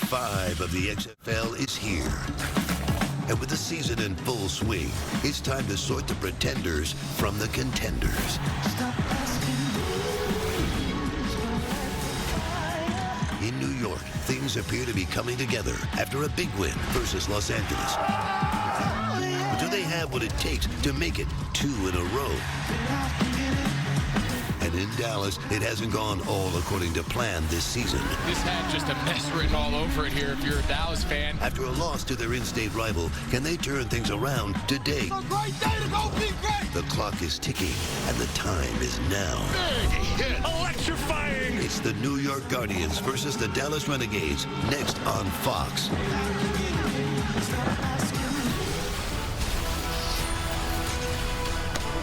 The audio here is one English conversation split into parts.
5 of the XFL is here. And with the season in full swing, it's time to sort the pretenders from the contenders. In New York, things appear to be coming together after a big win versus Los Angeles. But do they have what it takes to make it 2 in a row? And in Dallas, it hasn't gone all according to plan this season. This had just a mess written all over it here if you're a Dallas fan. After a loss to their in-state rival, can they turn things around today? It's a great day to go be great! The clock is ticking, and the time is now. Big hit. Electrifying. It's the New York Guardians versus the Dallas Renegades, next on Fox.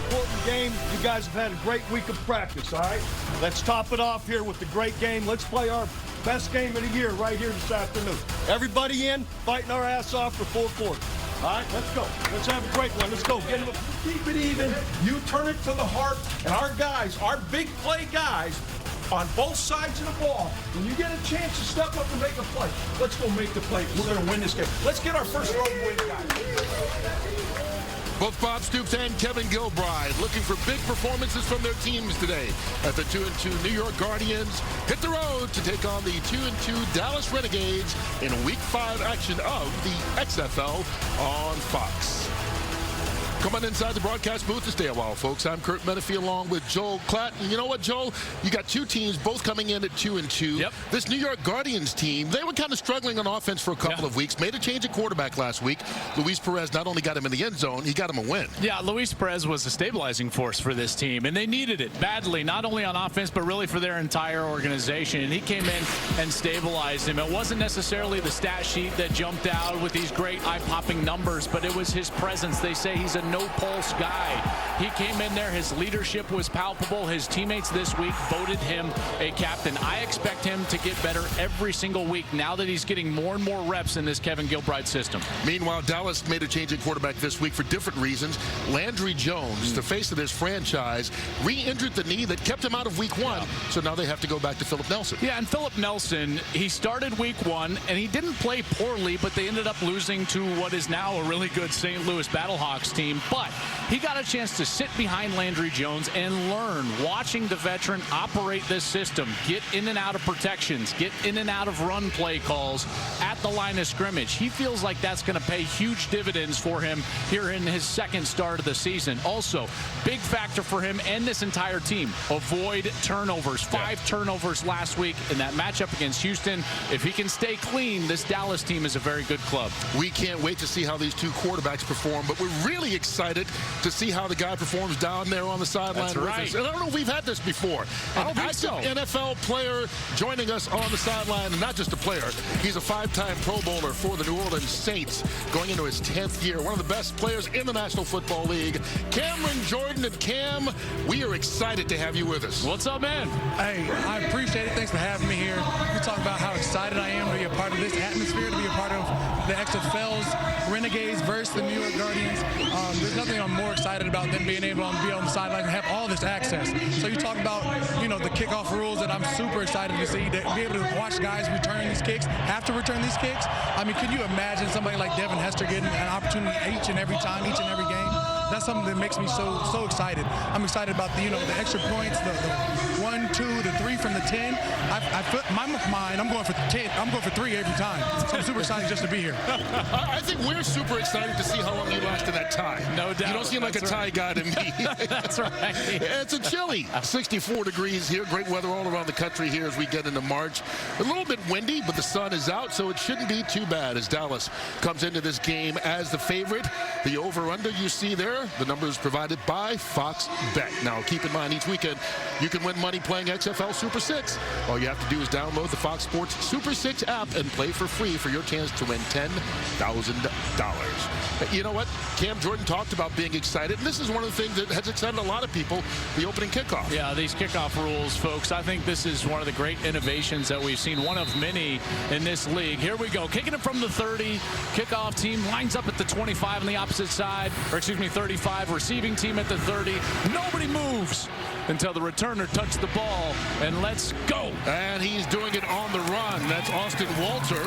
Important game. You guys have had a great week of practice, all right? Let's top it off here with the great game. Let's play our best game of the year right here this afternoon. Everybody in, fighting our ass off for 4 quarters. All right, let's go. Let's have a great one. Let's go. Get him. Keep it even. You turn it to the heart, and our guys, our big play guys, on both sides of the ball, when you get a chance to step up and make a play, let's go make the play. We're going to win this game. Let's get our first road win, guys. Both Bob Stoops and Kevin Gilbride looking for big performances from their teams today at the 2-2 New York Guardians hit the road to take on the 2-2 Dallas Renegades in Week 5 action of the XFL on Fox. Come on inside the broadcast booth to stay a while, folks. I'm Kurt Menefee along with Joel Klatt. And you know what, Joel? You got two teams both coming in at 2-2. Yep. This New York Guardians team, they were kind of struggling on offense for a couple of weeks. Made a change at quarterback last week. Luis Perez not only got him in the end zone, he got him a win. Yeah, Luis Perez was a stabilizing force for this team, and they needed it badly, not only on offense, but really for their entire organization. And he came in and stabilized him. It wasn't necessarily the stat sheet that jumped out with these great eye-popping numbers, but it was his presence. They say he's a no-pulse guy. He came in there. His leadership was palpable. His teammates this week voted him a captain. I expect him to get better every single week now that he's getting more and more reps in this Kevin Gilbride system. Meanwhile, Dallas made a change at quarterback this week for different reasons. Landry Jones, the face of this franchise, re-injured the knee that kept him out of Week 1, so now they have to go back to Philip Nelson. Yeah, and Philip Nelson, he started Week 1, and he didn't play poorly, but they ended up losing to what is now a really good St. Louis Battlehawks team. But he got a chance to sit behind Landry Jones and learn, watching the veteran operate this system, get in and out of protections, get in and out of run play calls at the line of scrimmage. He feels like that's going to pay huge dividends for him here in his second start of the season. Also, big factor for him and this entire team, avoid turnovers. 5 turnovers last week in that matchup against Houston. If he can stay clean, this Dallas team is a very good club. We can't wait to see how these two quarterbacks perform, but we're really excited to see how the guy performs down there on the sideline. That's right. I don't know if we've had this before. I don't think so. NFL player joining us on the sideline, and not just a player. He's a 5-time Pro Bowler for the New Orleans Saints, going into his 10th year. One of the best players in the National Football League, Cameron Jordan. And Cam, we are excited to have you with us. What's up, man? Hey, I appreciate it. Thanks for having me here. We talk about how excited I am to be a part of this atmosphere, to be a part of the XFL's Renegades versus the New York Guardians. There's nothing I'm more excited about than being able to be on the sideline and have all this access. So you talk about, the kickoff rules that I'm super excited to see, to be able to watch guys return these kicks, have to return these kicks. I mean, can you imagine somebody like Devin Hester getting an opportunity each and every time, each and every game? That's something that makes me so excited. I'm excited about the extra points, the 1, 2, the 3 from the 10. I put my mind. I'm going for 10. I'm going for 3 every time. So I'm super excited just to be here. I think we're super excited to see how long you last in that tie. No doubt. You don't seem like a tie guy to me. That's right. It's a chilly 64 degrees here. Great weather all around the country here as we get into March. A little bit windy, but the sun is out, so it shouldn't be too bad as Dallas comes into this game as the favorite. The over-under you see there, the numbers provided by Fox Bet. Now, keep in mind, each weekend you can win money playing XFL Super 6. All you have to do is download the Fox Sports Super 6 app and play for free for your chance to win $10,000. You know what? Cam Jordan talked about being excited, and this is one of the things that has excited a lot of people, the opening kickoff. Yeah, these kickoff rules, folks, I think this is one of the great innovations that we've seen, one of many in this league. Here we go, kicking it from the 30. Kickoff team lines up at the 25 on the opposite side, or excuse me, 30. 35, receiving team at the 30. Nobody moves until the returner touches the ball, and let's go. And he's doing it on the run. That's Austin Walter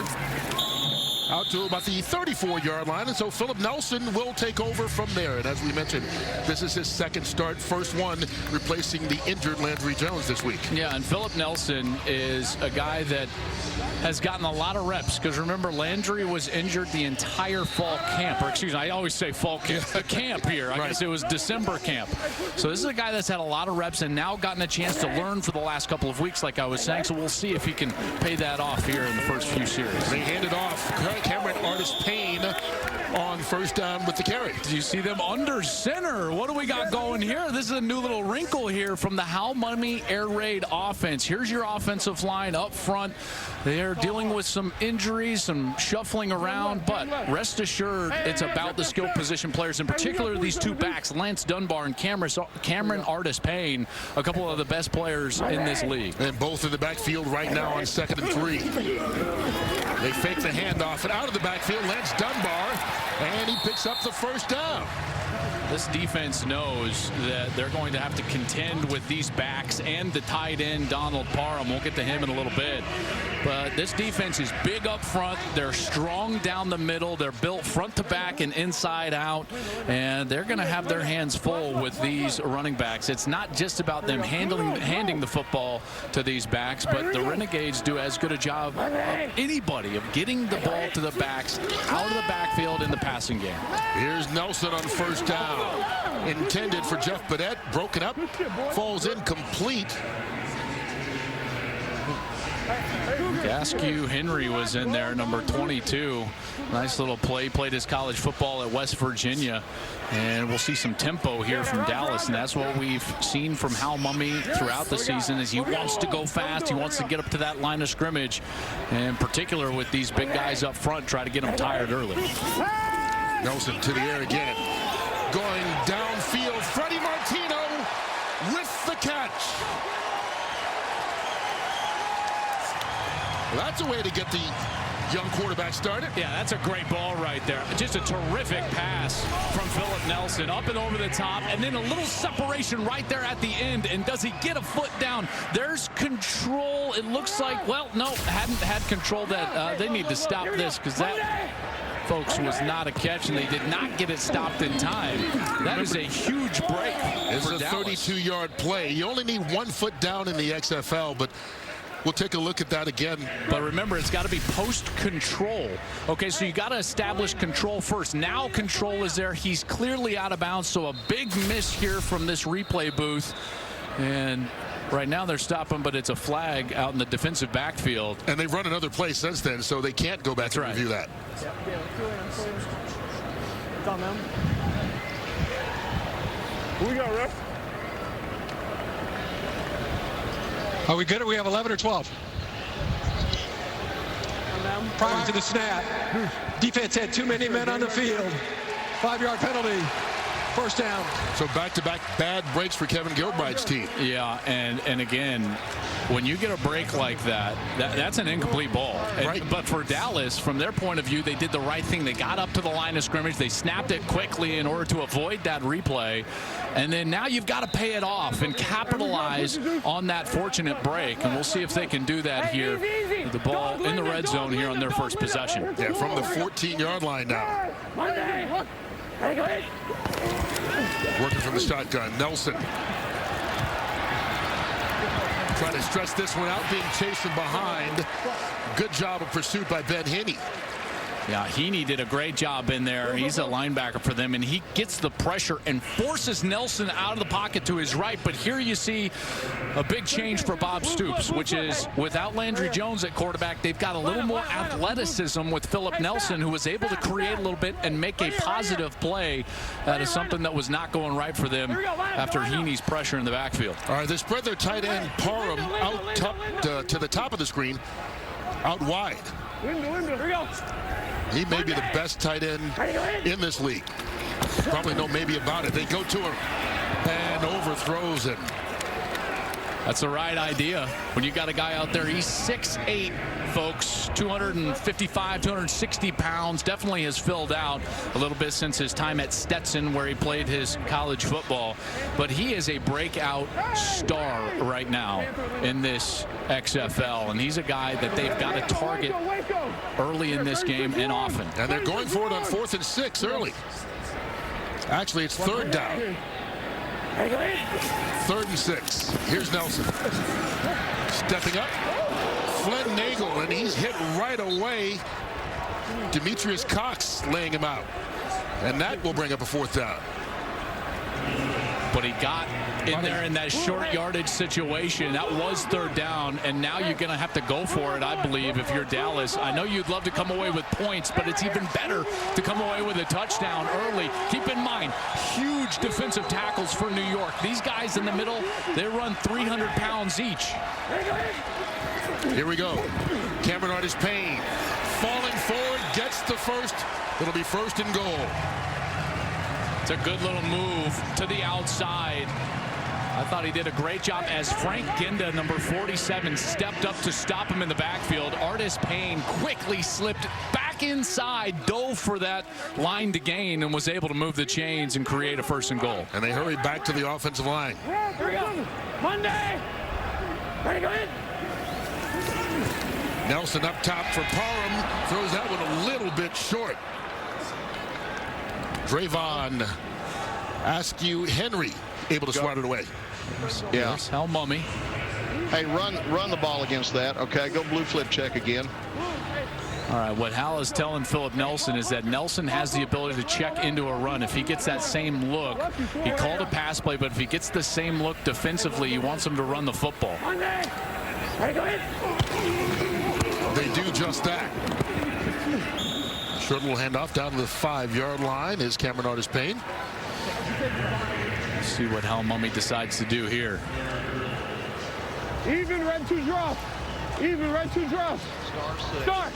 out to about the 34-yard line, and so Philip Nelson will take over from there. And as we mentioned, this is his second start, first one replacing the injured Landry Jones this week. Yeah, and Philip Nelson is a guy that has gotten a lot of reps, because remember, Landry was injured the entire fall camp, or excuse me, I always say fall camp, the camp here. I guess it was December camp. So this is a guy that's had a lot of reps and now gotten a chance to learn for the last couple of weeks, like I was saying. So we'll see if he can pay that off here in the first few series. They hand it off. Cameron Artis-Payne on first down with the carry. Do you see them under center? What do we got going here? This is a new little wrinkle here from the How Money Air Raid offense. Here's your offensive line up front. They're dealing with some injuries, some shuffling around, but rest assured, it's about the skilled position players, in particular these two backs, Lance Dunbar and Cameron Artis-Payne, a couple of the best players in this league. And both in the backfield right now on 2nd and 3. They fake the handoff, and out of the backfield, Lance Dunbar, and he picks up the first down. This defense knows that they're going to have to contend with these backs and the tight end, Donald Parham. We'll get to him in a little bit. But this defense is big up front. They're strong down the middle. They're built front to back and inside out. And they're going to have their hands full with these running backs. It's not just about them handing the football to these backs, but the Renegades do as good a job of anybody of getting the ball to the backs out of the backfield in the passing game. Here's Nelson on first down. Intended for Jeff Badette, broken up, falls incomplete. Gaskew Henry was in there, number 22. Nice little play. Played his college football at West Virginia. And we'll see some tempo here from Dallas, and that's what we've seen from Hal Mumme throughout the season. Is he wants to go fast. He wants to get up to that line of scrimmage, and in particular with these big guys up front, try to get them tired early. Nelson to the air again. Going downfield, Freddie Martino with the catch. Well, that's a way to get the young quarterback started. Yeah, that's a great ball right there. Just a terrific pass from Philip Nelson, up and over the top, and then a little separation right there at the end. And does he get a foot down? There's control. It looks like, well, no, hadn't had control. That they need to stop this, because that, folks, was not a catch, and they did not get it stopped in time. That is a huge break. It's a 32-yard play. You only need 1 foot down in the XFL, but we'll take a look at that again. But remember, it's got to be post-control. Okay, so you got to establish control first. Now control is there. He's clearly out of bounds, so a big miss here from this replay booth. And right now they're stopping, but it's a flag out in the defensive backfield. And they've run another play since then, so they can't go back and review that. Who we got, ref? Are we good? Or we have 11 or 12? Prior to the snap, defense had too many men on the field. 5-yard penalty. First down. So back-to-back bad breaks for Kevin Gilbride's team. Yeah, and again, when you get a break like that, that's an incomplete ball. Right. But for Dallas, from their point of view, they did the right thing. They got up to the line of scrimmage. They snapped it quickly in order to avoid that replay. And then now you've got to pay it off and capitalize on that fortunate break. And we'll see if they can do that here. The ball in the red zone here on their first possession. Yeah, from the 14-yard line now. Working from the shotgun, Nelson. Trying to stretch this one out, being chased from behind. Good job of pursuit by Ben Heaney. Yeah, Heaney did a great job in there. He's a linebacker for them, and he gets the pressure and forces Nelson out of the pocket to his right. But here you see a big change for Bob Stoops, which is without Landry Jones at quarterback, they've got a little more athleticism with Philip Nelson, who was able to create a little bit and make a positive play out of something that was not going right for them after Heaney's pressure in the backfield. All right, they spread their tight end Parham out to the top of the screen, out wide. He may be the best tight end in this league. Probably know maybe about it. They go to him and overthrows him. That's the right idea. When you got a guy out there, he's 6'8", folks, 255, 260 pounds. Definitely has filled out a little bit since his time at Stetson, where he played his college football. But he is a breakout star right now in this XFL, and he's a guy that they've got to target early in this game and often. And they're going for it on 4th and 6 early. Actually, it's 3rd down. 3rd and 6. Here's Nelson. Stepping up. Flynn Nagel, and he's hit right away. Demetrius Cox laying him out. And that will bring up a 4th down. But he got in there in that short yardage situation. That was 3rd down, and now you're going to have to go for it, I believe, if you're Dallas. I know you'd love to come away with points, but it's even better to come away with a touchdown early. Keep in mind, huge defensive tackles for New York. These guys in the middle, they run 300 pounds each. Here we go. Cameron Artis-Payne falling forward, gets the first. It'll be 1st and goal. It's a good little move to the outside. I thought he did a great job as Frank Ginda, number 47, stepped up to stop him in the backfield. Artis-Payne quickly slipped back inside, dove for that line to gain, and was able to move the chains and create a 1st and goal. And they hurried back to the offensive line. Here we go. Monday. Ready, go in. Nelson up top for Parham. Throws that one a little bit short. Drayvon Askew Henry able to swat it away. Yeah. Hal Mummy. Hey, run the ball against that. Okay, go blue flip check again. All right, what Hal is telling Philip Nelson is that Nelson has the ability to check into a run. If he gets that same look, he called a pass play, but if he gets the same look defensively, he wants him to run the football. They do just that. Short little handoff down to the 5-yard line is Cameron Artis-Payne. See what Hal Mummy decides to do here. Even, red 2 drop. Even, red 2 drop. Star.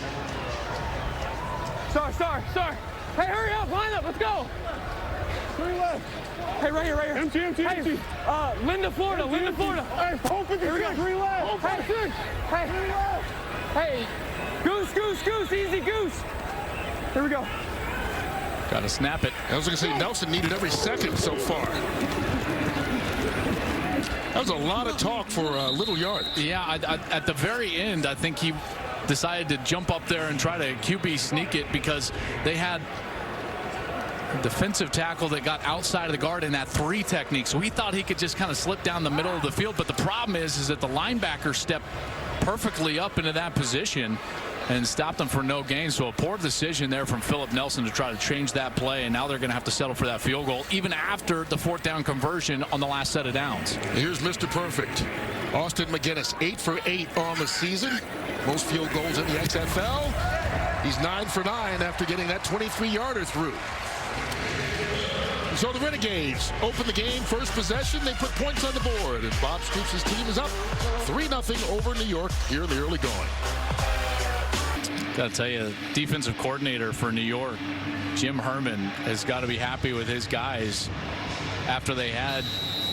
Hey, hurry up, line up, let's go. 3 left. Hey, right here. Empty. Linda, Florida. Hey, open the 3 left. Hey, 3 left. Hey, goose, easy goose. Here we go. Got to snap it. I was going to say Nelson needed every second so far. That was a lot of talk for a little yard. Yeah, at the very end, I think he decided to jump up there and try to QB sneak it because they had a defensive tackle that got outside of the guard in that 3 technique. So he thought he could just kind of slip down the middle of the field. But the problem is that the linebacker stepped perfectly up into that position and stopped them for no gain. So a poor decision there from Philip Nelson to try to change that play, and now they're going to have to settle for that field goal even after the 4th down conversion on the last set of downs. Here's Mr. Perfect. Austin McGinnis, 8 for 8 on the season. Most field goals in the XFL. He's 9 for 9 after getting that 23-yarder through. So the Renegades open the game. First possession, they put points on the board, and Bob Stoops' team is up 3-0 over New York here in the early going. Got to tell you, defensive coordinator for New York, Jim Herman, has got to be happy with his guys after they had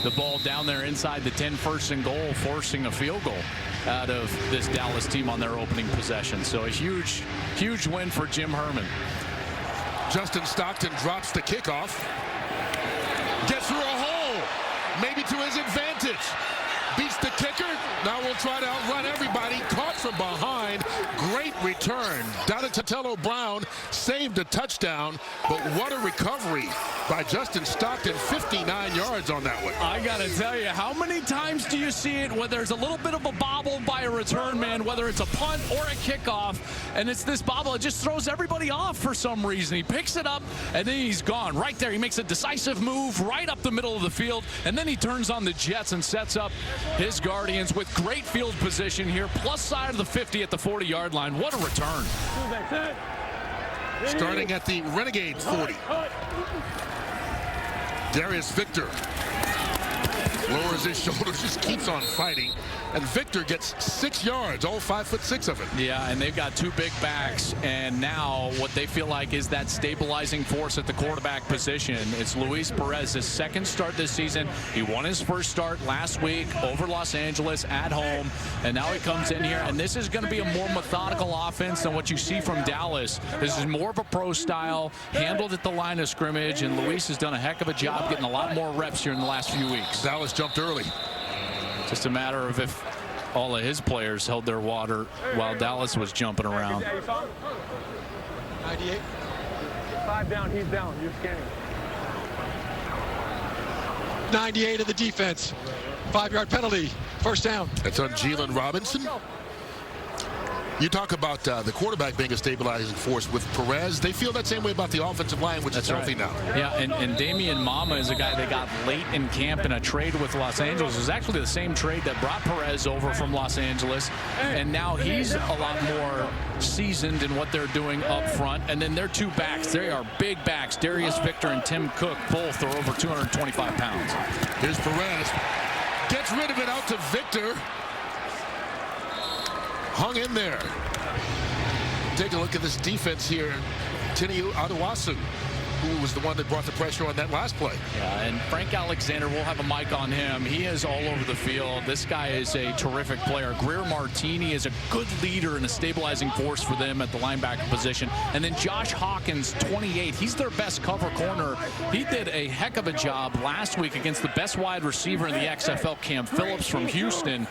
the ball down there inside the 10, 1st and goal, forcing a field goal out of this Dallas team on their opening possession. So a huge win for Jim Herman. Justin Stockton drops the kickoff. Gets through a hole, maybe to his advantage. Beats the kicker. Now we'll try to outrun everybody. Caught from behind. Great return. Donatello Brown saved a touchdown, but what a recovery by Justin Stockton. 59 yards on that one. I got to tell you, how many times do you see it where there's a little bit of a bobble by a return man, whether it's a punt or a kickoff, and it's this bobble, it just throws everybody off for some reason. He picks it up, and then he's gone. Right there, he makes a decisive move right up the middle of the field, and then he turns on the Jets and sets up his Guardians with great field position here, plus side of the 50 at the 40-yard line. What a return. Starting at the Renegades 40. Darius Victor lowers his shoulders, just keeps on fighting. and Victor gets 6 yards, all 5'6" of it. Yeah, and they've got 2 big backs, and now what they feel like is that stabilizing force at the quarterback position. It's Luis Perez's second start this season. He won his first start last week over Los Angeles at home, and now he comes in here, and this is going to be a more methodical offense than what you see from Dallas. This is more of a pro style, handled at the line of scrimmage, and Luis has done a heck of a job getting a lot more reps here in the last few weeks. Dallas jumped early. Just a matter of if all of his players held their water while Dallas was jumping around. 98. 5 down, he's down. You're scanning. 98 of the defense. 5-yard penalty. First down. That's on Jalen Robinson. You talk about the quarterback being a stabilizing force with Perez. They feel that same way about the offensive line, which is healthy now. Yeah, and Damian Mama is a guy they got late in camp in a trade with Los Angeles. It was actually the same trade that brought Perez over from Los Angeles, and now he's a lot more seasoned in what they're doing up front. And then their 2 backs, they are big backs. Darius Victor and Tim Cook both are over 225 pounds. Here's Perez. Gets rid of it out to Victor. Hung in there. Take a look at this defense here. Tiniu Aduwasu, who was the one that brought the pressure on that last play. Yeah, and Frank Alexander, we'll have a mic on him. He is all over the field. This guy is a terrific player. Greer Martini is a good leader and a stabilizing force for them at the linebacker position. And then Josh Hawkins, 28. He's their best cover corner. He did a heck of a job last week against the best wide receiver in the XFL, Cam Phillips from Houston.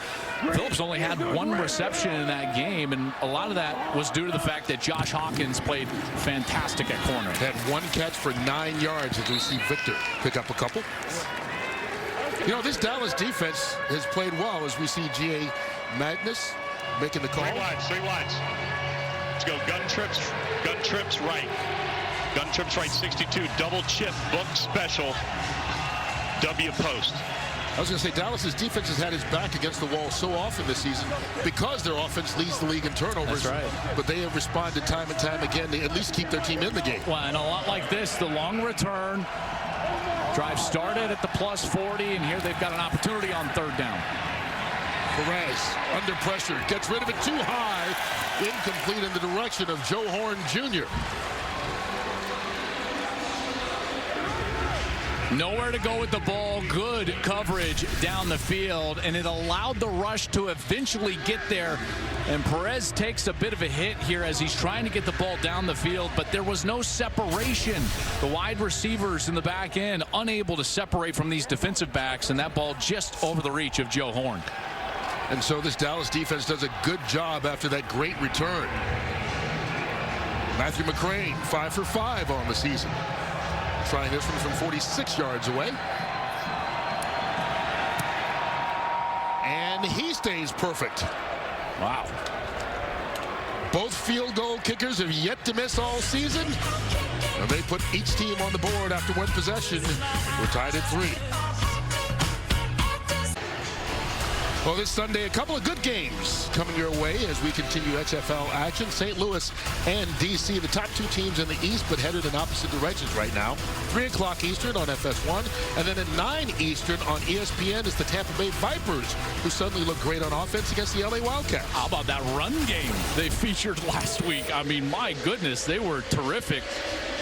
Phillips only had 1 reception in that game, and a lot of that was due to the fact that Josh Hawkins played fantastic at corner. Had 1 catch for 9 yards as we see Victor pick up a couple. You know, this Dallas defense has played well as we see G.A. Magnus making the call. 3 wides. Let's go gun trips right. Gun trips right 62, double chip, book special, W post. I was going to say, Dallas's defense has had his back against the wall so often this season because their offense leads the league in turnovers. That's right. But they have responded time and time again to at least keep their team in the game. Well, and a lot like this, the long return. Drive started at the +40, and here they've got an opportunity on 3rd down. Perez under pressure, gets rid of it too high. Incomplete in the direction of Joe Horn Jr. Nowhere to go with the ball. Good coverage down the field, and it allowed the rush to eventually get there. And Perez takes a bit of a hit here as he's trying to get the ball down the field, but there was no separation. The wide receivers in the back end unable to separate from these defensive backs, and that ball just over the reach of Joe Horn. And so this Dallas defense does a good job after that great return. Matthew McCrane, 5 for 5 on the season. Trying this one from 46 yards away. And he stays perfect. Wow. Both field goal kickers have yet to miss all season. And they put each team on the board after 1 possession. We're tied at 3. Well, this Sunday, a couple of good games coming your way as we continue XFL action. St. Louis and D.C., the top 2 teams in the East, but headed in opposite directions right now. 3 o'clock Eastern on FS1, and then at 9 Eastern on ESPN is the Tampa Bay Vipers, who suddenly look great on offense against the L.A. Wildcats. How about that run game they featured last week? I mean, my goodness, they were terrific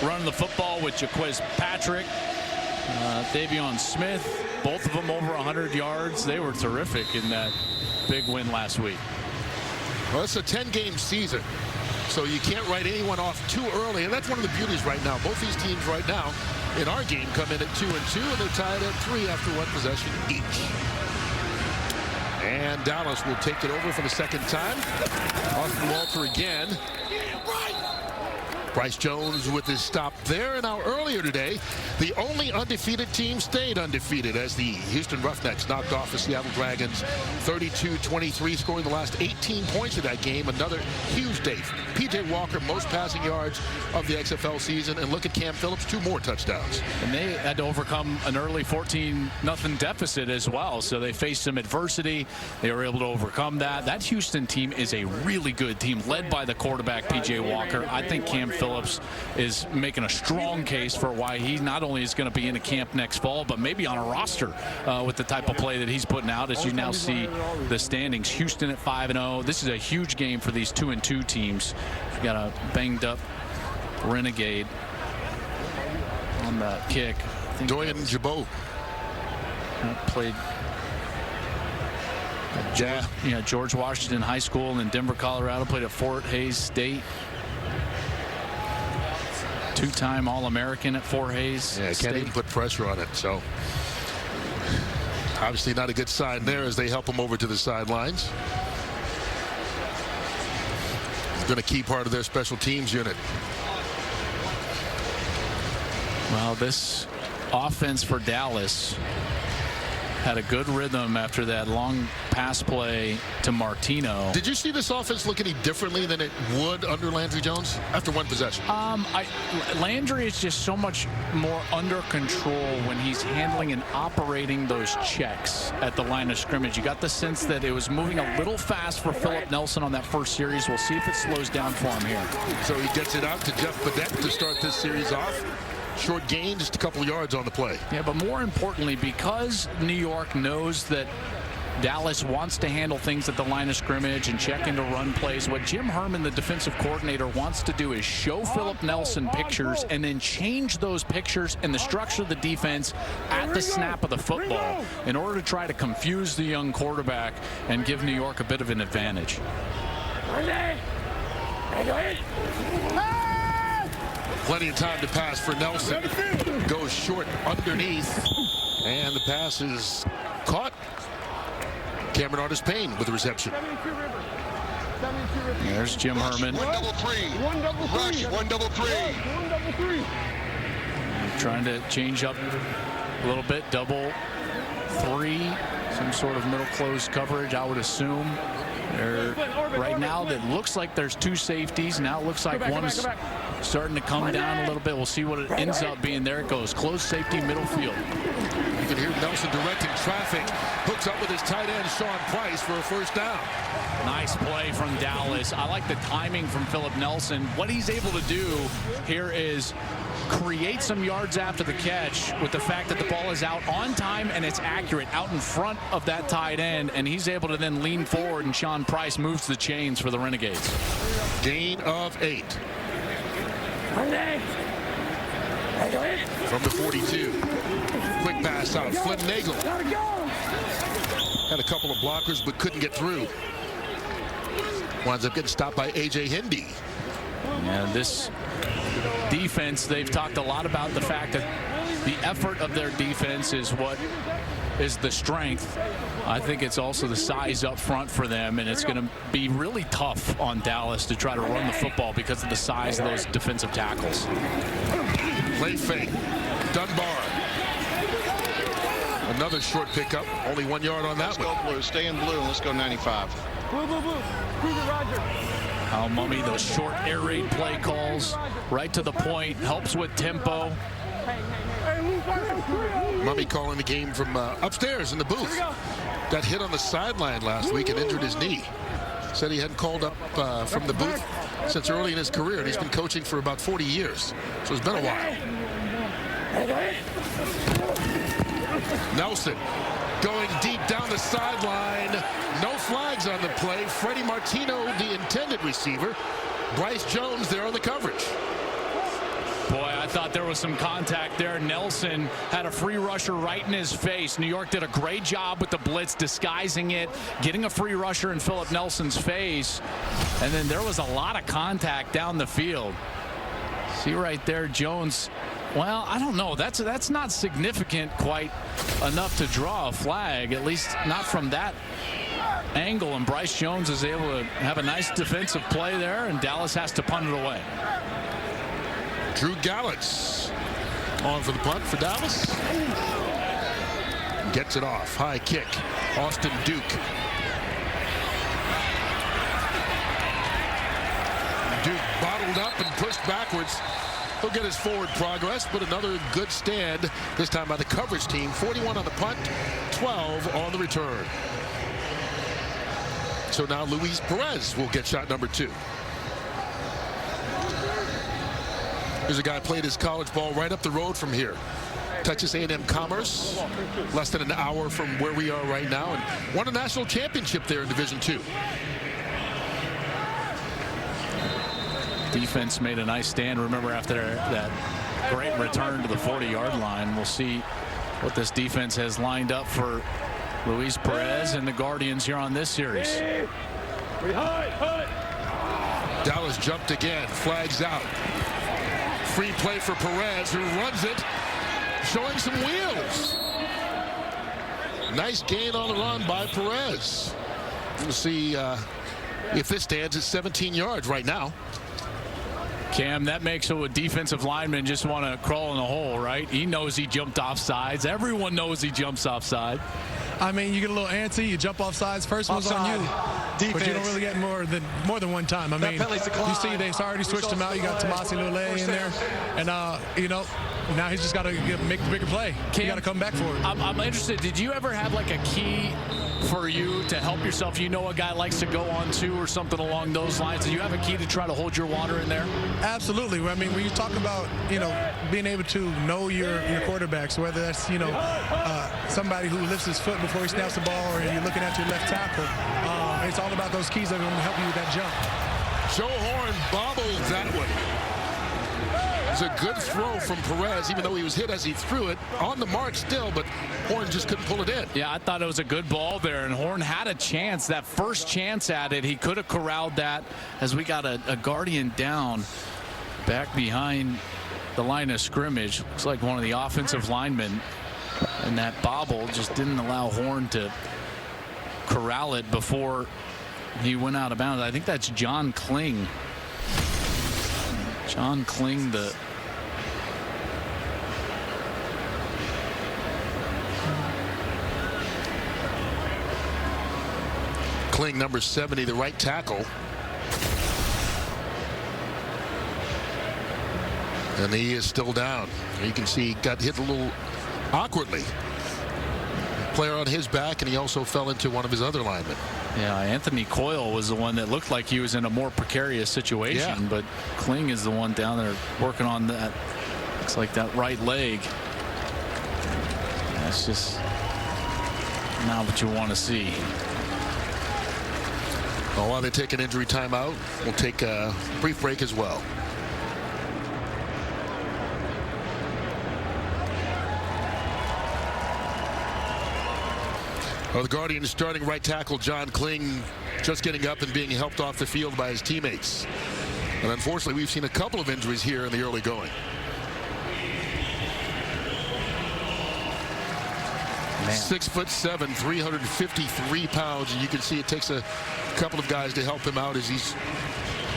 running the football with Jaquiz Patrick, Davion Smith. Both of them over 100 yards. They were terrific in that big win last week. Well, it's a 10-game season, so you can't write anyone off too early, and that's one of the beauties right now. Both these teams right now in our game come in at 2-2, and they're tied at 3 after 1 possession each. And Dallas will take it over for the 2nd time. Austin Walter again. Bryce Jones with his stop there. And now earlier today, the only undefeated team stayed undefeated as the Houston Roughnecks knocked off the Seattle Dragons 32-23, scoring the last 18 points of that game. Another huge day. P.J. Walker, most passing yards of the XFL season. And look at Cam Phillips, 2 more touchdowns. And they had to overcome an early 14-0 deficit as well. So they faced some adversity. They were able to overcome that. That Houston team is a really good team led by the quarterback, P.J. Walker. I think Cam Phillips Phillips is making a strong case for why he not only is going to be in a camp next fall, but maybe on a roster with the type of play that he's putting out. As you now see the standings, Houston at 5-0. This is a huge game for these 2-2 teams. You got a banged up Renegade on the kick. Doyen Jabot played George Washington High School in Denver, Colorado. Played at Fort Hays State. Two-time All-American at Fort Hays State. Can't even put pressure on it. So obviously not a good sign there as they help him over to the sidelines. He's been a key part of their special teams unit. Well, this offense for Dallas had a good rhythm after that long pass play to Martino. Did you see this offense look any differently than it would under Landry Jones after one possession? Landry is just so much more under control when he's handling and operating those checks at the line of scrimmage. You got the sense that it was moving a little fast for Philip Nelson on that first series. We'll see if it slows down for him here. So he gets it out to Jeff Badette to start this series off. Short gain, just a couple of yards on the play. Yeah, but more importantly, because New York knows that Dallas wants to handle things at the line of scrimmage and check into run plays, what Jim Herman, the defensive coordinator, wants to do is show Philip Nelson pictures and then change those pictures and the structure of the defense at the snap of the football in order to try to confuse the young quarterback and give New York a bit of an advantage. Plenty of time to pass for Nelson. Goes short underneath. And the pass is caught. Cameron Artis-Payne with the reception. There's Jim Herman. 1-3. Rush, 1-3. Trying to change up a little bit. Double 3. Some sort of middle close coverage, I would assume. Right now, that looks like there's 2 safeties. Now it looks like one's starting to come down a little bit. We'll see what it ends up being. There it goes. Close safety, middle field. You can hear Nelson directing traffic. Hooks up with his tight end, Sean Price, for a first down. Nice play from Dallas. I like the timing from Philip Nelson. What he's able to do here is create some yards after the catch with the fact that the ball is out on time and it's accurate out in front of that tight end, and he's able to then lean forward, and Sean Price moves the chains for the Renegades. Gain of 8. From the 42. Quick pass out. Flynn Nagel had a couple of blockers but couldn't get through. Winds up getting stopped by A.J. Hindy. Yeah, this defense, they've talked a lot about the fact that the effort of their defense is what is the strength. I think it's also the size up front for them, and it's going to be really tough on Dallas to try to run the football because of the size of those defensive tackles. Play fake. Dunbar. Another short pickup. Only 1 yard on that one. Let's go blue. Stay in blue, and let's go 95. Blue. Prove it, Roger. Al Mummy, those short air raid play calls, right to the point, helps with tempo. Mummy calling the game from upstairs in the booth. Got hit on the sideline last week and injured his knee. Said he hadn't called up from the booth since early in his career, and he's been coaching for about 40 years. So it's been a while. Nelson going deep down the sideline. No flags on the play. Freddie Martino, the intended receiver. Bryce Jones there on the coverage. Boy, I thought there was some contact there. Nelson had a free rusher right in his face. New York did a great job with the blitz, disguising it, getting a free rusher in Philip Nelson's face. And then there was a lot of contact down the field. See right there, Jones. Well, I don't know. That's not significant quite enough to draw a flag, at least not from that angle. And Bryce Jones is able to have a nice defensive play there, and Dallas has to punt it away. Drew Gallitz on for the punt for Dallas. Gets it off. High kick. Austin Duke. Duke bottled up and pushed backwards. He'll get his forward progress, but another good stand, this time by the coverage team. 41 on the punt, 12 on the return. So now Luis Perez will get shot number 2. Here's a guy played his college ball right up the road from here. Texas A&M Commerce, less than an hour from where we are right now, and won a national championship there in Division II. Defense made a nice stand. Remember, after that great return to the 40-yard line, we'll see what this defense has lined up for Luis Perez and the Guardians here on this series. Dallas jumped again, flags out. Free play for Perez, who runs it, showing some wheels. Nice gain on the run by Perez. We'll see if this stands at 17 yards right now. Cam, that makes a defensive lineman just want to crawl in the hole, right? He knows he jumped off sides. Everyone knows he jumps off side. I mean, you get a little antsy, you jump off sides. First one's on you. Defense. But you don't really get more than one time. I mean, you see they've already switched him out. You got Tomasi Lule in there. And, you know, now he's just got to make the bigger play. Cam, you got to come back for it. I'm interested. Did you ever have like a key for you to help yourself? You know, a guy likes to go on two or something along those lines. Did you have a key to try to hold your water in there? Absolutely. I mean, when you talk about, you know, being able to know your quarterbacks, whether that's, you know, somebody who lifts his foot before he snaps the ball, or you're looking at your left tackle, it's all about those keys that are going to help you with that jump. Joe Horn bobbled that one. It's a good throw from Perez, even though he was hit as he threw it. On the mark still, but Horn just couldn't pull it in. Yeah, I thought it was a good ball there, and Horn had a chance. That first chance at it, he could have corralled that, as we got a Guardian down back behind the line of scrimmage. Looks like one of the offensive linemen, and that bobble just didn't allow Horn to corral it before he went out of bounds. I think that's John Kling. John Kling, the Kling, number 70, the right tackle. And he is still down. You can see he got hit a little awkwardly. Player on his back, and he also fell into one of his other linemen. Yeah, Anthony Coyle was the one that looked like he was in a more precarious situation, but Kling is the one down there working on that. Looks like that right leg. That's just not what you want to see. Well, while they take an injury timeout, we'll take a brief break as well. Well, the Guardians starting right tackle John Kling just getting up and being helped off the field by his teammates. And unfortunately, we've seen a couple of injuries here in the early going. Man. 6'7", 353 pounds, and you can see it takes a couple of guys to help him out as he's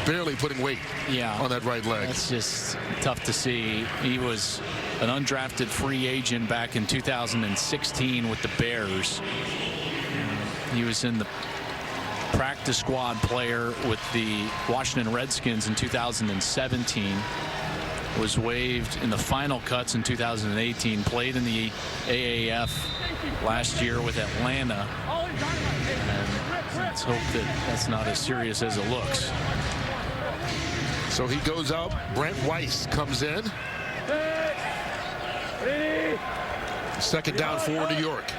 barely putting weight on that right leg. That's just tough to see. He was an undrafted free agent back in 2016 with the Bears. He was in the practice squad player with the Washington Redskins in 2017. Was waived in the final cuts in 2018. Played in the AAF last year with Atlanta. And let's hope that that's not as serious as it looks. So he goes out. Brent Weiss comes in. Second down for New York.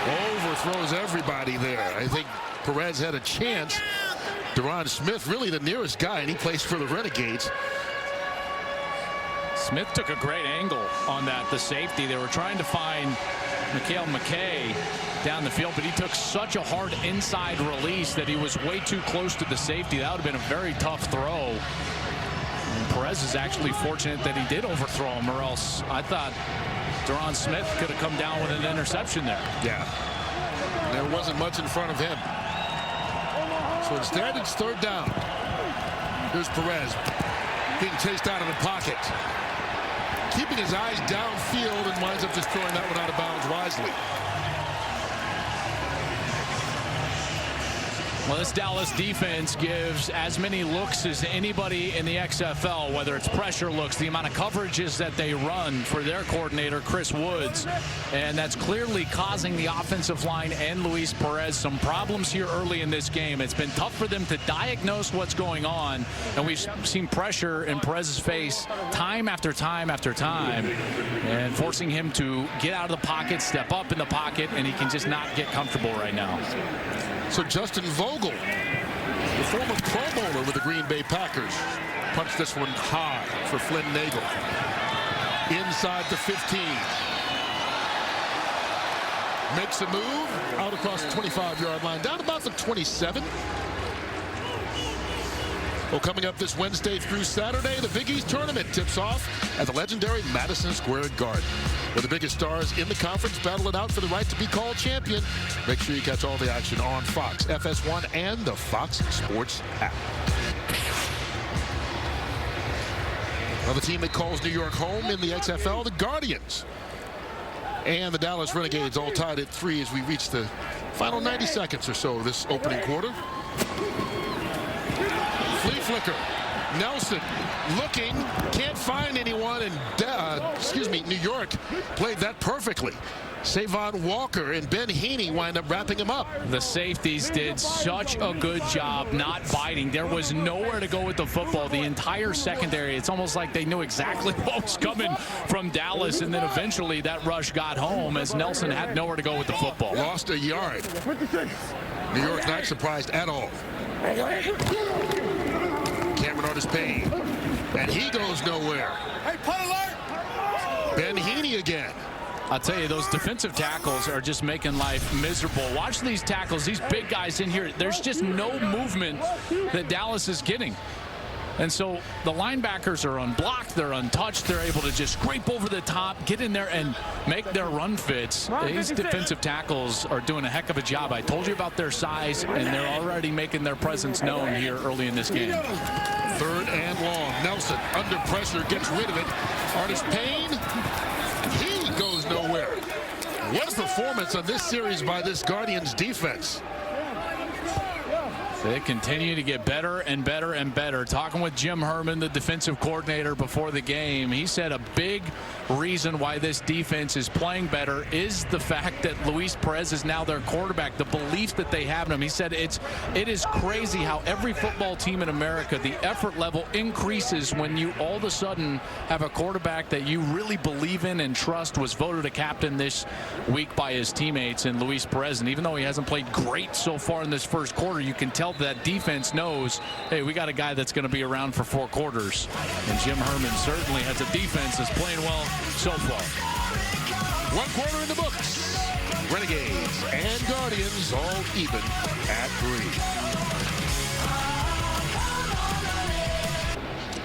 Overthrows everybody there. I think Perez had a chance. Deron Smith, really the nearest guy, and he plays for the Renegades. Smith took a great angle on that, the safety. They were trying to find Mikhail McKay down the field, but he took such a hard inside release that he was way too close to the safety. That would have been a very tough throw. And Perez is actually fortunate that he did overthrow him, or else I thought Deron Smith could have come down with an interception there. Yeah. There wasn't much in front of him. So instead, it's third down. Here's Perez being chased out of the pocket. Keeping his eyes downfield and winds up just throwing that one out of bounds wisely. Well, this Dallas defense gives as many looks as anybody in the XFL, whether it's pressure looks, the amount of coverages that they run for their coordinator, Chris Woods. And that's clearly causing the offensive line and Luis Perez some problems here early in this game. It's been tough for them to diagnose what's going on, and we've seen pressure in Perez's face time after time after time, and forcing him to get out of the pocket, step up in the pocket, and he can just not get comfortable right now. So Justin Vogel, the former Pro Bowler with the Green Bay Packers, punched this one high for Flynn Nagel. Inside the 15. Makes a move out across the 25-yard line, down about the 27. Well, coming up this Wednesday through Saturday, the Big East tournament tips off at the legendary Madison Square Garden, where the biggest stars in the conference battle it out for the right to be called champion. Make sure you catch all the action on Fox, FS1, and the Fox Sports app. Well, the team that calls New York home in the XFL, the Guardians, and the Dallas Renegades all tied at 3 as we reach the final 90 seconds or so of this opening quarter. Flea flicker. Nelson looking, can't find anyone, and New York played that perfectly. Savon Walker and Ben Heaney wind up wrapping him up. The safeties did such a good job not biting. There was nowhere to go with the football. The entire secondary, it's almost like they knew exactly what was coming from Dallas, and then eventually that rush got home as Nelson had nowhere to go with the football. Lost a yard. New York not surprised at all. Cameron Artis-Payne, and he goes nowhere. Hey, punt alert! Ben Heaney again. I'll tell you, those defensive tackles are just making life miserable. Watch these tackles, these big guys in here. There's just no movement that Dallas is getting. And so the linebackers are unblocked, they're untouched, they're able to just scrape over the top, get in there and make their run fits. These defensive tackles are doing a heck of a job. I told you about their size, and they're already making their presence known here early in this game. 3rd and long. Nelson under pressure, gets rid of it. Artis-Payne, he goes nowhere. What a performance on this series by this Guardians defense. They continue to get better and better and better. Talking with Jim Herman, the defensive coordinator, before the game, he said a big reason why this defense is playing better is the fact that Luis Perez is now their quarterback, the belief that they have in him. He said it is crazy how every football team in America, the effort level increases when you all of a sudden have a quarterback that you really believe in and trust. Was voted a captain this week by his teammates in Luis Perez. And even though he hasn't played great so far in this first quarter, you can tell that defense knows, hey, we got a guy that's going to be around for 4 quarters. And Jim Herman certainly has a defense that's playing well so far. 1 quarter in the books. Renegades and Guardians all even at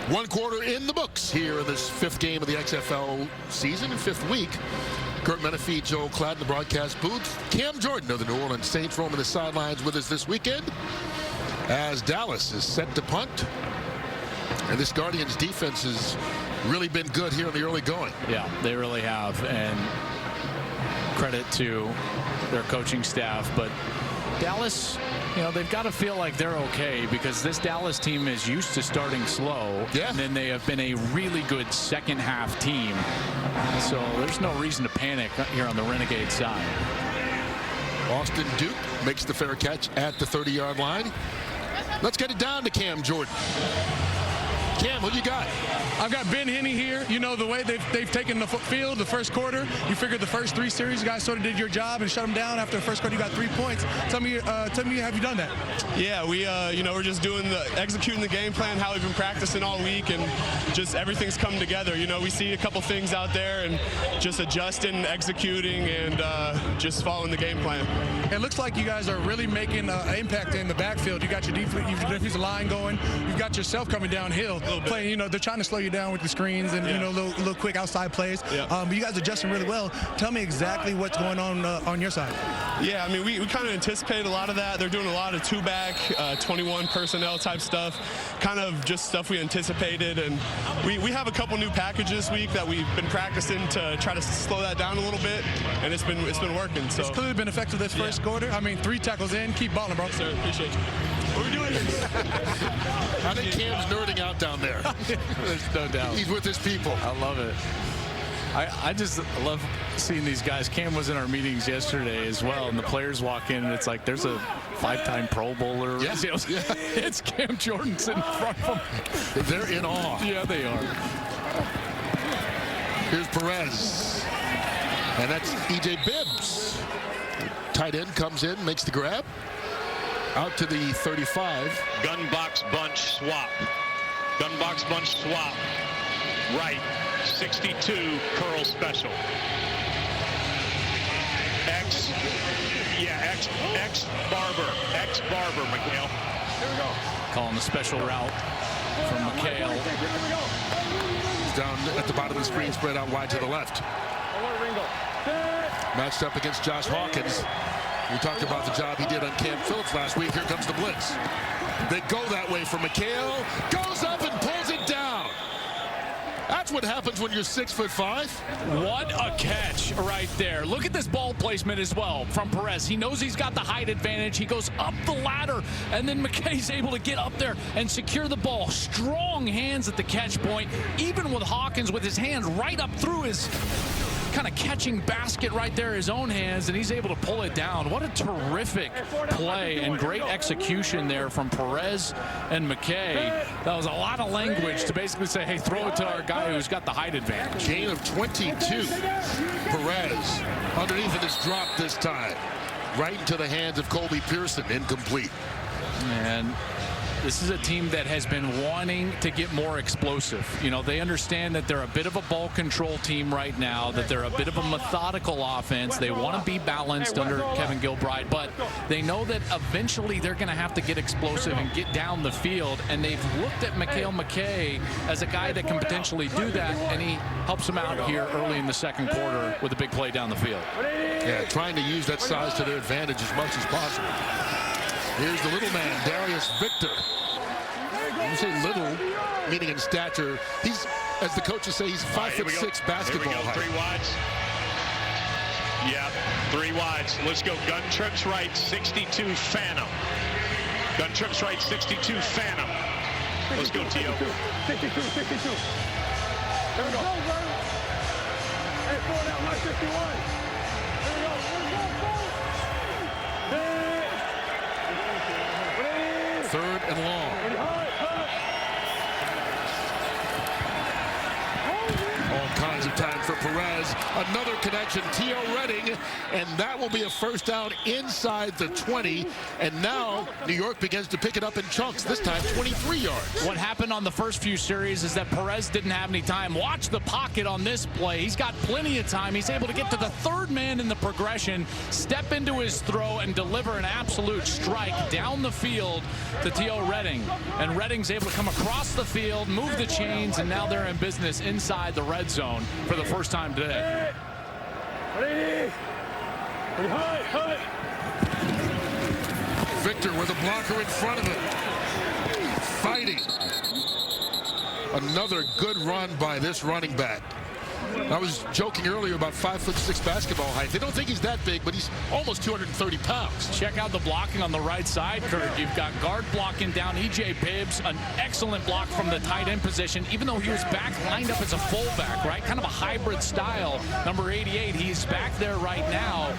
3. 1 quarter in the books here in this 5th game of the XFL season and 5th week. Kurt Menefee, Joel Klatt in the broadcast booth. Cam Jordan of the New Orleans Saints roaming the sidelines with us this weekend as Dallas is set to punt. And this Guardians defense has really been good here in the early going. Yeah, they really have. And credit to their coaching staff. But Dallas, you know, they've got to feel like they're okay because this Dallas team is used to starting slow. Yeah. And then they have been a really good second half team. So there's no reason to panic here on the Renegade side. Austin Duke makes the fair catch at the 30-yard line. Let's get it down to Cam Jordan. Cam, what you got? I've got Ben Heaney here. You know, the way they've taken the field the first quarter, you figured the first 3 series, you guys sort of did your job and shut them down. After the first quarter, you got 3 points. Tell me, have you done that? Yeah, we, we're just executing the game plan, how we've been practicing all week, and just everything's come together. You know, we see a couple things out there and just adjusting, executing, and just following the game plan. It looks like you guys are really making an impact in the backfield. You got your defensive line going. You've got yourself coming downhill. Playing, you know, they're trying to slow you down with the screens and, you know, little quick outside plays. Yeah. But you guys are adjusting really well. Tell me exactly what's going on your side. Yeah, I mean, we kind of anticipated a lot of that. They're doing a lot of 2-back, 21 personnel type stuff, kind of just stuff we anticipated. And we have a couple new packages this week that we've been practicing to try to slow that down a little bit, and it's been working. So it's clearly been effective this first last quarter. I mean, 3 tackles in. Keep balling, bro. Yes, sir. Appreciate you. What are we doing? I think Cam's nerding out down there. There's no doubt. He's with his people. I love it. I just love seeing these guys. Cam was in our meetings yesterday as well, and the players walk in, and it's like there's a 5-time Pro Bowler. Yeah. You know, it's Cam Jordan sitting in front of them. They're in awe. Yeah, they are. Here's Perez. And that's E.J. Bibbs. Tight end comes in, makes the grab. Out to the 35. Gun box bunch swap. Gun box bunch swap. Right. 62 curl special. X Barber, McHale. Here we go. Calling the special route from McHale. He's down at the bottom of the screen, spread out wide to the left. Matched up against Josh Hawkins. We talked about the job he did on Cam Phillips last week. Here comes the blitz. They go that way for McHale. Goes up and pulls it down. That's what happens when you're 6'5". What a catch right there. Look at this ball placement as well from Perez. He knows he's got the height advantage. He goes up the ladder, and then McKay's able to get up there and secure the ball. Strong hands at the catch point, even with Hawkins with his hands right up through his kind of catching basket right there, his own hands, and he's able to pull it down. What a terrific play and great execution there from Perez and McKay. That was a lot of language to basically say, hey, throw it to our guy who's got the height advantage. Gain of 22. Perez underneath it is dropped this time. Right into the hands of Colby Pearson, incomplete. And this is a team that has been wanting to get more explosive. You know, they understand that they're a bit of a ball control team right now, that they're a bit of a methodical offense. They want to be balanced under Kevin Gilbride, but they know that eventually they're going to have to get explosive and get down the field, and they've looked at Mikhail McKay as a guy that can potentially do that, and he helps them out here early in the second quarter with a big play down the field. Yeah, trying to use that size to their advantage as much as possible. Here's the little man, Darius Victor. When you say little, meaning in stature, he's, as the coaches say, he's 5'6" basketball height. 3 wides. Yeah, 3 wides. Let's go. Gun trips right, 62 Phantom. Gun trips right, 62 Phantom. Let's go, T.O. 62. There we go. Hey, 4 down, my 51. There we go. Third and long. All kinds of time for Perez. Another connection, T.O. Redding, and that will be a first down inside the 20. And now New York begins to pick it up in chunks, this time 23 yards. What happened on the first few series is that Perez didn't have any time. Watch the pocket on this play. He's got plenty of time. He's able to get to the third man in the progression, step into his throw, and deliver an absolute strike down the field to T.O. Redding. And Redding's able to come across the field, move the chains, and now they're in business inside the red zone for the first time today. Victor with a blocker in front of him. Fighting. Another good run by this running back. I was joking earlier about 5'6" basketball height. They don't think he's that big, but he's almost 230 pounds. Check out the blocking on the right side, Kurt. You've got guard blocking down E.J. Bibbs, an excellent block from the tight end position, even though he was back lined up as a fullback, right? Kind of a hybrid style. Number 88, he's back there right now,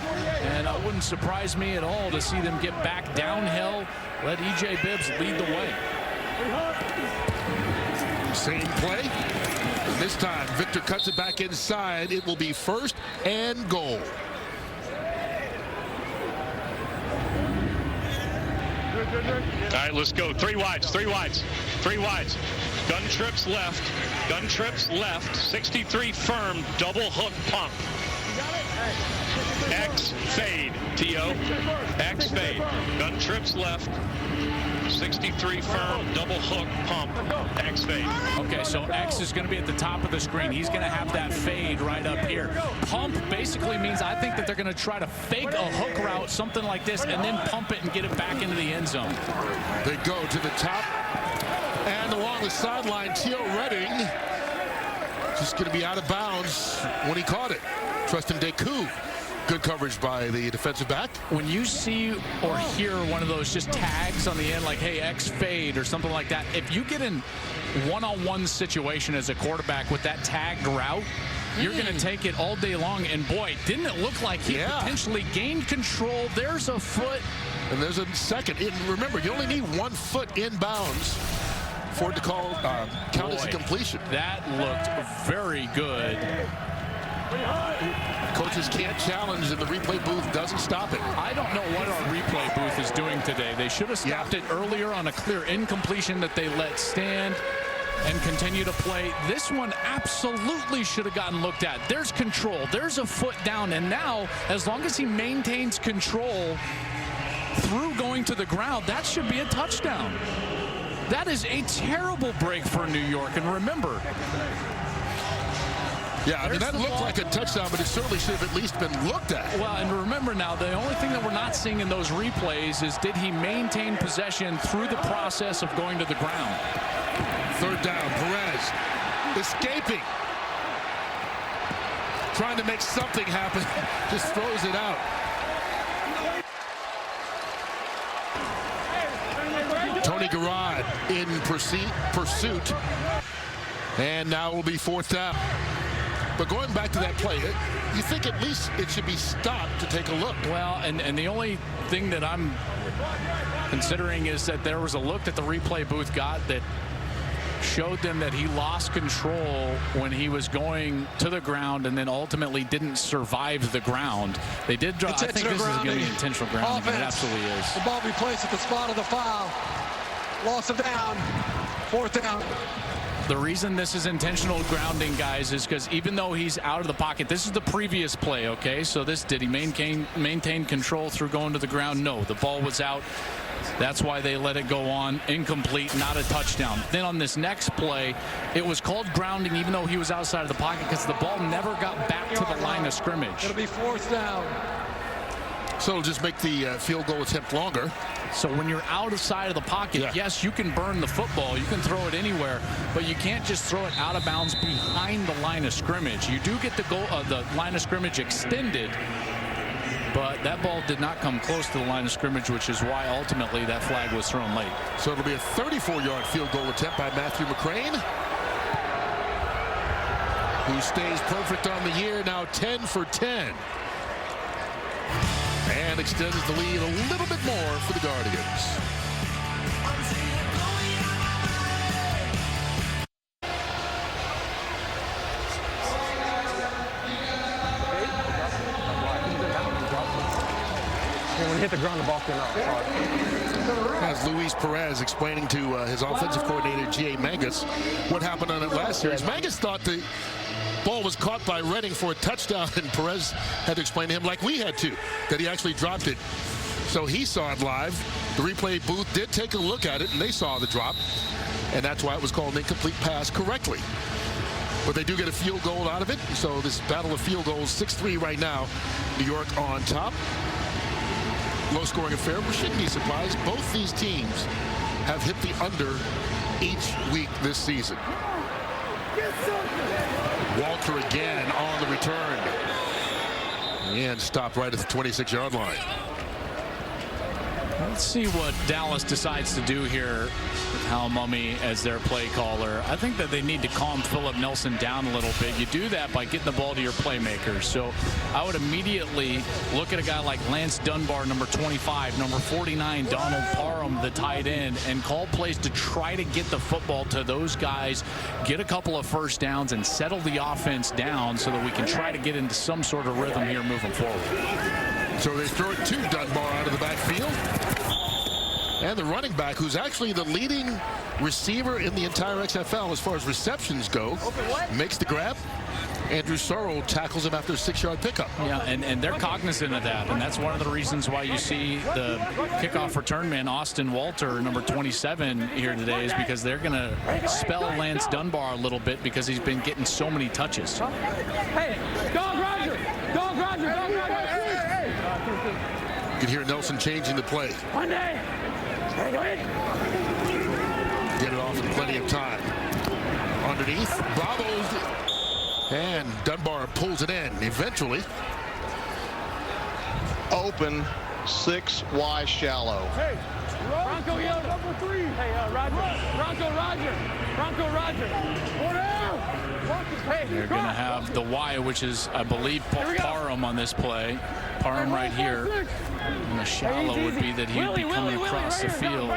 and it wouldn't surprise me at all to see them get back downhill, let E.J. Bibbs lead the way. Same play. This time, Victor cuts it back inside. It will be first and goal. All right, let's go. 3 wides. Gun trips left. 63 firm, double hook pump. X fade, T.O. X fade. Gun trips left. 63 firm, double hook pump, X fade. Okay, so X is going to be at the top of the screen. He's going to have that fade right up here. Pump basically means I think that they're going to try to fake a hook route, something like this, and then pump it and get it back into the end zone. They go to the top and along the sideline. T.O. Redding just going to be out of bounds when he caught it. Tristan Deku Good coverage by the defensive back. When you see or hear one of those just tags on the end, like, hey, X fade or something like that, if you get in one-on-one situation as a quarterback with that tagged route, you're going to take it all day long. And, boy, didn't it look like he potentially gained control? There's a foot. And there's a second. And remember, you only need 1 foot inbounds for it to count as a completion. That looked very good. Coaches can't challenge, and the replay booth doesn't stop it. I don't know what our replay booth is doing today. They should have stopped it earlier on a clear incompletion that they let stand and continue to play. This one absolutely should have gotten looked at. There's control. There's a foot down. And now, as long as he maintains control through going to the ground, that should be a touchdown. That is a terrible break for New York. And remember, yeah, I mean, that looked like a touchdown, but it certainly should have at least been looked at. Well, and remember now, the only thing that we're not seeing in those replays is did he maintain possession through the process of going to the ground. Third down, Perez escaping. Trying to make something happen, just throws it out. Tony Garrard in pursuit. And now will be 4th down. But going back to that play, you think at least it should be stopped to take a look. Well, and the only thing that I'm considering is that there was a look that the replay booth got that showed them that he lost control when he was going to the ground and then ultimately didn't survive the ground. They did draw. I think this is going to be intentional grounding. It absolutely is. The ball be placed at the spot of the foul. Loss of down. 4th down. The reason this is intentional grounding, guys, is because even though he's out of the pocket, this is the previous play, okay? So did he maintain control through going to the ground? No, the ball was out. That's why they let it go on. Incomplete, not a touchdown. Then on this next play, it was called grounding even though he was outside of the pocket because the ball never got back to the line of scrimmage. It'll be 4th down. So it'll just make the field goal attempt longer. So when you're outside of the pocket, yes, you can burn the football. You can throw it anywhere, but you can't just throw it out of bounds behind the line of scrimmage. You do get the line of scrimmage extended, but that ball did not come close to the line of scrimmage, which is why ultimately that flag was thrown late. So it'll be a 34-yard field goal attempt by Matthew McCrane, who stays perfect on the year, now 10 for 10. And extends the lead a little bit more for the Guardians. When you hit the ground, the ball came out. As Luis Perez explaining to his offensive coordinator, G.A. Mangus, what happened on it last year. Mangus thought the ball was caught by Redding for a touchdown, and Perez had to explain to him, like we had to, that he actually dropped it. So he saw it live. The replay booth did take a look at it, and they saw the drop, and that's why it was called an incomplete pass correctly. But they do get a field goal out of it, so this battle of field goals, 6-3 right now. New York on top. Low-scoring affair. We shouldn't be surprised. Both these teams have hit the under each week this season. Walter again on the return. And stopped right at the 26-yard line. Let's see what Dallas decides to do here with Hal Mummy as their play caller. I think that they need to calm Philip Nelson down a little bit. You do that by getting the ball to your playmakers. So I would immediately look at a guy like Lance Dunbar, number 25, number 49, Donald Parham, the tight end, and call plays to try to get the football to those guys, get a couple of first downs, and settle the offense down so that we can try to get into some sort of rhythm here moving forward. So they throw it to Dunbar out of the backfield. And the running back, who's actually the leading receiver in the entire XFL as far as receptions go, makes the grab. Andrew Sorrell tackles him after a 6-yard pickup. Yeah, and they're cognizant of that, and that's one of the reasons why you see the kickoff return man, Austin Walter, number 27, here today, is because they're going to spell Lance Dunbar a little bit because he's been getting so many touches. Hey, Dog Roger! Dog Roger! Dog Roger! You can hear Nelson changing the play. One day. Get it off in plenty of time. Underneath, bobbled, and Dunbar pulls it in. Eventually, open 6 wide shallow. Hey, Bronco Yoda. Number 3. Hey, Roger. Bronco Roger. Hey, they're going to have the Y, which is, I believe, Parham on this play. Parham right here. And the shallow would be that he would be coming across the field.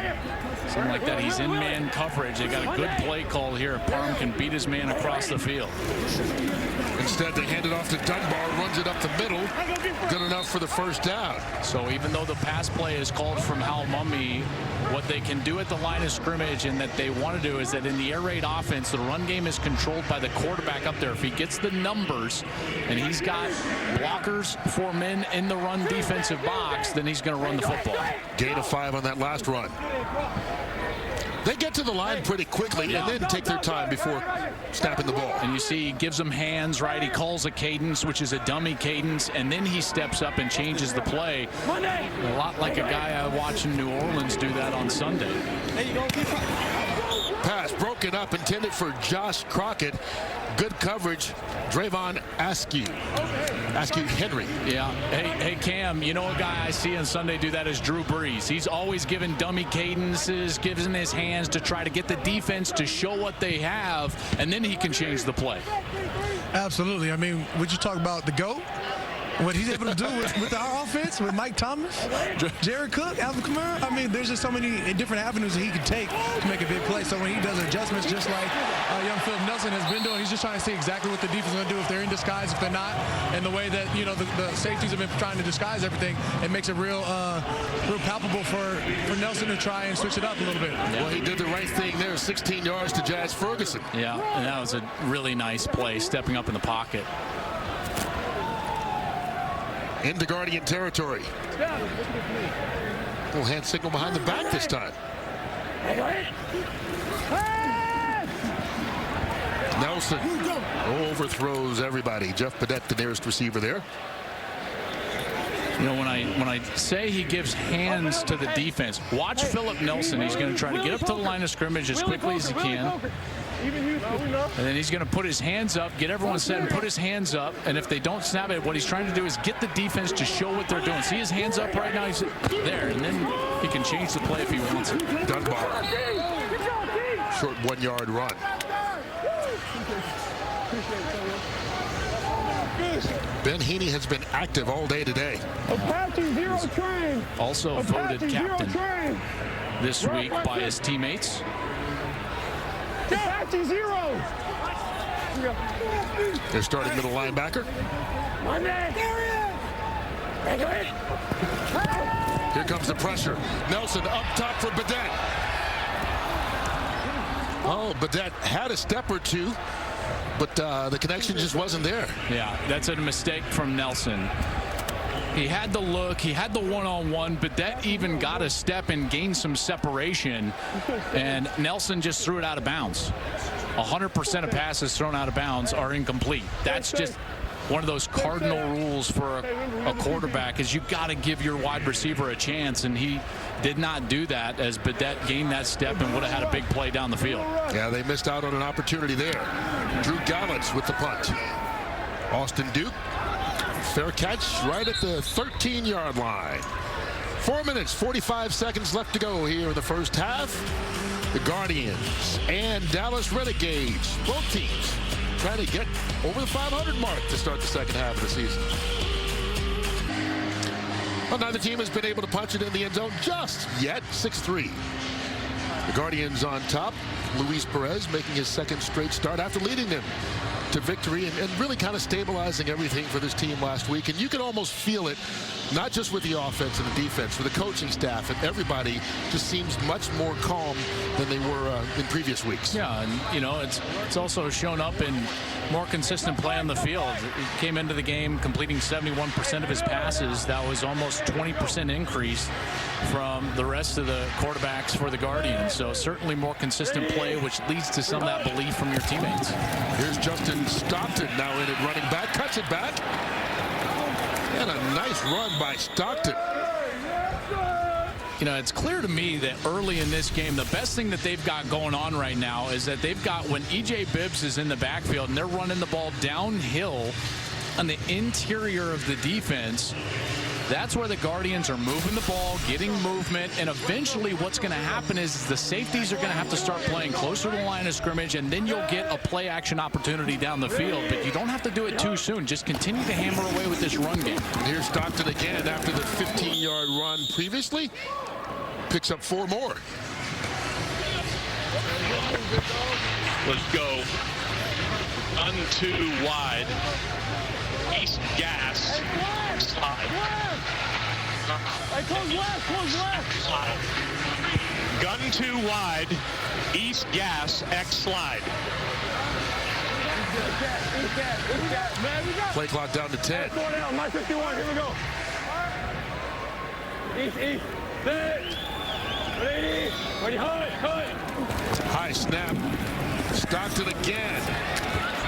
Something like that. He's in man coverage. They got a good play call here. Parham can beat his man across the field. Instead, they hand it off to Dunbar, runs it up the middle. Good enough for the first down. So even though the pass play is called from Hal Mummy, what they can do at the line of scrimmage and that they want to do is that in the air raid offense, the run game is controlled by the quarterback up there. If he gets the numbers and he's got blockers for men in the run defensive box, then he's going to run the football. Gain of 5 on that last run. They get to the line pretty quickly and then take their time before snapping the ball. And you see he gives them hands, right? He calls a cadence, which is a dummy cadence, and then he steps up and changes the play. A lot like a guy I watched in New Orleans do that on Sunday. Pass broken up, intended for Josh Crockett. Good coverage. Drayvon Askew Henry. Yeah. Hey, Cam, you know a guy I see on Sunday do that is Drew Brees. He's always giving dummy cadences, giving his hands to try to get the defense to show what they have, and then he can change the play. Absolutely. I mean, would you talk about the GOAT? What he's able to do with our offense, with Mike Thomas, Jared Cook, Alvin Kamara. I mean, there's just so many different avenues that he can take to make a big play. So when he does adjustments, just like young Philip Nelson has been doing, he's just trying to see exactly what the defense is going to do, if they're in disguise, if they're not, and the way that, you know, the safeties have been trying to disguise everything. It makes it real palpable for Nelson to try and switch it up a little bit. Yeah. Well, he did the right thing there, 16 yards to Jazz Ferguson. Yeah, and that was a really nice play, stepping up in the pocket. Into Guardian territory. Little hand signal behind the back this time. Nelson overthrows everybody. Jeff Badette, the nearest receiver there. You know, when I say he gives hands to the defense, watch Philip Nelson. He's going to try to get up to the line of scrimmage as quickly as he can. And then he's going to put his hands up, get everyone set and put his hands up. And if they don't snap it, what he's trying to do is get the defense to show what they're doing. See his hands up right now? He's there. And then he can change the play if he wants it. Dunbar. Short 1 yard run. Ben Heaney has been active all day today. Apache 0 train. Also voted captain this week by his teammates. Apache 0. Their starting middle linebacker. Here comes the pressure. Nelson up top for Badette. Oh, Badette had a step or two, but the connection just wasn't there. Yeah, that's a mistake from Nelson. He had the look, he had the one-on-one, but that even got a step and gained some separation, and Nelson just threw it out of bounds. 100% of passes thrown out of bounds are incomplete. That's just one of those cardinal rules for a quarterback, is you got to give your wide receiver a chance, and he did not do that as Badette gained that step and would have had a big play down the field. Yeah, they missed out on an opportunity there. Drew Gallitz with the punt. Austin Duke. Fair catch right at the 13-yard line. 4 minutes, 45 seconds left to go here in the first half. The Guardians and Dallas Renegades, both teams trying to get over the 500 mark to start the second half of the season. Well, neither team has been able to punch it in the end zone just yet. 6-3. The Guardians on top. Luis Perez making his second straight start after leading them to victory and really kind of stabilizing everything for this team last week. And you can almost feel it, not just with the offense and the defense, with the coaching staff, and everybody just seems much more calm than they were in previous weeks. Yeah, and you know, it's also shown up in more consistent play on the field. He came into the game completing 71% of his passes. That was almost 20% increase from the rest of the quarterbacks for the Guardians. So certainly more consistent play, which leads to some of that belief from your teammates. Here's Justin Stockton now in at running back, cuts it back. And a nice run by Stockton. You know, it's clear to me that early in this game, the best thing that they've got going on right now is that they've got, when E.J. Bibbs is in the backfield and they're running the ball downhill on the interior of the defense, That's where the Guardians are moving the ball, getting movement, and eventually what's going to happen is the safeties are going to have to start playing closer to the line of scrimmage, and then you'll get a play action opportunity down the field. But you don't have to do it too soon. Just continue to hammer away with this run game. And here's Stockton again after the 15-yard run previously. Picks up 4 more. Let's go. 1-2 wide. East gas. Slide. Close left. Gun 2 wide. East gas. X slide. Play clock down to 10. Down, my 51. Here we go. East. Ready, hut. High snap. Stockton again.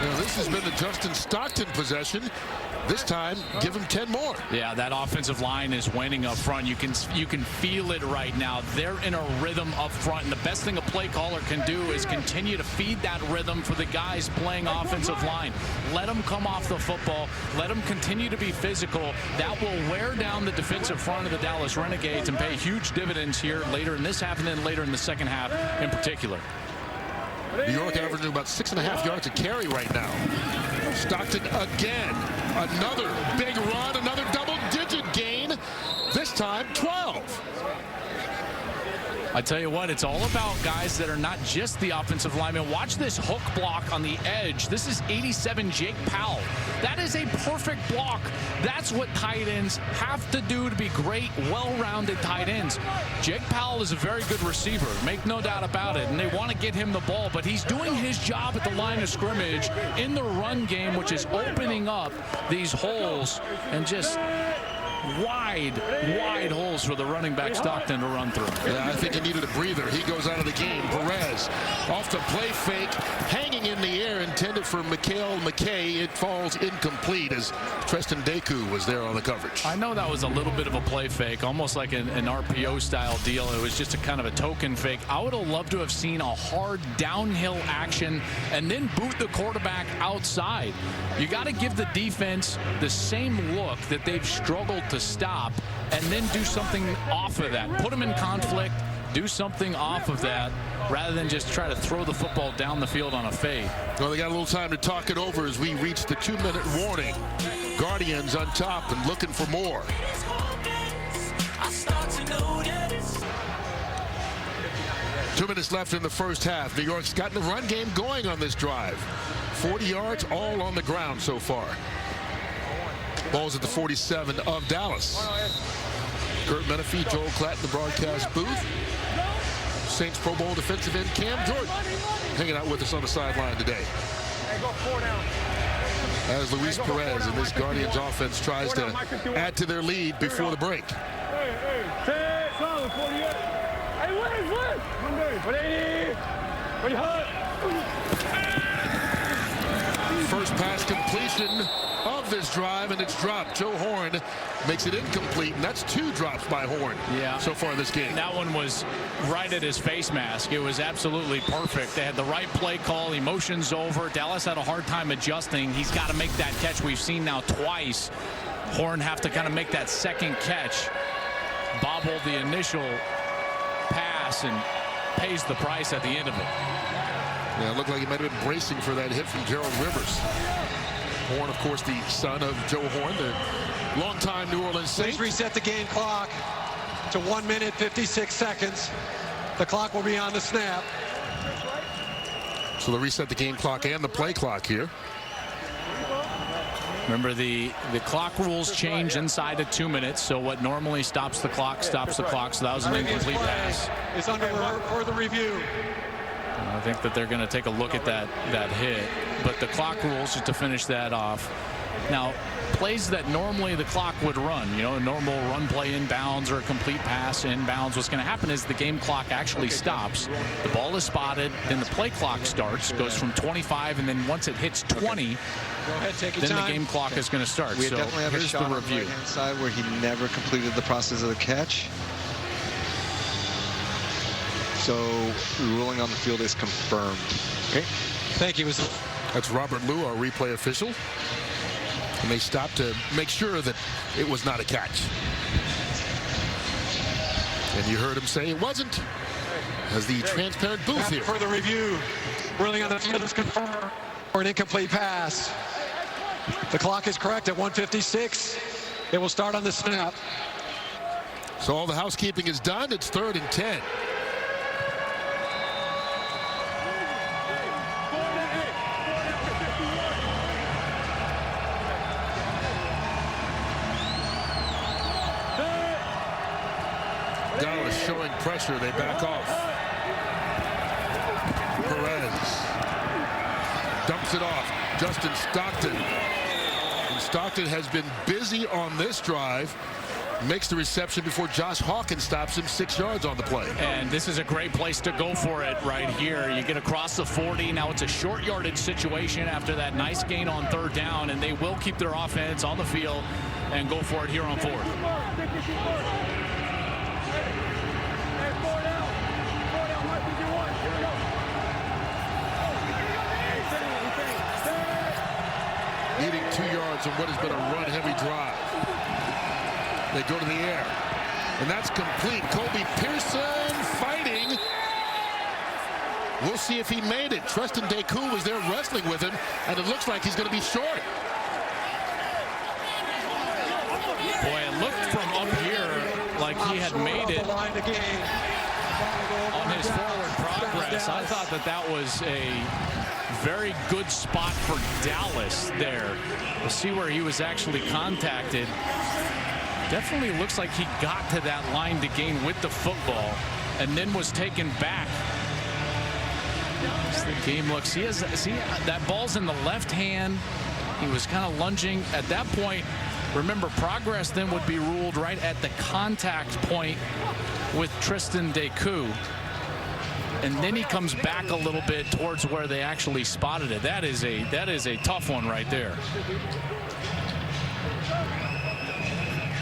Now, this has been the Justin Stockton possession. This time, give him 10 more. Yeah, that offensive line is winning up front. You can feel it right now. They're in a rhythm up front, and the best thing a play caller can do is continue to feed that rhythm for the guys playing offensive line. Let them come off the football. Let them continue to be physical. That will wear down the defensive front of the Dallas Renegades and pay huge dividends here later in this half and then later in the second half in particular. New York averaging about 6.5 yards a carry right now. Stockton again. Another big run, another double-digit gain. This time, 12. I tell you what, it's all about guys that are not just the offensive linemen. Watch this hook block on the edge. This is 87 Jake Powell. That is a perfect block. That's what tight ends have to do to be great, well-rounded tight ends. Jake Powell is a very good receiver, make no doubt about it, and they want to get him the ball, but he's doing his job at the line of scrimmage in the run game, which is opening up these holes and just wide holes for the running back Stockton to run through. Yeah, I think he needed a breather. He goes out of the game. Perez off the play fake, hanging in the air, intended for Mikhail McKay. It falls incomplete as Treston Deku was there on the coverage. I know that was a little bit of a play fake, almost like an RPO style deal. It was just a kind of a token fake. I would have loved to have seen a hard downhill action and then boot the quarterback outside. You got to give the defense the same look that they've struggled to stop, and then do something off of that. Put them in conflict, do something off of that, rather than just try to throw the football down the field on a fade. Well, they got a little time to talk it over as we reach the 2-minute warning. Guardians on top and looking for more. Two minutes left in the first half. New York's gotten the run game going on this drive. 40 yards, all on the ground so far. Ball's at the 47 of Dallas. Kurt Menefee, Joel Klatt in the broadcast booth. Saints Pro Bowl defensive end Cam Jordan hanging out with us on the sideline today. As Luis Perez and this Guardians offense tries to add to their lead before the break. First pass completion of this drive, and it's dropped. Joe Horn makes it incomplete, and that's 2 drops by Horn so far this game. That one was right at his face mask. It was absolutely perfect. They had the right play call, emotions over. Dallas had a hard time adjusting. He's got to make that catch. We've seen now twice Horn have to kind of make that second catch, bobble the initial pass, and pays the price at the end of it. Yeah, it looked like he might have been bracing for that hit from Gerald Rivers. Horn, of course, the son of Joe Horn, the longtime New Orleans Saint. Please reset the game clock to 1 minute 56 seconds. The clock will be on the snap. So they'll reset the game clock and the play clock here. Remember, the clock rules change inside of 2 minutes, so what normally stops the clock stops the clock. So that was an incomplete pass. It's under further review. I think that they're going to take a look at that hit, but the clock rules, just to finish that off. Now, plays that normally the clock would run, a normal run play inbounds or a complete pass inbounds, what's going to happen is the game clock actually stops. The ball is spotted, then the play clock starts, goes from 25, and then once it hits 20, Go ahead, take your then time. The game clock is going to start. We so definitely have a here's shot the on the review. right-hand side where he never completed the process of the catch. So ruling on the field is confirmed. Okay. Thank you. That's Robert Liu, our replay official. And they stopped to make sure that it was not a catch. And you heard him say it wasn't, as the transparent booth here. For the review, ruling on the field is confirmed for an incomplete pass. The clock is correct at 1:56. It will start on the snap. So all the housekeeping is done. It's 3rd and 10. Dallas showing pressure. They back off. Perez dumps it off. Justin Stockton. And Stockton has been busy on this drive. Makes the reception before Josh Hawkins stops him 6 yards on the play. And this is a great place to go for it right here. You get across the 40. Now it's a short yardage situation after that nice gain on 3rd down, and they will keep their offense on the field and go for it here on 4th. Needing 2 yards on what has been a run-heavy drive. They go to the air, and that's complete. Kobe Pearson fighting. We'll see if he made it. Tristan Deku was there wrestling with him, and it looks like he's going to be short. Boy, it looked from up here like he had made it on his forward progress. I thought that was a very good spot for Dallas there. We'll see where he was actually contacted. Definitely looks like he got to that line to gain with the football and then was taken back. As the game looks, see that ball's in the left hand. He was kind of lunging at that point. Remember, progress then would be ruled right at the contact point with Tristan Deku. And then he comes back a little bit towards where they actually spotted it. That is a tough one right there.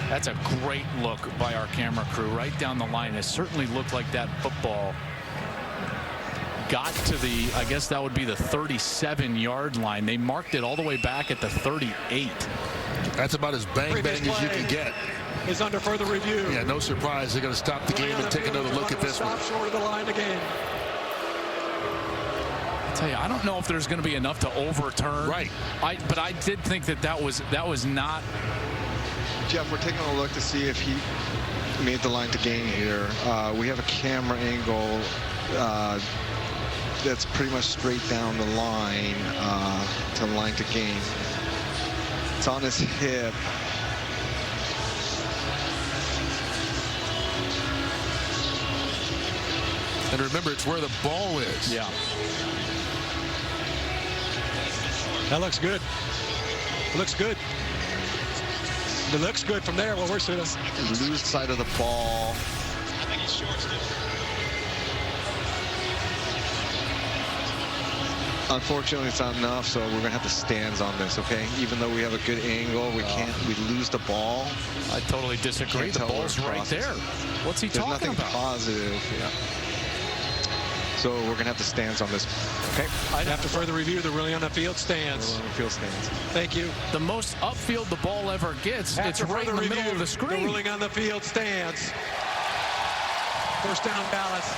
That's a great look by our camera crew right down the line. It certainly looked like that football got to the, I guess that would be the 37-yard line. They marked it all the way back at the 38. That's about as bang as you can get. Is under further review. Yeah, no surprise. They're going to stop the game and take another look at this one. Short of the line again. I tell you, I don't know if there's going to be enough to overturn. Right. But I did think that was not. Jeff, we're taking a look to see if he made the line to gain here. We have a camera angle that's pretty much straight down the line to the line to gain. It's on his hip. And remember, it's where the ball is. Yeah. That looks good. It looks good. It looks good from there. Well, we're seeing us. Loose side of the ball. I think he's short still. Unfortunately, it's not enough, so we're going to have to stands on this, okay? Even though we have a good angle, we lose the ball. I totally disagree. The ball's right there. What's he talking about? There's nothing positive, yeah. So we're going to have to stands on this. Okay. After further review, the ruling on the field stands. Field stands. Thank you. The most upfield the ball ever gets, it's right in the middle of the screen. The ruling on the field stands. First down, Dallas.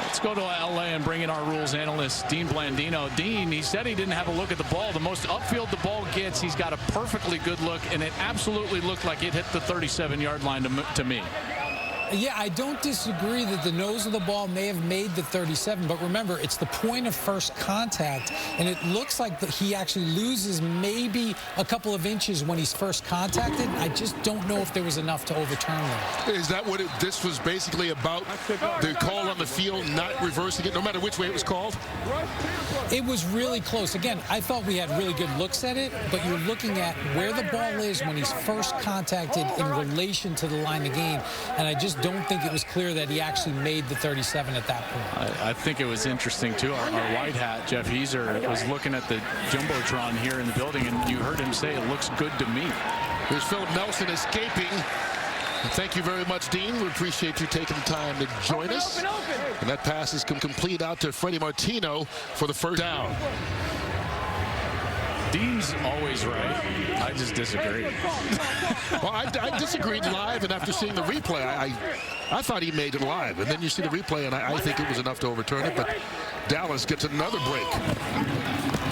Let's go to LA and bring in our rules analyst, Dean Blandino. Dean, he said he didn't have a look at the ball. The most upfield the ball gets, he's got a perfectly good look, and it absolutely looked like it hit the 37-yard line to me. Yeah, I don't disagree that the nose of the ball may have made the 37, but remember, it's the point of first contact, and it looks like that he actually loses maybe a couple of inches when he's first contacted. I just don't know if there was enough to overturn that. Is that what this was basically about? The call on the field, not reversing it, no matter which way it was called? It was really close. Again, I thought we had really good looks at it, but you're looking at where the ball is when he's first contacted in relation to the line of gain, and I just don't think it was clear that he actually made the 37 at that point. I think it was interesting, too. Our white hat, Jeff Heeser, was looking at the Jumbotron here in the building, and you heard him say it looks good to me. There's Philip Nelson escaping. And thank you very much, Dean. We appreciate you taking the time to join us. And that pass is complete out to Freddie Martino for the first down. Dean's always right. I just disagree. Well, I disagreed live, and after seeing the replay, I thought he made it live. And then you see the replay, and I think it was enough to overturn it. But Dallas gets another break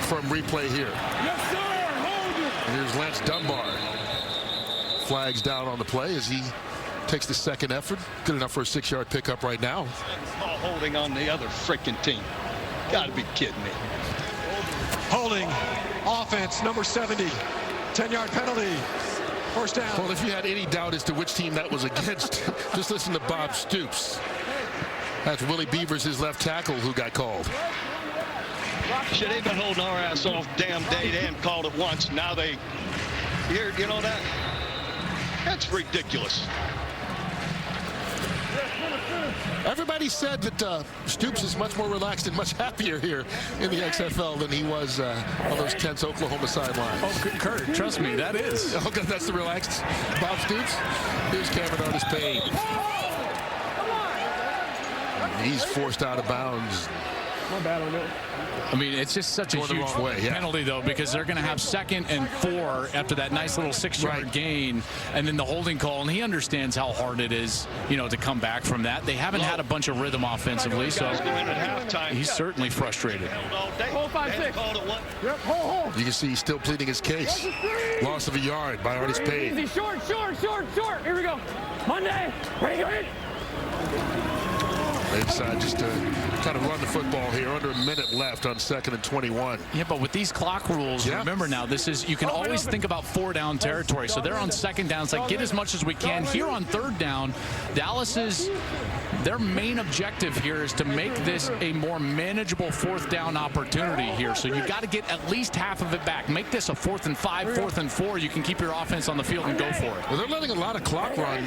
from replay here. And here's Lance Dunbar. Flags down on the play as he takes the second effort. Good enough for a 6-yard pickup right now. Holding on the other freaking team. Gotta be kidding me. Holding offense, number 70. 10-yard penalty. First down. Well, if you had any doubt as to which team that was against, just listen to Bob Stoops. That's Willie Beavers, his left tackle, who got called. Shit, they've been holding our ass off damn day and called it once. Now they, you know that? That's ridiculous. Everybody said that Stoops is much more relaxed and much happier here in the XFL than he was on those tense Oklahoma sidelines. Oh, Kurt, trust me, that is. Okay, that's the relaxed Bob Stoops. Here's Cameron Otis Payne. He's forced out of bounds. My bad on that. I mean, it's just such a huge penalty, though, because they're going to have 2nd and 4 after that nice little 6-yard gain, and then the holding call. And he understands how hard it is, to come back from that. They haven't had a bunch of rhythm offensively, so he's certainly frustrated. Hold 5-6. Yep, hold. You can see he's still pleading his case. Loss of a yard by Otis Payne. Easy, short. Here we go. Monday. Ready. They decide just to kind of run the football here. Under a minute left on 2nd and 21. Yeah, but with these clock rules, remember now, you can always think about 4-down territory. So they're on 2nd down. It's like, get as much as we can. Here on 3rd down, their main objective here is to make this a more manageable 4th down opportunity here. So you've got to get at least half of it back. Make this a 4th and 5, 4th and 4. You can keep your offense on the field and go for it. Well, they're letting a lot of clock run.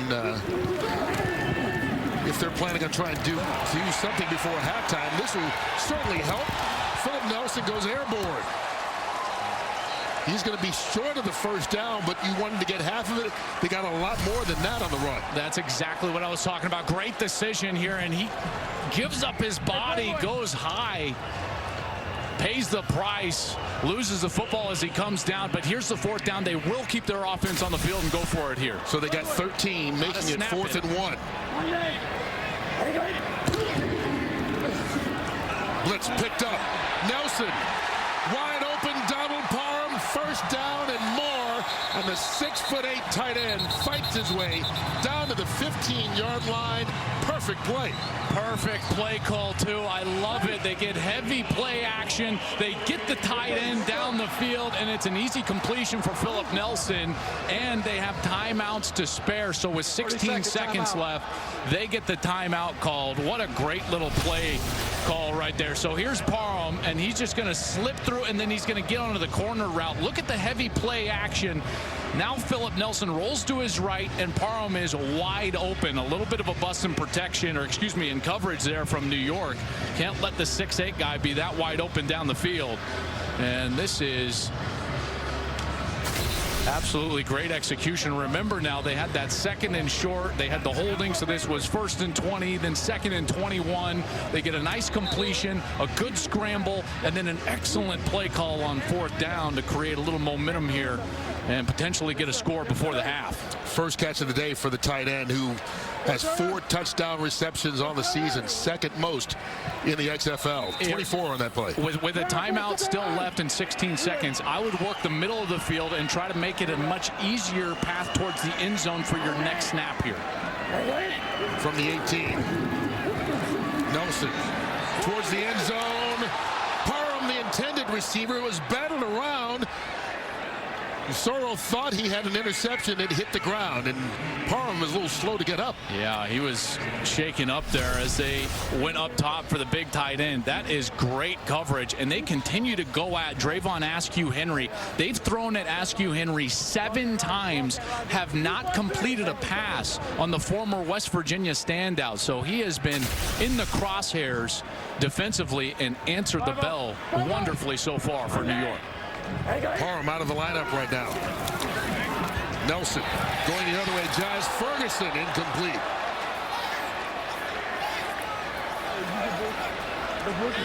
If they're planning on trying to do something before halftime, this will certainly help. Philip Nelson goes airborne. He's going to be short of the 1st down, but you wanted to get half of it. They got a lot more than that on the run. That's exactly what I was talking about. Great decision here, and he gives up his body, goes high, pays the price, loses the football as he comes down. But here's the 4th down. They will keep their offense on the field and go for it here. So they got 13, making it 4th and 1. Blitz picked up. Nelson, wide open, Donald Parham, 1st down and more. And the 6'8" tight end fights his way down to the 15-yard line. Perfect play. Perfect play call, too. I love it. They get heavy play action. They get the tight end down the field, and it's an easy completion for Philip Nelson. And they have timeouts to spare. So with 16 seconds left, they get the timeout called. What a great little play call right there. So here's Parham, and he's just going to slip through, and then he's going to get onto the corner route. Look at the heavy play action. Now Philip Nelson rolls to his right, and Parham is wide open. A little bit of a bust in protection, or excuse me, in coverage there from New York. Can't let the 6'8" guy be that wide open down the field. And this is absolutely great execution. Remember now, they had that 2nd and short. They had the holding, so this was 1st and 20, then 2nd and 21. They get a nice completion, a good scramble, and then an excellent play call on 4th down to create a little momentum here and potentially get a score before the half. First catch of the day for the tight end, who has 4 touchdown receptions on the season, 2nd most in the XFL. 24 on that play. With a timeout still left in 16 seconds, I would work the middle of the field and try to make it a much easier path towards the end zone for your next snap here. From the 18. Nelson towards the end zone. Parham, the intended receiver, was battled around. Sorrell thought he had an interception. It hit the ground, and Parham was a little slow to get up. Yeah, he was shaken up there as they went up top for the big tight end. That is great coverage, and they continue to go at Drayvon Askew-Henry. They've thrown at Askew-Henry 7 times, have not completed a pass on the former West Virginia standout. So he has been in the crosshairs defensively and answered the bell wonderfully so far for New York. Parham out of the lineup right now. Nelson going the other way. Jazz Ferguson incomplete.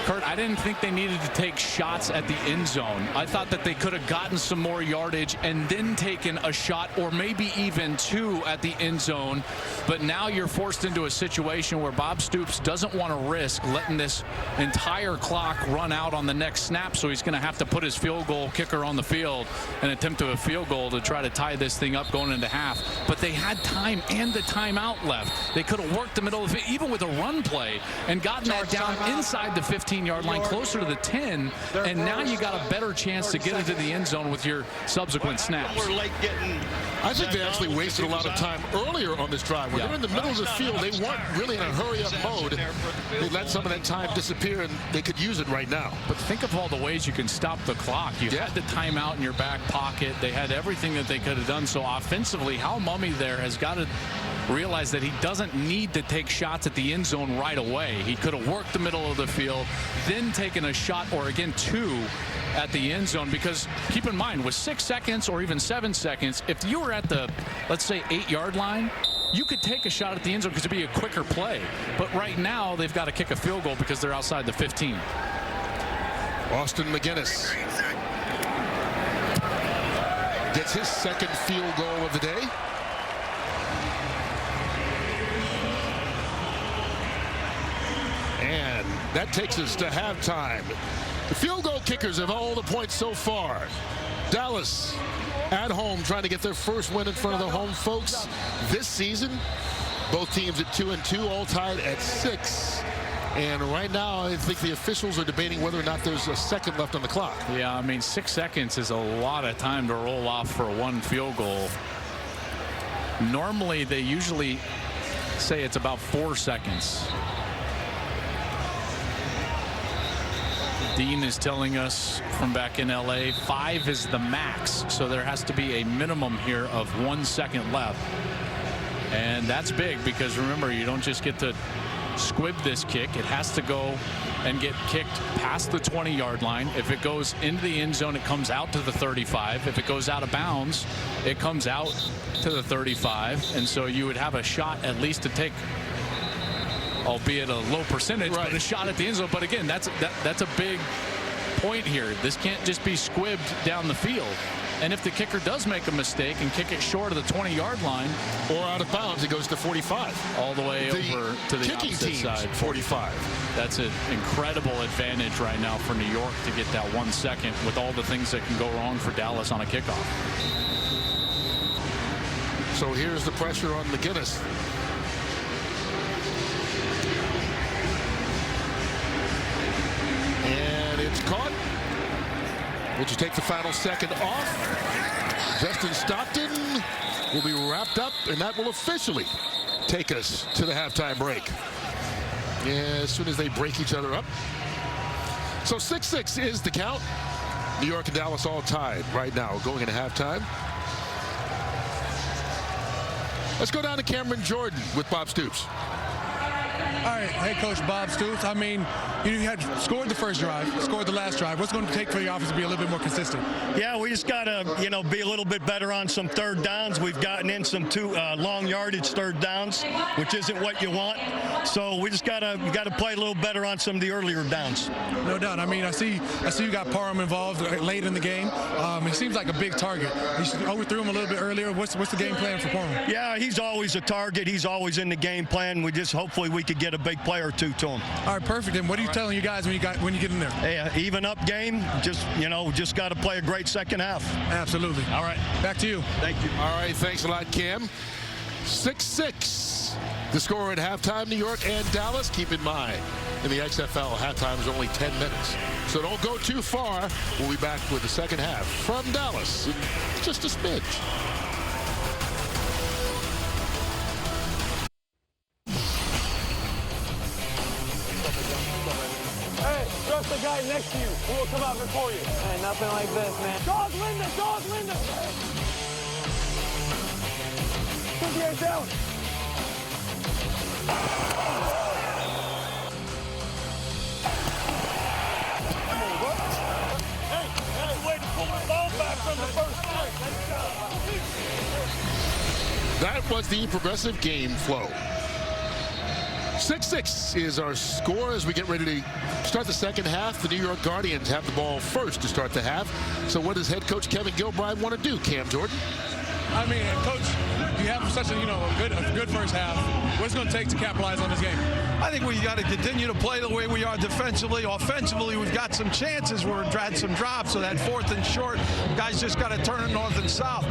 Kurt, I didn't think they needed to take shots at the end zone. I thought that they could have gotten some more yardage and then taken a shot or maybe even two at the end zone. But now you're forced into a situation where Bob Stoops doesn't want to risk letting this entire clock run out on the next snap, so he's going to have to put his field goal kicker on the field and attempt a field goal to try to tie this thing up going into half. But they had time and the timeout left. They could have worked the middle of it, even with a run play, and gotten that down inside the 15-yard line, closer to the 10, and now you got a better chance to get into the end zone with your subsequent snaps. I think they actually wasted a lot of time earlier on this drive. When they're in the middle of the field, they weren't really in a hurry-up mode. They let some of that time disappear, and they could use it right now. But think of all the ways you can stop the clock. You had the timeout in your back pocket. They had everything that they could have done. So offensively, Hal Mumme there has got to realize that he doesn't need to take shots at the end zone right away. He could have worked the middle of the field, then taken a shot or again two at the end zone, because keep in mind with 6 seconds or even 7 seconds, if you were at the, let's say, 8-yard line, you could take a shot at the end zone because it'd be a quicker play. But right now they've got to kick a field goal because they're outside the 15. Austin McGinnis gets his second field goal of the day. And that takes us to halftime. The field goal kickers have all the points so far. Dallas at home trying to get their first win in front of the home folks this season. Both teams at 2-2, all tied at 6. And right now, I think the officials are debating whether or not there's a second left on the clock. Yeah, I mean, 6 seconds is a lot of time to roll off for one field goal. Normally, they usually say it's about 4 seconds. Dean is telling us from back in LA, 5 is the max. So there has to be a minimum here of 1 second left. And that's big because remember, you don't just get to squib this kick. It has to go and get kicked past the 20-yard line. If it goes into the end zone, it comes out to the 35. If it goes out of bounds, it comes out to the 35. And so you would have a shot at least to take, albeit a low percentage, but a shot at the end zone. But again, that's a big point here. This can't just be squibbed down the field. And if the kicker does make a mistake and kick it short of the 20-yard line or out of bounds, it goes to 45. All the way over to the kicking opposite team's side. 45. That's an incredible advantage right now for New York to get that 1 second with all the things that can go wrong for Dallas on a kickoff. So here's the pressure on McGinnis. And it's caught. Would you take the final second off? Justin Stockton will be wrapped up, and that will officially take us to the halftime break. Yeah, as soon as they break each other up. So 6-6 is the count. New York and Dallas all tied right now going into halftime. Let's go down to Cameron Jordan with Bob Stoops. All right, head coach Bob Stoops. I mean, you had scored the first drive, scored the last drive. What's going to take for your offense to be a little bit more consistent? Yeah, we just got to, be a little bit better on some third downs. We've gotten in some long yardage third downs, which isn't what you want. So we just got to play a little better on some of the earlier downs. No doubt. I mean, I see you got Parham involved late in the game. He seems like a big target. You overthrew him a little bit earlier. What's the game plan for Parham? Yeah, he's always a target. He's always in the game plan. We just hopefully we could get a big player or two to him. All right, perfect. And what are you telling you guys when you get in there? Yeah, even up game. Just got to play a great second half. Absolutely. All right, back to you. Thank you. All right, thanks a lot, Cam. 6-6. The score at halftime, New York and Dallas. Keep in mind, in the XFL, halftime is only 10 minutes. So don't go too far. We'll be back with the second half from Dallas in just a smidge. Trust the guy next to you who will come out before you. Hey, nothing like this, man. Dog Linda! Dog Linda! Cynthia down. Hey, way to pull the ball back from the first play. That was the progressive game flow. 6-6 is our score as we get ready to start the second half. The New York Guardians have the ball first to start the half. So what does head coach Kevin Gilbride want to do, Cam Jordan? I mean, Coach, you have such a good first half. What's it going to take to capitalize on this game? I think we got to continue to play the way we are defensively. Offensively, we've got some chances where we've had some drops. So that 4th and short, guys just got to turn it north and south.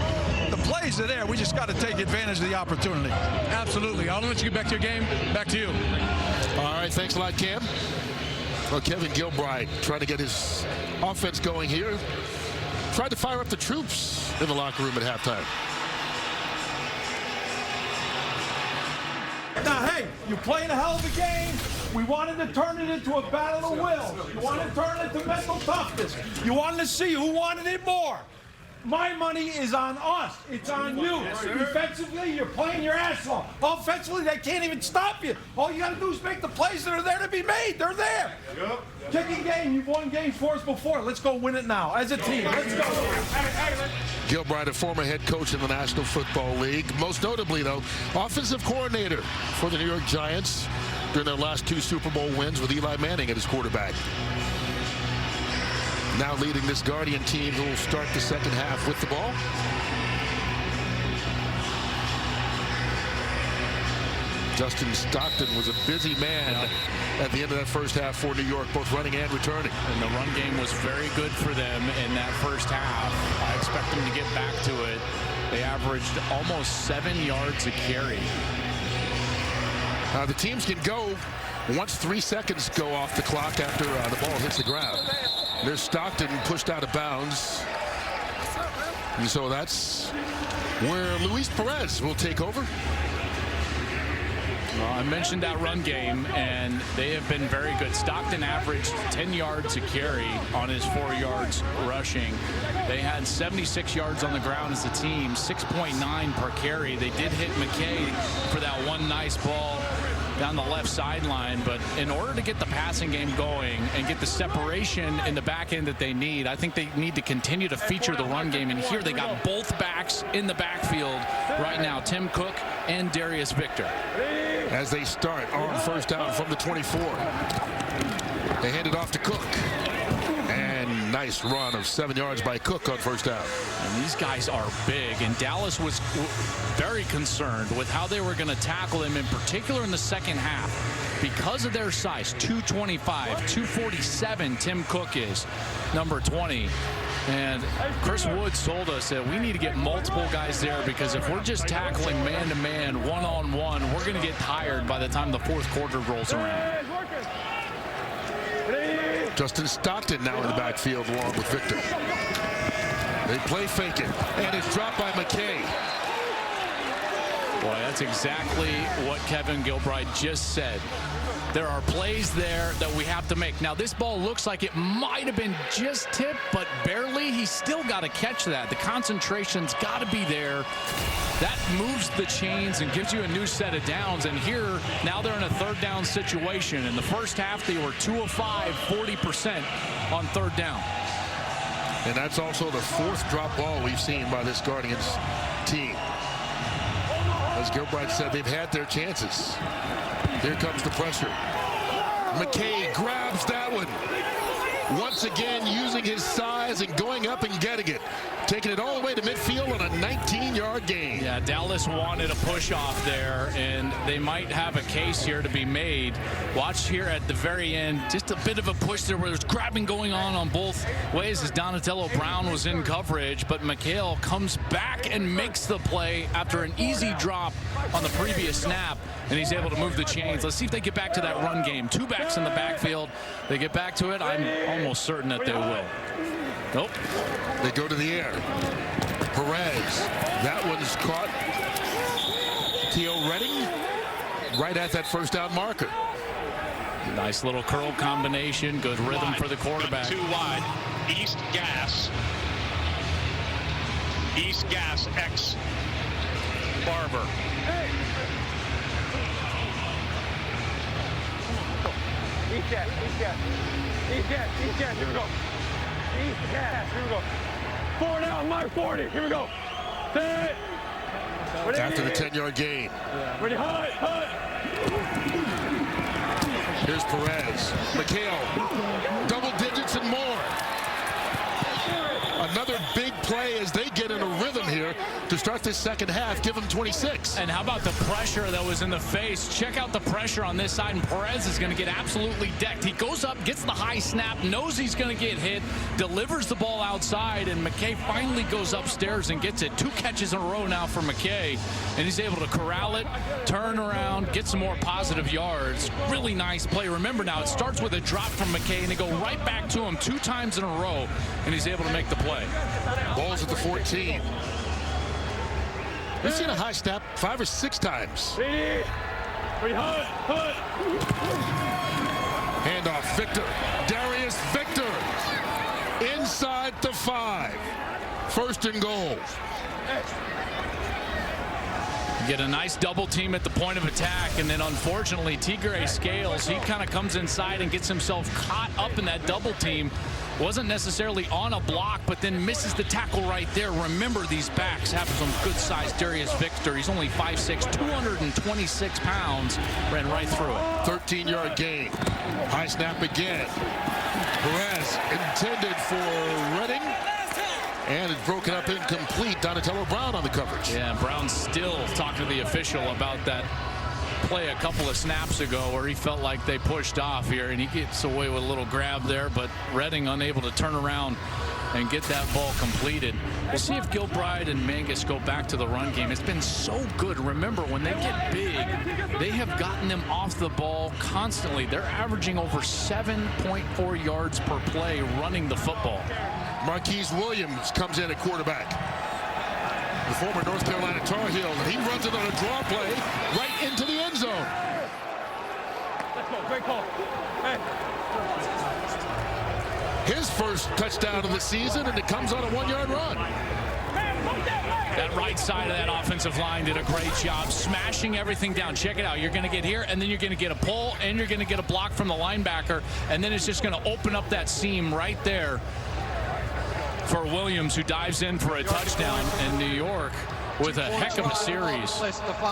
The plays are there. We just got to take advantage of the opportunity. Absolutely. I'll let you get back to your game. Back to you. All right. Thanks a lot, Cam. Well, Kevin Gilbride trying to get his offense going here. Tried to fire up the troops in the locker room at halftime. Now, hey, you're playing a hell of a game. We wanted to turn it into a battle of wills. You wanted to turn it into mental toughness. You wanted to see who wanted it more. My money is on us. It's on you. Yes, defensively, you're playing your ass off. Offensively, they can't even stop you. All you got to do is make the plays that are there to be made. They're there. Yep. Kicking game, you've won games for us before. Let's go win it now as a team. Let's go. Gilbride, a former head coach in the National Football League. Most notably, though, offensive coordinator for the New York Giants during their last 2 Super Bowl wins with Eli Manning at his quarterback. Now leading this Guardian team who will start the second half with the ball. Justin Stockton was a busy man at the end of that first half for New York, both running and returning. And the run game was very good for them in that first half. I expect them to get back to it. They averaged almost 7 yards a carry. The teams can go once 3 seconds go off the clock after the ball hits the ground. There's Stockton pushed out of bounds. And so that's where Luis Perez will take over. Well, I mentioned that run game, and they have been very good. Stockton averaged 10 yards a carry on his 4 yards rushing. They had 76 yards on the ground as a team, 6.9 per carry. They did hit McKay for that one nice ball down the left sideline, but in order to get the passing game going and get the separation in the back end that they need, I think they need to continue to feature the run game. And here they got both backs in the backfield right now, Tim Cook and Darius Victor. As they start on first down from the 24. They hand it off to Cook. And nice run of 7 yards by Cook on first down. And these guys are big, and Dallas was very concerned with how they were going to tackle him, in particular in the second half. Because of their size, 225, 247 Tim Cook is, number 20. And Chris Woods told us that we need to get multiple guys there, because if we're just tackling man-to-man, one-on-one, we're going to get tired by the time the fourth quarter rolls around. Justin Stockton now in the backfield along with Victor. They play fake it, and it's dropped by McKay. Boy, that's exactly what Kevin Gilbride just said. There are plays there that we have to make. Now, this ball looks like it might have been just tipped, but barely. He's still got to catch that. The concentration's got to be there. That moves the chains and gives you a new set of downs. And here, now they're in a third down situation. In the first half, they were 2 of 5, 40% on third down. And that's also the 4th drop ball we've seen by this Guardians team. As Gilbride said, they've had their chances. Here comes the pressure. McKay grabs that one. Once again, using his size and going up and getting it. Taking it all the way to midfield on a 19-yard gain. Yeah, Dallas wanted a push-off there, and they might have a case here to be made. Watch here at the very end, just a bit of a push there where there's grabbing going on both ways as Donatello Brown was in coverage, but McHale comes back and makes the play after an easy drop on the previous snap, and he's able to move the chains. Let's see if they get back to that run game. 2 backs in the backfield. They get back to it. I'm almost certain that they will. Nope. They go to the air. Perez. That one's caught. T.O. Redding right at that first down marker. Nice little curl combination. Good rhythm for the quarterback. 2 wide. East gas. East gas X Barber. Hey. East gas. East gas. East gas. East gas. Here we go. East gas. Here we go. 4 down, mark 40. Here we go. Set. After the 10-yard gain. Ready, hut. Here's Perez. McHale, double digits and more. Another big play as they get in a rhythm here to start this second half. Give them 26. And how about the pressure that was in the face? Check out the pressure on this side, and Perez is going to get absolutely decked. He goes up, gets the high snap, knows he's going to get hit, delivers the ball outside, and McKay finally goes upstairs and gets it. 2 catches in a row now for McKay, and he's able to corral it, turn around, get some more positive yards. Really nice play. Remember now, it starts with a drop from McKay, and they go right back to him 2 times in a row, and he's able to make the play. Ball's at the 14. We've seen a high snap 5 or 6 times. Handoff, Victor. Darius Victor. Inside the 5. First and goal. Get a nice double team at the point of attack, and then unfortunately Tigre Scales, he kind of comes inside and gets himself caught up in that double team. Wasn't necessarily on a block, but then misses the tackle right there. Remember, these backs have some good size. Darius Victor, he's only 5'6", 226 pounds, ran right through it. 13-yard gain. High snap again. Perez intended for Redding. And it's broken up incomplete. Donatello Brown on the coverage. Yeah, Brown still talking to the official about that play a couple of snaps ago where he felt like they pushed off here, and he gets away with a little grab there, but Redding unable to turn around and get that ball completed. We'll see if Gilbride and Mangus go back to the run game. It's been so good. Remember, when they get big, they have gotten them off the ball constantly. They're averaging over 7.4 yards per play running the football. Marquise Williams comes in at quarterback. The former North Carolina Tar Heel, and he runs it on a draw play right into the end zone. Let's go, great call. Hey. His first touchdown of the season, and it comes on a 1-yard run. That right side of that offensive line did a great job smashing everything down. Check it out. You're going to get here, and then you're going to get a pull, and you're going to get a block from the linebacker, and then it's just going to open up that seam right there for Williams, who dives in for a touchdown, in New York with a heck of a series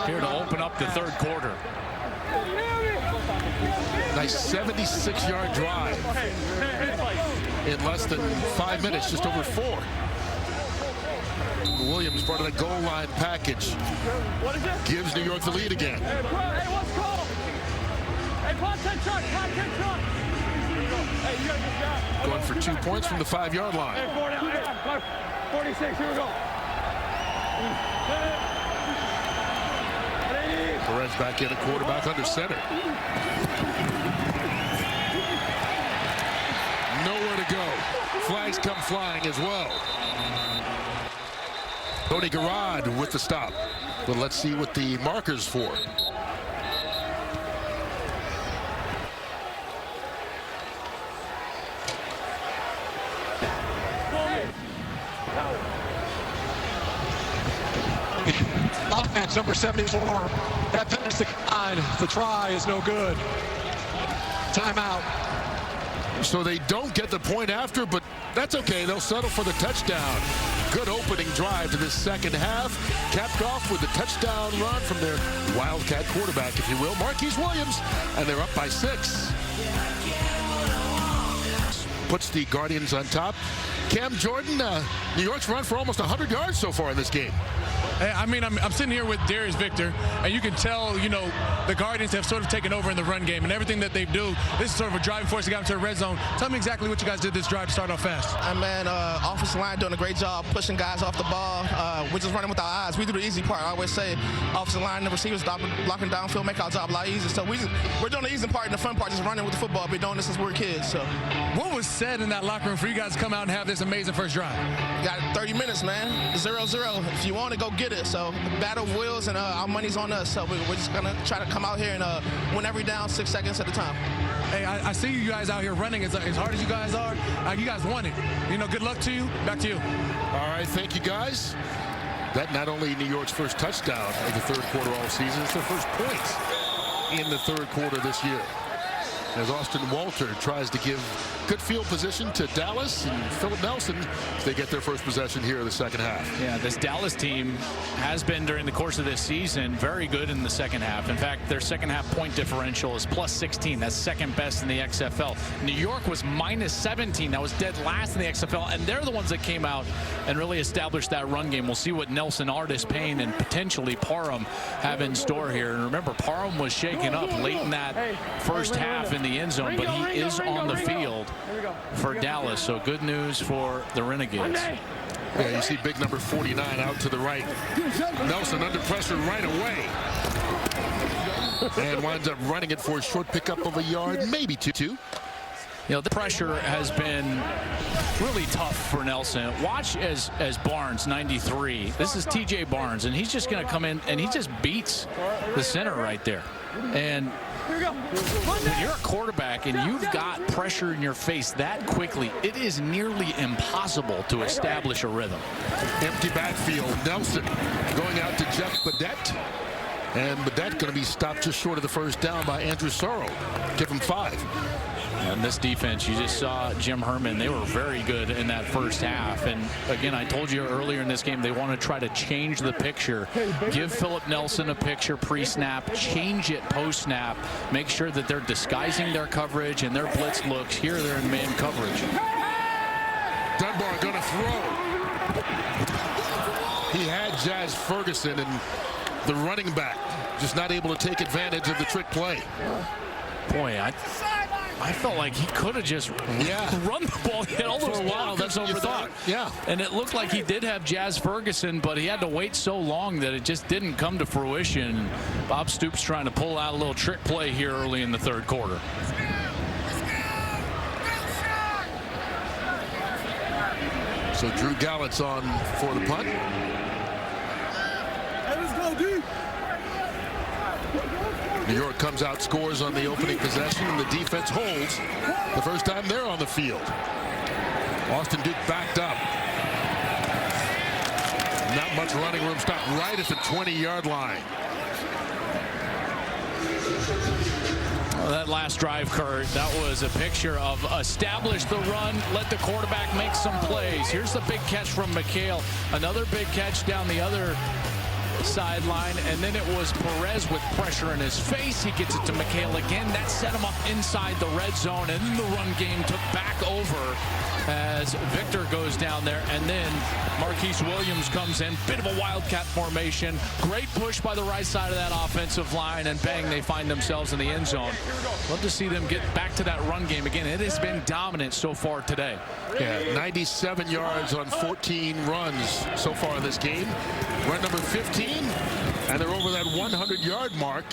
here to open up the third quarter. Nice 76-yard drive in less than 5 minutes, just over 4. Williams, part of the goal line package, gives New York the lead again. Hey, what's called? Hey, clock 10 shots, clock 10 shots. Hey, you gotta get Going for 2 points from the 5-yard line. Hey, 46, here we go. Perez back in, a quarterback under center. Nowhere to go. Flags come flying as well. Tony Garrard with the stop. But let's see what the marker's for. Offense number 74. That finish the line. The try is no good. Timeout. So they don't get the point after, but that's okay. They'll settle for the touchdown. Good opening drive to this second half. Capped off with the touchdown run from their Wildcat quarterback, if you will, Marquise Williams. And they're up by 6. Puts the Guardians on top. Cam Jordan, New York's run for almost 100 yards so far in this game. I mean, I'm sitting here with Darius Victor, and you can tell, you know, the Guardians have sort of taken over in the run game, and everything that they do, this is sort of a driving force to get into the red zone. Tell me exactly what you guys did this drive to start off fast. Man, offensive line doing a great job pushing guys off the ball. We're just running with our eyes. We do the easy part. I always say offensive line, the receivers blocking downfield, make our job a lot easier. So we're doing the easy part, and the fun part just running with the football. We've been doing this since we were kids. So, what was said in that locker room for you guys to come out and have this amazing first drive? We got 30 minutes, man. 0-0. If you want to go get it. So battle of wills, and our money's on us. So we're just gonna try to come out here and win every down 6 seconds at a time. Hey, I see you guys out here running as hard as you guys are. You guys won it. You know, good luck to you. Back to you. All right, thank you, guys. That not only New York's first touchdown of the third quarter all season, it's their first points in the third quarter this year. as Austin Walter tries to give good field position to Dallas and Philip Nelson as they get their first possession here in the second half. Yeah, this Dallas team has been during the course of this season very good in the second half. In fact, their second half point differential is plus 16. That's second best in the XFL. New York was minus 17. That was dead last in the XFL, and they're the ones that came out and really established that run game. We'll see what Nelson, Artis, Payne, and potentially Parham have in store here. And remember, Parham was shaken up late in that first half in the end zone, but he is on the field for Dallas. So good news for the Renegades. Yeah, you see big number 49 out to the right. Nelson under pressure right away. And winds up running it for a short pickup of a yard, maybe two. You know, the pressure has been really tough for Nelson. Watch as Barnes, 93. This is TJ Barnes, and he's just going to come in, and he just beats the center right there. And when you're a quarterback and you've got pressure in your face that quickly, it is nearly impossible to establish a rhythm. Empty backfield. Nelson going out to Jeff Badette. And Badette going to be stopped just short of the first down by Andrew Sorrow. Give him 5. And this defense, you just saw Jim Herman. They were very good in that first half. And again, I told you earlier in this game, they want to try to change the picture. Give Philip Nelson a picture pre-snap, change it post-snap, make sure that they're disguising their coverage and their blitz looks. Here they're in man coverage. Dunbar going to throw. He had Jazz Ferguson, and the running back just not able to take advantage of the trick play. Boy, I felt like he could have just run the ball. He had all those blockers over there. Yeah. And it looked like he did have Jazz Ferguson, but he had to wait so long that it just didn't come to fruition. Bob Stoops trying to pull out a little trick play here early in the third quarter. So Drew Gallett's on for the punt. Hey, let's go, D. New York comes out, scores on the opening possession, and the defense holds the first time they're on the field. Austin Duke backed up. Not much running room. Stopped right at the 20-yard line. Well, that last drive, Kurt, that was a picture of establish the run, let the quarterback make some plays. Here's the big catch from McHale. Another big catch down the other sideline, and then it was Perez with pressure in his face. He gets it to McHale again. That set him up inside the red zone, and then the run game took back over as Victor goes down there, and then Marquise Williams comes in. Bit of a wildcat formation. Great push by the right side of that offensive line, and bang, they find themselves in the end zone. Love to see them get back to that run game again. It has been dominant so far today. Yeah, 97 yards on 14 runs so far in this game. Run number 15, and they're over that 100-yard mark.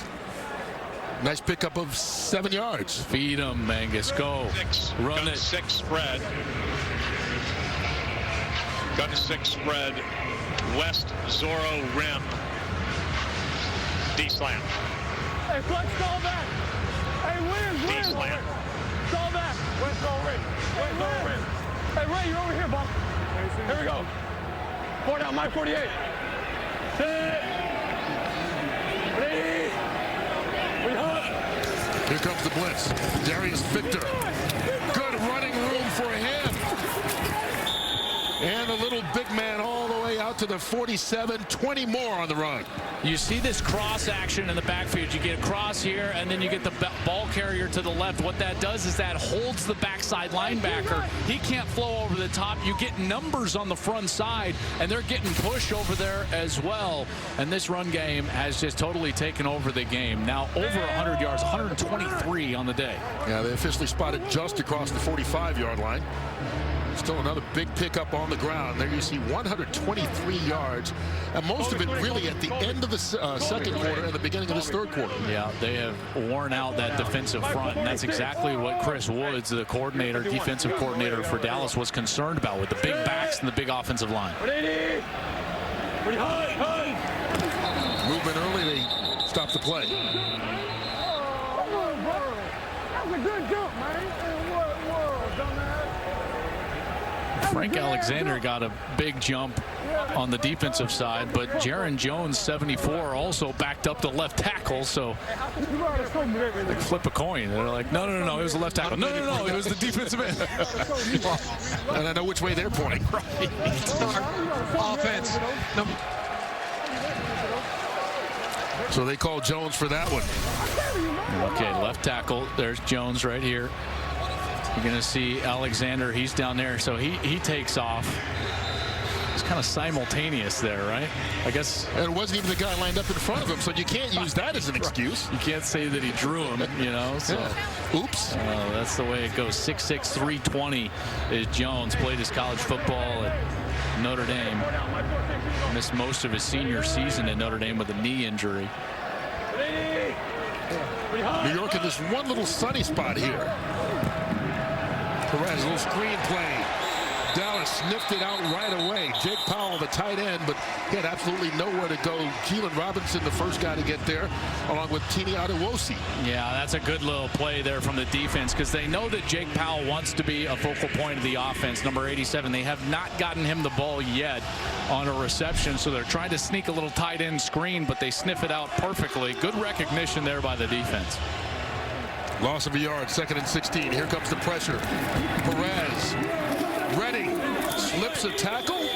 Nice pickup of 7 yards. Feed them, Mangus. Go. Run it. 6 spread. Gun 6 spread. West Zorro rim. D-slant. Hey, Flex, call back. Hey, Williams. D-slant. Call back. West Zorro rim. West Zorro rim. Hey, Ray, you're over here, bud. Here we go. 4 down, my 48. Sit. Ready. Here comes the blitz. Darius Victor. Good running room for him. And a little big man all the way out to the 47. 20 more on the run. You see this cross action in the backfield. You get a cross here, and then you get the ball carrier to the left. What that does is that holds the backside linebacker. He can't flow over the top. You get numbers on the front side, and they're getting pushed over there as well. And this run game has just totally taken over the game. Now over 100 yards, 123 on the day. Yeah, they officially spotted just across the 45-yard line. Still another big pickup on the ground. There you see 123 yards, and most of it really at the end of the second quarter and the beginning of this third quarter. Yeah, they have worn out that defensive front, and that's exactly what Chris Woods, the coordinator, defensive coordinator for Dallas, was concerned about with the big backs and the big offensive line. Movement early, they stop the play. That was a good jump, man. Whoa, dumbass. Frank Alexander got a big jump on the defensive side, but Jaron Jones, 74, also backed up the left tackle. So they flip a coin. They're like, no, it was the left tackle. No, it was the defensive end. And I know which way they're pointing. Right. Offense. So they call Jones for that one. Okay, left tackle. There's Jones right here. You're going to see Alexander. He's down there, so he takes off. It's kind of simultaneous there, right? I guess. And it wasn't even the guy lined up in front of him, so you can't use that as an excuse. You can't say that he drew him, you know. So, oops. That's the way it goes. 6'6", 320 is Jones. Played his college football at Notre Dame. Missed most of his senior season at Notre Dame with a knee injury. New York in this one little sunny spot here. Perez, little screen play. Dallas sniffed it out right away. Jake Powell, the tight end, but he had absolutely nowhere to go. Keelan Robinson, the first guy to get there, along with Tini Adewosi. Yeah, that's a good little play there from the defense, because they know that Jake Powell wants to be a focal point of the offense. Number 87, they have not gotten him the ball yet on a reception, so they're trying to sneak a little tight end screen, but they sniff it out perfectly. Good recognition there by the defense. Loss of a yard, 2nd and 16. Here comes the pressure. Perez. Redding slips a tackle.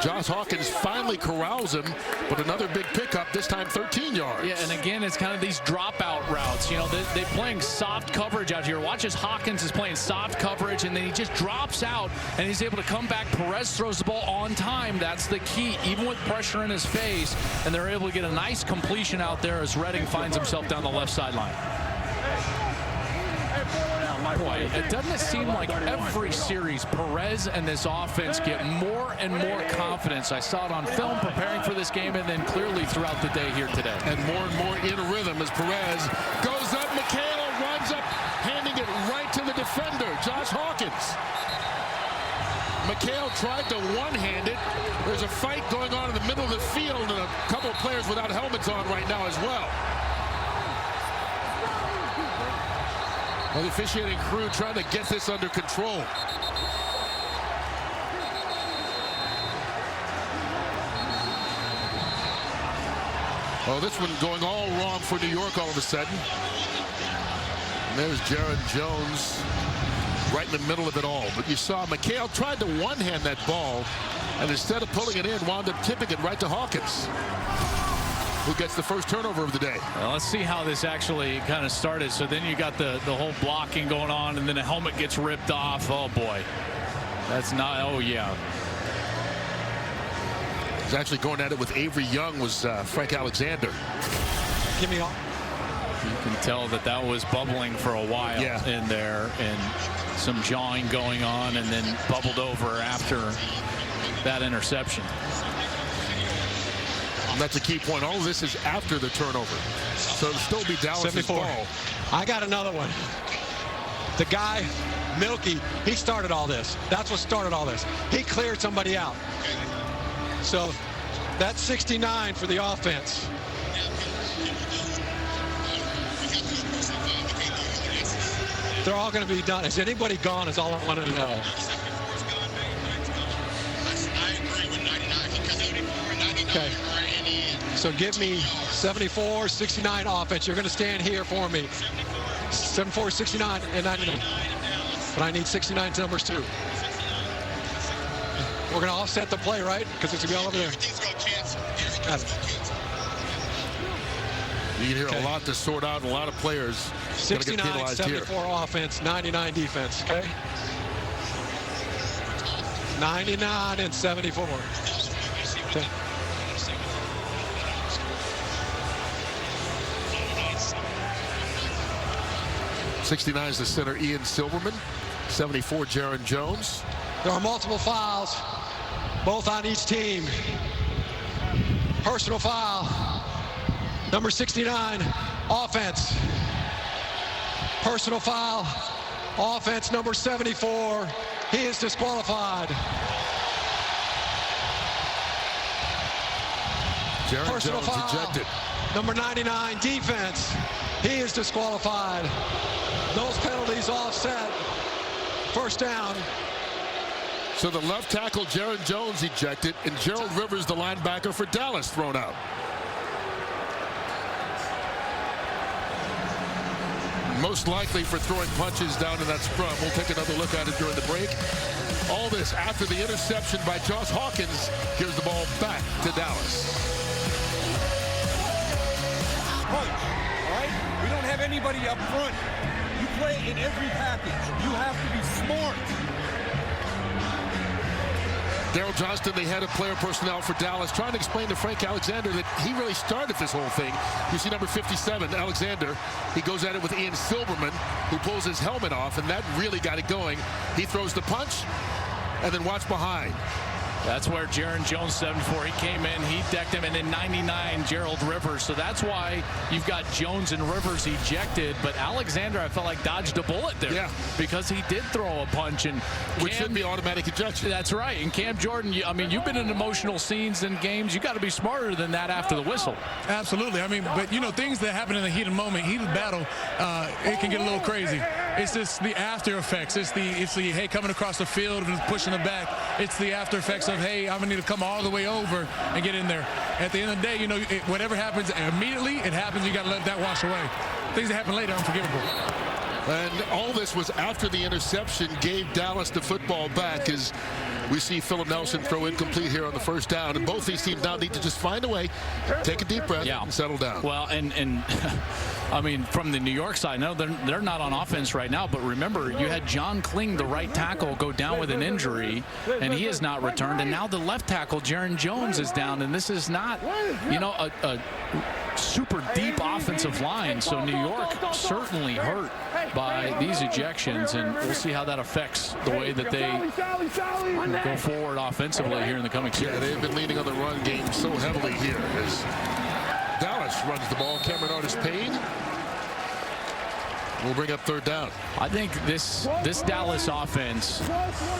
Josh Hawkins finally corrals him, but another big pickup, this time 13 yards. Yeah, and again, it's kind of these dropout routes. You know, they're playing soft coverage out here. Watch as Hawkins is playing soft coverage, and then he just drops out, and he's able to come back. Perez throws the ball on time. That's the key, even with pressure in his face, and they're able to get a nice completion out there as Redding finds himself down the left sideline. Boy, doesn't it seem like every series Perez and this offense get more and more confidence? I saw it on film preparing for this game, and then clearly throughout the day here today. And more in rhythm as Perez goes up. McHale runs up, handing it right to the defender, Josh Hawkins. McHale tried to one-hand it. There's a fight going on in the middle of the field, and a couple of players without helmets on right now as well. Well, the officiating crew trying to get this under control. Oh, this one going all wrong for New York all of a sudden. And there's Jaron Jones right in the middle of it all. But you saw McHale tried to one-hand that ball, and instead of pulling it in, wound up tipping it right to Hawkins, who gets the first turnover of the day. Well, let's see how this actually kind of started. So then you got the whole blocking going on, and then a helmet gets ripped off. Oh, boy. That's not, oh, yeah. He's actually going at it with Avery Young, was Frank Alexander. Give me all. You can tell that was bubbling for a while in there, and some jawing going on, and then bubbled over after that interception. That's a key point. All of this is after the turnover. So it'll still be Dallas's ball. I got another one. The guy, Milky, he started all this. That's what started all this. He cleared somebody out. So that's 69 for the offense. They're all going to be done. Is anybody gone is all I wanted to know. Okay. So give me 74, 69 offense. You're going to stand here for me. 74, 69, and 99. But I need 69 numbers too. We're going to offset the play, right? Because it's going to be all over there. You can hear a lot to sort out, and a lot of players 69, get penalized 74 here. Offense, 99 defense, okay? 99 and 74. Okay. '69 is the center, Ian Silverman. 74, Jaron Jones. There are multiple fouls, both on each team. Personal foul, number 69, offense. Personal foul, offense, number 74. He is disqualified. Jaron Personal Jones foul, ejected. number 99, defense. He is disqualified. Those penalties offset. First down. So the left tackle, Jaron Jones, ejected, and Gerald Rivers, the linebacker for Dallas, thrown out. Most likely for throwing punches down in that scrum. We'll take another look at it during the break. All this after the interception by Josh Hawkins. Gives the ball back to Dallas. Punch, all right? We don't have anybody up front. You play in every package. You have to be smart. Daryl Johnston, the head of player personnel for Dallas, trying to explain to Frank Alexander that he really started this whole thing. You see number 57, Alexander. He goes at it with Ian Silberman, who pulls his helmet off, and that really got it going. He throws the punch, and then watch behind. That's where Jaron Jones, 7'4", he came in, he decked him, and in 99, Gerald Rivers. So that's why you've got Jones and Rivers ejected. But Alexander, I felt like dodged a bullet there. Yeah. Because he did throw a punch. And which should be automatic ejection. That's right. And Cam Jordan, I mean, you've been in emotional scenes and games. You got to be smarter than that after the whistle. Absolutely. I mean, but, you know, things that happen in the heat of moment, heat of battle, it can get a little crazy. It's just the after effects. It's the hey, coming across the field and pushing it back. It's the after effects of, hey, I'm going to need to come all the way over and get in there. At the end of the day, you know, whatever happens immediately, it happens. You got to let that wash away. Things that happen later, unforgivable. And all this was after the interception gave Dallas the football back, as we see Philip Nelson throw incomplete here on the first down. And both these teams now need to just find a way, take a deep breath, and settle down. Well, and I mean, from the New York side, no, they're not on offense right now. But remember, you had John Kling, the right tackle, go down with an injury, and he has not returned. And now the left tackle, Jaron Jones, is down. And this is not, you know, a super deep offensive line. So New York certainly hurt by these ejections, and we'll see how that affects the way that they go forward offensively here in the coming series. Yeah, they've been leaning on the run game so heavily here as Dallas runs the ball. Cameron Artis-Payne will bring up third down. I think this Dallas offense,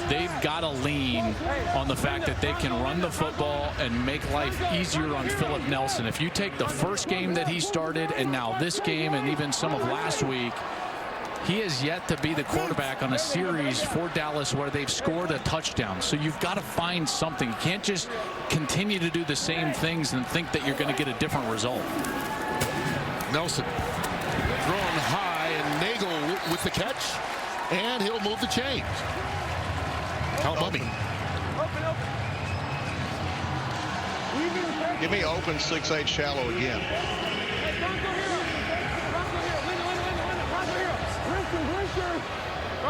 they've got to lean on the fact that they can run the football and make life easier on Philip Nelson. If you take the first game that he started and now this game and even some of last week, he has yet to be the quarterback on a series for Dallas where they've scored a touchdown. So you've got to find something. You can't just continue to do the same things and think that you're going to get a different result. Nelson thrown high, and Nagel with the catch, and he'll move the chains. Calmummy. Give me open 6-8 shallow again.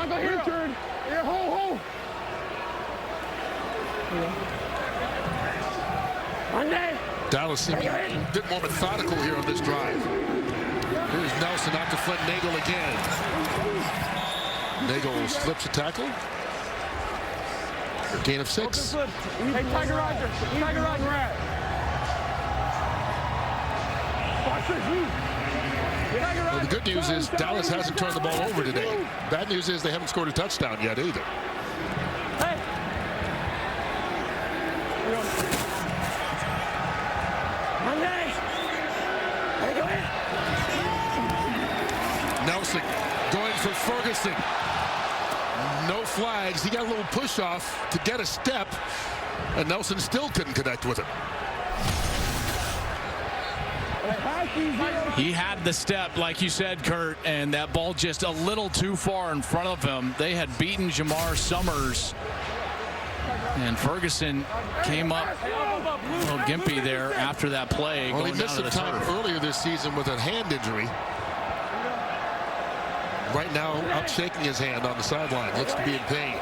Richard, here, hold. Dallas seems a bit more methodical here on this drive. Here's Nelson out to Flint Nagel again. Nagel slips a tackle. A gain of 6. Hey, Tiger Roger. Well, the good news is Dallas hasn't turned the ball over today. Bad news is they haven't scored a touchdown yet either. Hey. Nelson going for Ferguson. No flags. He got a little push off to get a step, and Nelson still couldn't connect with it. He had the step, like you said, Kurt, and that ball just a little too far in front of him. They had beaten Jamar Summers, and Ferguson came up a little gimpy there after that play. Well, he missed some time earlier this season with a hand injury. Right now, up shaking his hand on the sideline. Looks to be in pain.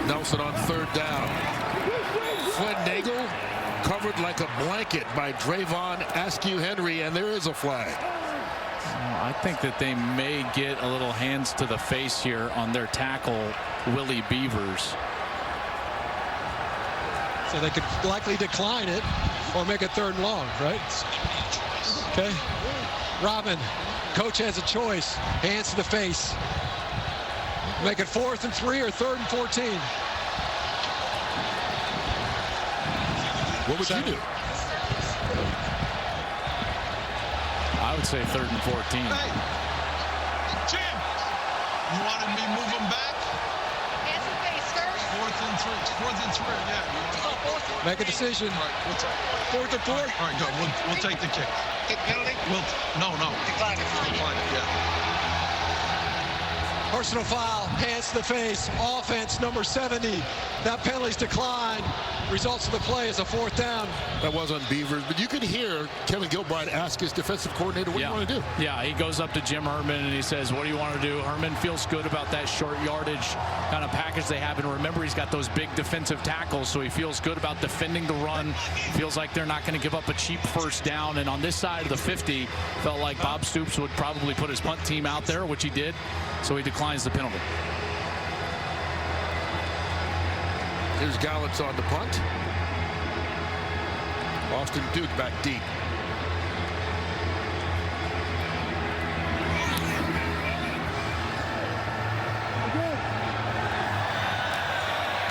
Nelson on third down. Flynn Nagel covered like a blanket by Drayvon Askew-Henry, and there is a flag. I think that they may get a little hands to the face here on their tackle, Willie Beavers. So they could likely decline it or make it third and long, right? Okay. Robin, coach has a choice. Hands to the face. Make it 4th and 3 or 3rd and 14. What would you do? I would say 3rd and 14. Hey, Jim, you wanted me to move him back? Hands to face, 4th and 3, yeah. Make a decision. All right, we'll take 4th and 4? All right, good. We'll take the kick. Kick penalty? No. Decline it, yeah. Personal foul, hands to the face, offense number 70. That penalty's declined. Results of the play is a 4th down. That was on Beavers, but you can hear Kevin Gilbride ask his defensive coordinator, what do you want to do? Yeah, he goes up to Jim Herman and he says, what do you want to do? Herman feels good about that short yardage kind of package they have. And remember, he's got those big defensive tackles, so he feels good about defending the run. Feels like they're not going to give up a cheap 1st down. And on this side of the 50, felt like Bob Stoops would probably put his punt team out there, which he did. So he declines the penalty. Here's Gallitz on the punt. Austin Duke back deep.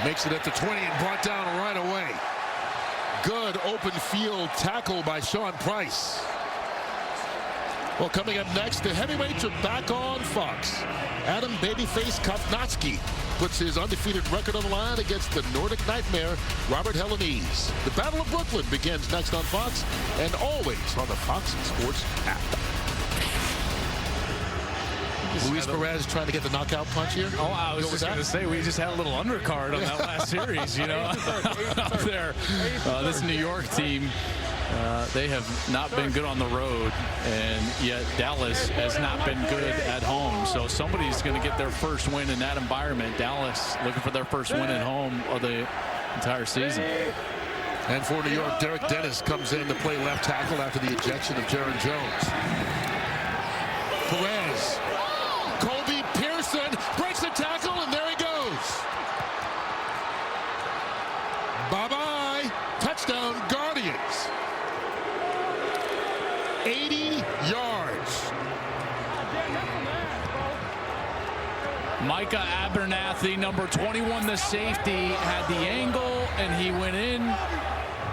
Makes it at the 20 and brought down right away. Good open field tackle by Sean Price. Well, coming up next, the heavyweights are back on Fox. Adam Babyface Kopnatski puts his undefeated record on the line against the Nordic Nightmare, Robert Helenies. The Battle of Brooklyn begins next on Fox and always on the Fox Sports app. Luis Perez trying to get the knockout punch here. Oh, I was just going to say, we just had a little undercard on that last series, you know, up there. This New York team, they have not been good on the road, and yet Dallas has not been good at home. So somebody's going to get their first win in that environment. Dallas looking for their first win at home of the entire season. And for New York, Derek Dennis comes in to play left tackle after the ejection of Jaron Jones. Perez. Colby Pearson breaks the tackle, and there he goes. Bye-bye. Touchdown, Guardians. 80 yards. Micah Abernathy, number 21, the safety, had the angle, and he went in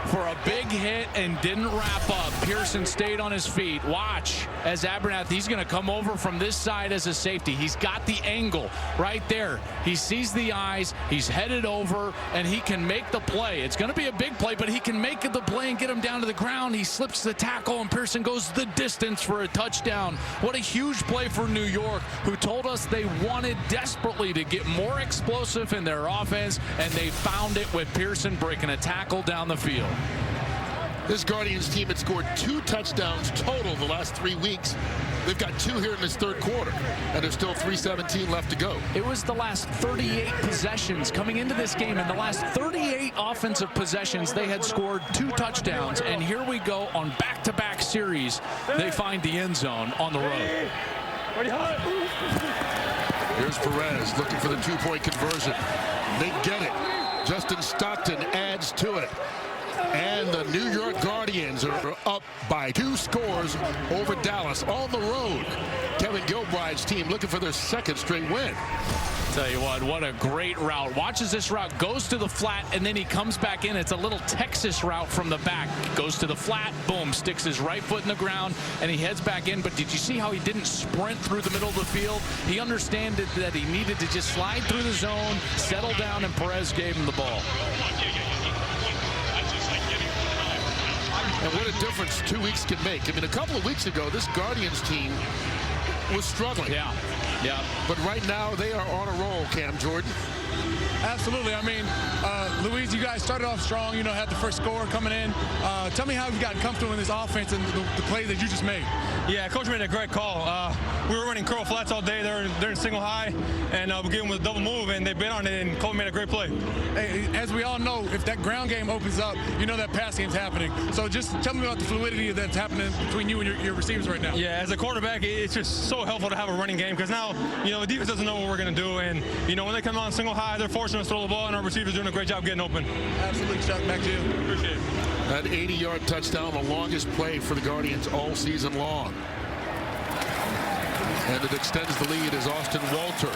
for a big hit and didn't wrap up. Pearson stayed on his feet. Watch as Abernathy, he's going to come over from this side as a safety. He's got the angle right there. He sees the eyes. He's headed over, and he can make the play. It's going to be a big play, but he can make the play and get him down to the ground. He slips the tackle, and Pearson goes the distance for a touchdown. What a huge play for New York, who told us they wanted desperately to get more explosive in their offense, and they found it with Pearson breaking a tackle down the field. This Guardians team had scored 2 touchdowns total the last 3 weeks. They've got 2 here in this third quarter, and there's still 3:17 left to go. It was the last 38 possessions coming into this game. In the last 38 offensive possessions, they had scored 2 touchdowns. And here we go on back-to-back series. They find the end zone on the road. Here's Perez looking for the 2-point conversion. They get it. Justin Stockton adds to it. And the New York Guardians are up by 2 scores over Dallas on the road. Kevin Gilbride's team looking for their 2nd straight win. Tell you what a great route. Watches this route, goes to the flat, and then he comes back in. It's a little Texas route from the back. Goes to the flat, boom, sticks his right foot in the ground, and he heads back in. But did you see how he didn't sprint through the middle of the field? He understood that he needed to just slide through the zone, settle down, and Perez gave him the ball. And what a difference 2 weeks can make. I mean, a couple of weeks ago, this Guardians team was struggling. Yeah. But right now, they are on a roll, Cam Jordan. Absolutely. I mean, Luis, you guys started off strong, you know, had the first score coming in. Tell me how you've gotten comfortable in this offense and the play that you just made. Yeah, Coach made a great call. We were running curl flats all day. They're in single high, and we gave them a double move, and they bit on it, and Cole made a great play. Hey, as we all know, if that ground game opens up, you know that pass game's happening. So just tell me about the fluidity that's happening between you and your receivers right now. Yeah, as a quarterback, it's just so helpful to have a running game because now, you know, the defense doesn't know what we're going to do, and, you know, when they come on single high, they're forcing us to throw the ball, and our receivers doing a great job getting open. Absolutely, Chuck. Back to you. Appreciate it. That 80-yard touchdown, the longest play for the Guardians all season long. And it extends the lead as Austin Walter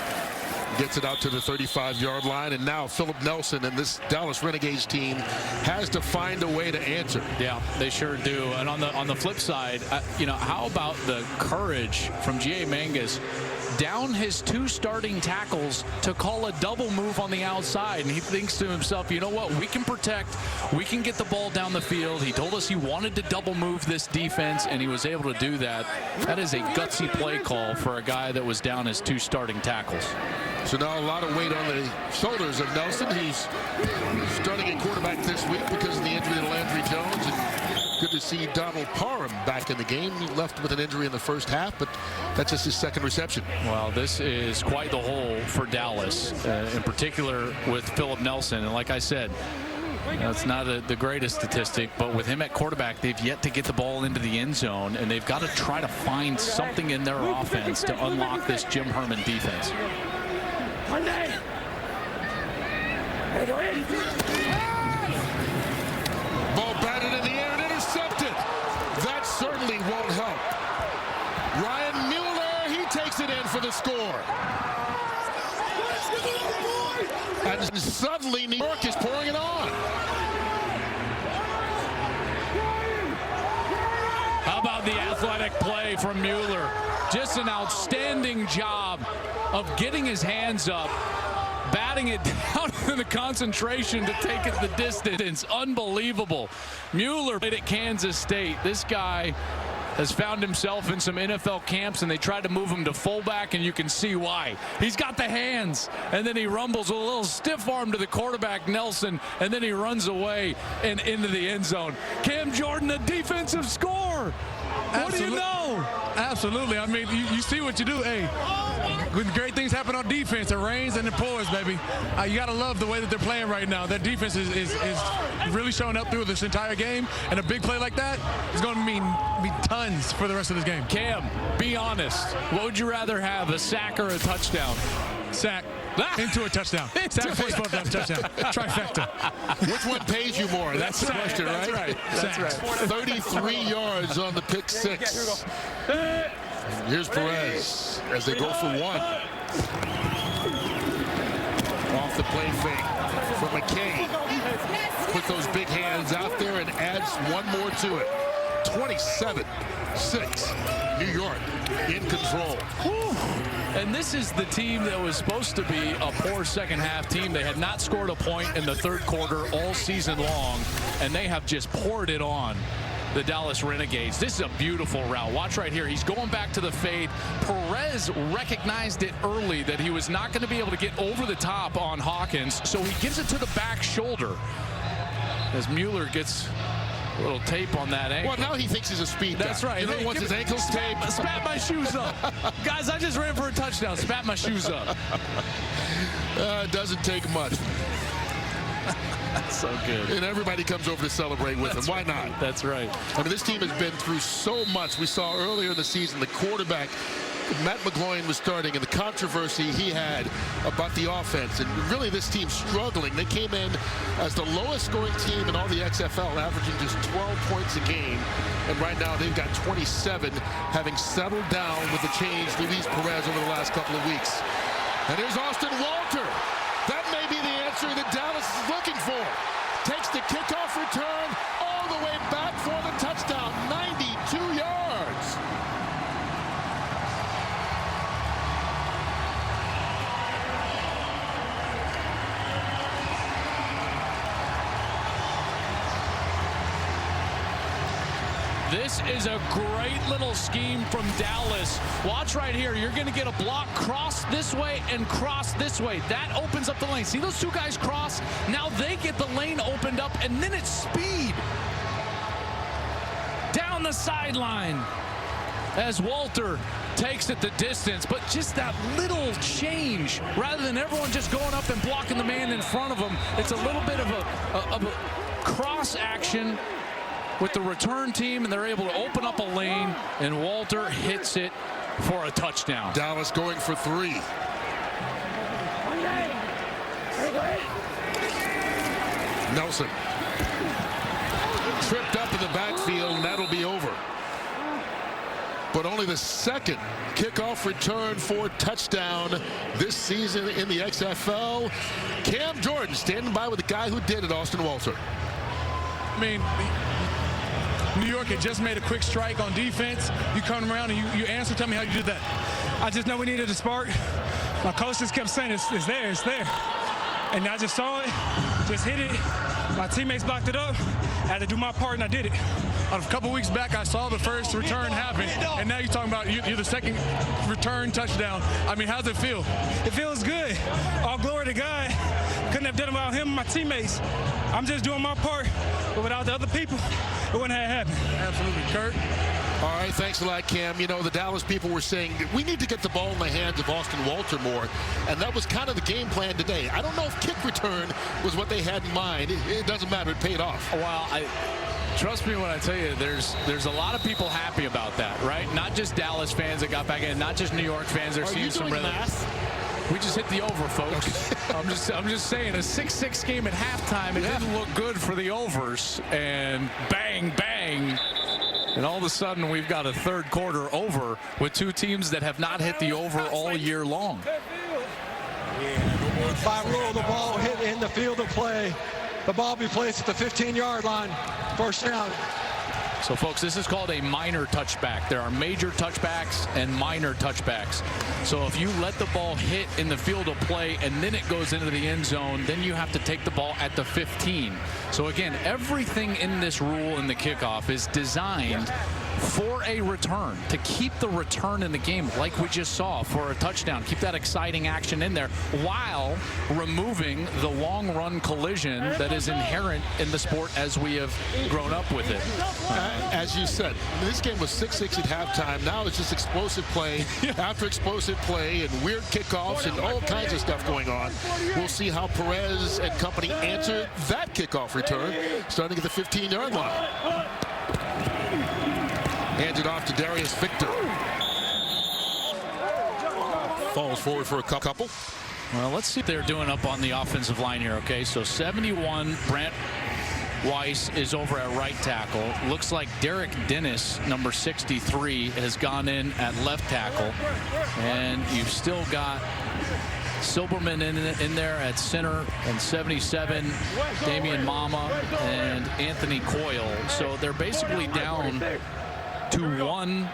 Gets it out to the 35-yard line, and now Philip Nelson and this Dallas Renegades team has to find a way to answer. Yeah, they sure do. And on the flip side, you know, how about the courage from G.A. Mangus down his 2 starting tackles to call a double move on the outside, and he thinks to himself, you know what, we can protect, we can get the ball down the field. He told us he wanted to double move this defense, and he was able to do that. That is a gutsy play call for a guy that was down his 2 starting tackles. So now a lot of weight on the shoulders of Nelson. He's starting at quarterback this week because of the injury to Landry Jones. And good to see Donald Parham back in the game. He left with an injury in the first half, but that's just his 2nd reception. Well, this is quite the hole for Dallas, in particular with Philip Nelson. And like I said, it's not the greatest statistic, but with him at quarterback, they've yet to get the ball into the end zone, and they've got to try to find something in their offense to unlock this Jim Herman defense. Ball batted in the air and intercepted. That certainly won't help. Ryan Mueller, he takes it in for the score. And suddenly New York is pouring it on. How about the athletic play from Mueller? Just an outstanding job of getting his hands up, batting it down in the concentration to take it the distance. Unbelievable. Mueller played at Kansas State. This guy has found himself in some NFL camps, and they tried to move him to fullback, and you can see why. He's got the hands, and then he rumbles with a little stiff arm to the quarterback, Nelson, and then he runs away and into the end zone. Cam Jordan, a defensive score. What do you know? Absolutely. I mean, you see what you do. Hey, when great things happen on defense, it rains and it pours, baby. You got to love the way that they're playing right now. That defense is really showing up through this entire game, and a big play like that is going to mean tons for the rest of this game. Cam, be honest. What would you rather have, a sack or a touchdown? Sack. Into a touchdown. Sack, force, touchdown. Trifecta. Which one pays you more? That's the question, right? That's right. That's right. 33 yards on the pick 6. And here's Perez as they go for 1. Off the play fake for McKay. Put those big hands out there and adds 1 more to it. 27-6. New York in control. And this is the team that was supposed to be a poor second-half team. They had not scored a point in the 3rd quarter all season long, and they have just poured it on the Dallas Renegades. This is a beautiful route. Watch right here. He's going back to the fade. Perez recognized it early that he was not going to be able to get over the top on Hawkins, so he gives it to the back shoulder as Mueller gets a little tape on that ankle. Well, now he thinks he's a speed guy. That's right. You know, he wants his ankles taped. Spat my shoes up. Guys, I just ran for a touchdown. Spat my shoes up. It doesn't take much. That's so good. And everybody comes over to celebrate with him. Why not? That's right. I mean, this team has been through so much. We saw earlier in the season the quarterback, Matt McGloin, was starting, and the controversy he had about the offense. And really, this team's struggling. They came in as the lowest scoring team in all the XFL, averaging just 12 points a game. And right now, they've got 27, having settled down with the change Luis Perez over the last couple of weeks. And here's Austin Walter. That may be the answer that Dallas is looking for. Takes the kickoff return all the way back for the touchdown. 92 yards. This is a great little scheme from Dallas. Watch right here. You're going to get a block cross this way and cross this way. That opens up the lane. See those 2 guys cross? Now they get the lane opened up, and then it's speed. Down the sideline as Walter takes it the distance, but just that little change. Rather than everyone just going up and blocking the man in front of them, it's a little bit of a cross action with the return team, and they're able to open up a lane, and Walter hits it for a touchdown. Dallas going for 3. Nelson tripped up in the backfield, and that'll be over. but only the second kickoff return for touchdown this season in the XFL. Cam Jordan standing by with the guy who did it, Austin Walter. I mean, New York had just made a quick strike on defense. You come around and you answer. Tell me how you did that. I just know we needed a spark. My coach just kept saying, it's there, it's there. And I just saw it, just hit it. My teammates blocked it up. I had to do my part, and I did it. A couple weeks back, I saw the first return happen, and now you're talking about you're the second return touchdown. I mean, how's it feel? It feels good. All glory to God. Couldn't have done it without him and my teammates. I'm just doing my part, but without the other people, it wouldn't have happened. Absolutely, Kurt. All right, thanks a lot, Cam. You know, the Dallas people were saying we need to get the ball in the hands of Austin Walter more, and that was kind of the game plan today. I don't know if kick return was what they had in mind. It doesn't matter. It paid off. Well, trust me when I tell you, there's a lot of people happy about that, right? Not just Dallas fans that got back in, not just New York fans. They're seeing some really. We just hit the over, folks. Okay. I'm just saying, a 6-6 game at halftime, it didn't look good for the overs, and bang, bang. And all of a sudden, we've got a third quarter over with two teams that have not hit the over all year long. By rule, the ball hit in the field of play. The ball be placed at the 15-yard line. First down. So, folks, this is called a minor touchback. There are major touchbacks and minor touchbacks. So if you let the ball hit in the field of play and then it goes into the end zone, then you have to take the ball at the 15. So, again, everything in this rule in the kickoff is designed for a return, to keep the return in the game like we just saw for a touchdown. Keep that exciting action in there while removing the long run collision that is inherent in the sport as we have grown up with it. As you said, this game was 6-6 at halftime. Now it's just explosive play after explosive play and weird kickoffs and all kinds of stuff going on. We'll see how Perez and company answer that kickoff return starting at the 15-yard line. Hands it off to Darius Victor. Falls forward for a couple. Well, let's see what they're doing up on the offensive line here, okay? So 71, Brent Weiss is over at right tackle. Looks like Derek Dennis, number 63, has gone in at left tackle. And you've still got Silberman in there at center, and 77, Damian Mama and Anthony Coyle. So they're basically down to one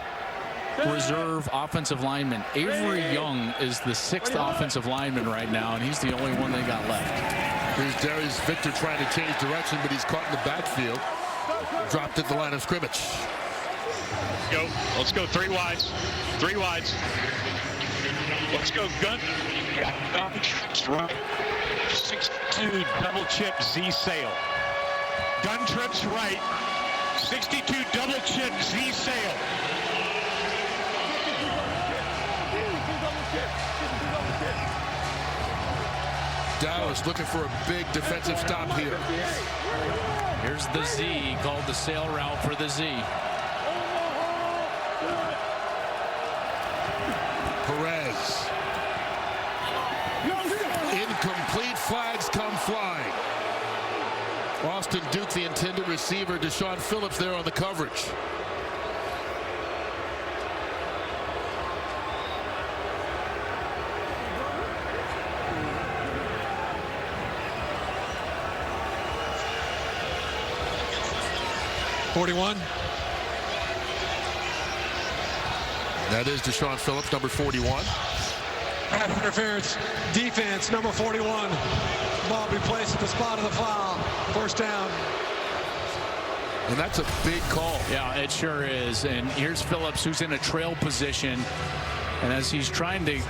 reserve offensive lineman. Avery Young is the 6th offensive lineman right now, and he's the only one they got left. Here's Darius Victor trying to change direction, but he's caught in the backfield. Dropped at the line of scrimmage. Go. Let's go 3 wides. 3 wides. Let's go gun. 62 double chip Z sail. Gun trips right. 62 double chip Z sail. Dallas looking for a big defensive stop here. Here's the Z, called the sail route for the Z. Perez. Incomplete, flags come flying. Austin Duke, the intended receiver. Deshaun Phillips there on the coverage. .41. That is Deshaun Phillips, number 41. Interference, defense, number 41. Ball be placed at the spot of the foul. First down. And that's a big call. Yeah, it sure is. And here's Phillips, who's in a trail position. And as he's trying to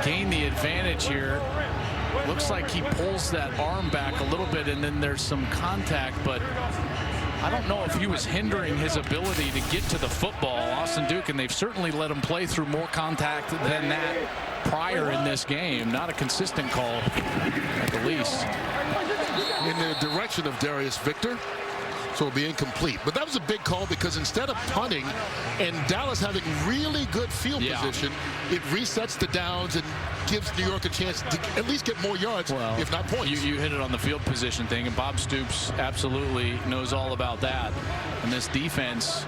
gain the advantage here, looks like he pulls that arm back a little bit, and then there's some contact, but I don't know if he was hindering his ability to get to the football, Austin Duke, and they've certainly let him play through more contact than that prior in this game. Not a consistent call, at the least. In the direction of Darius Victor, so it'll be incomplete. But that was a big call because instead of punting and Dallas having really good field position, it resets the downs and gives New York a chance to at least get more yards, if not points. You hit it on the field position thing, and Bob Stoops absolutely knows all about that. And this defense,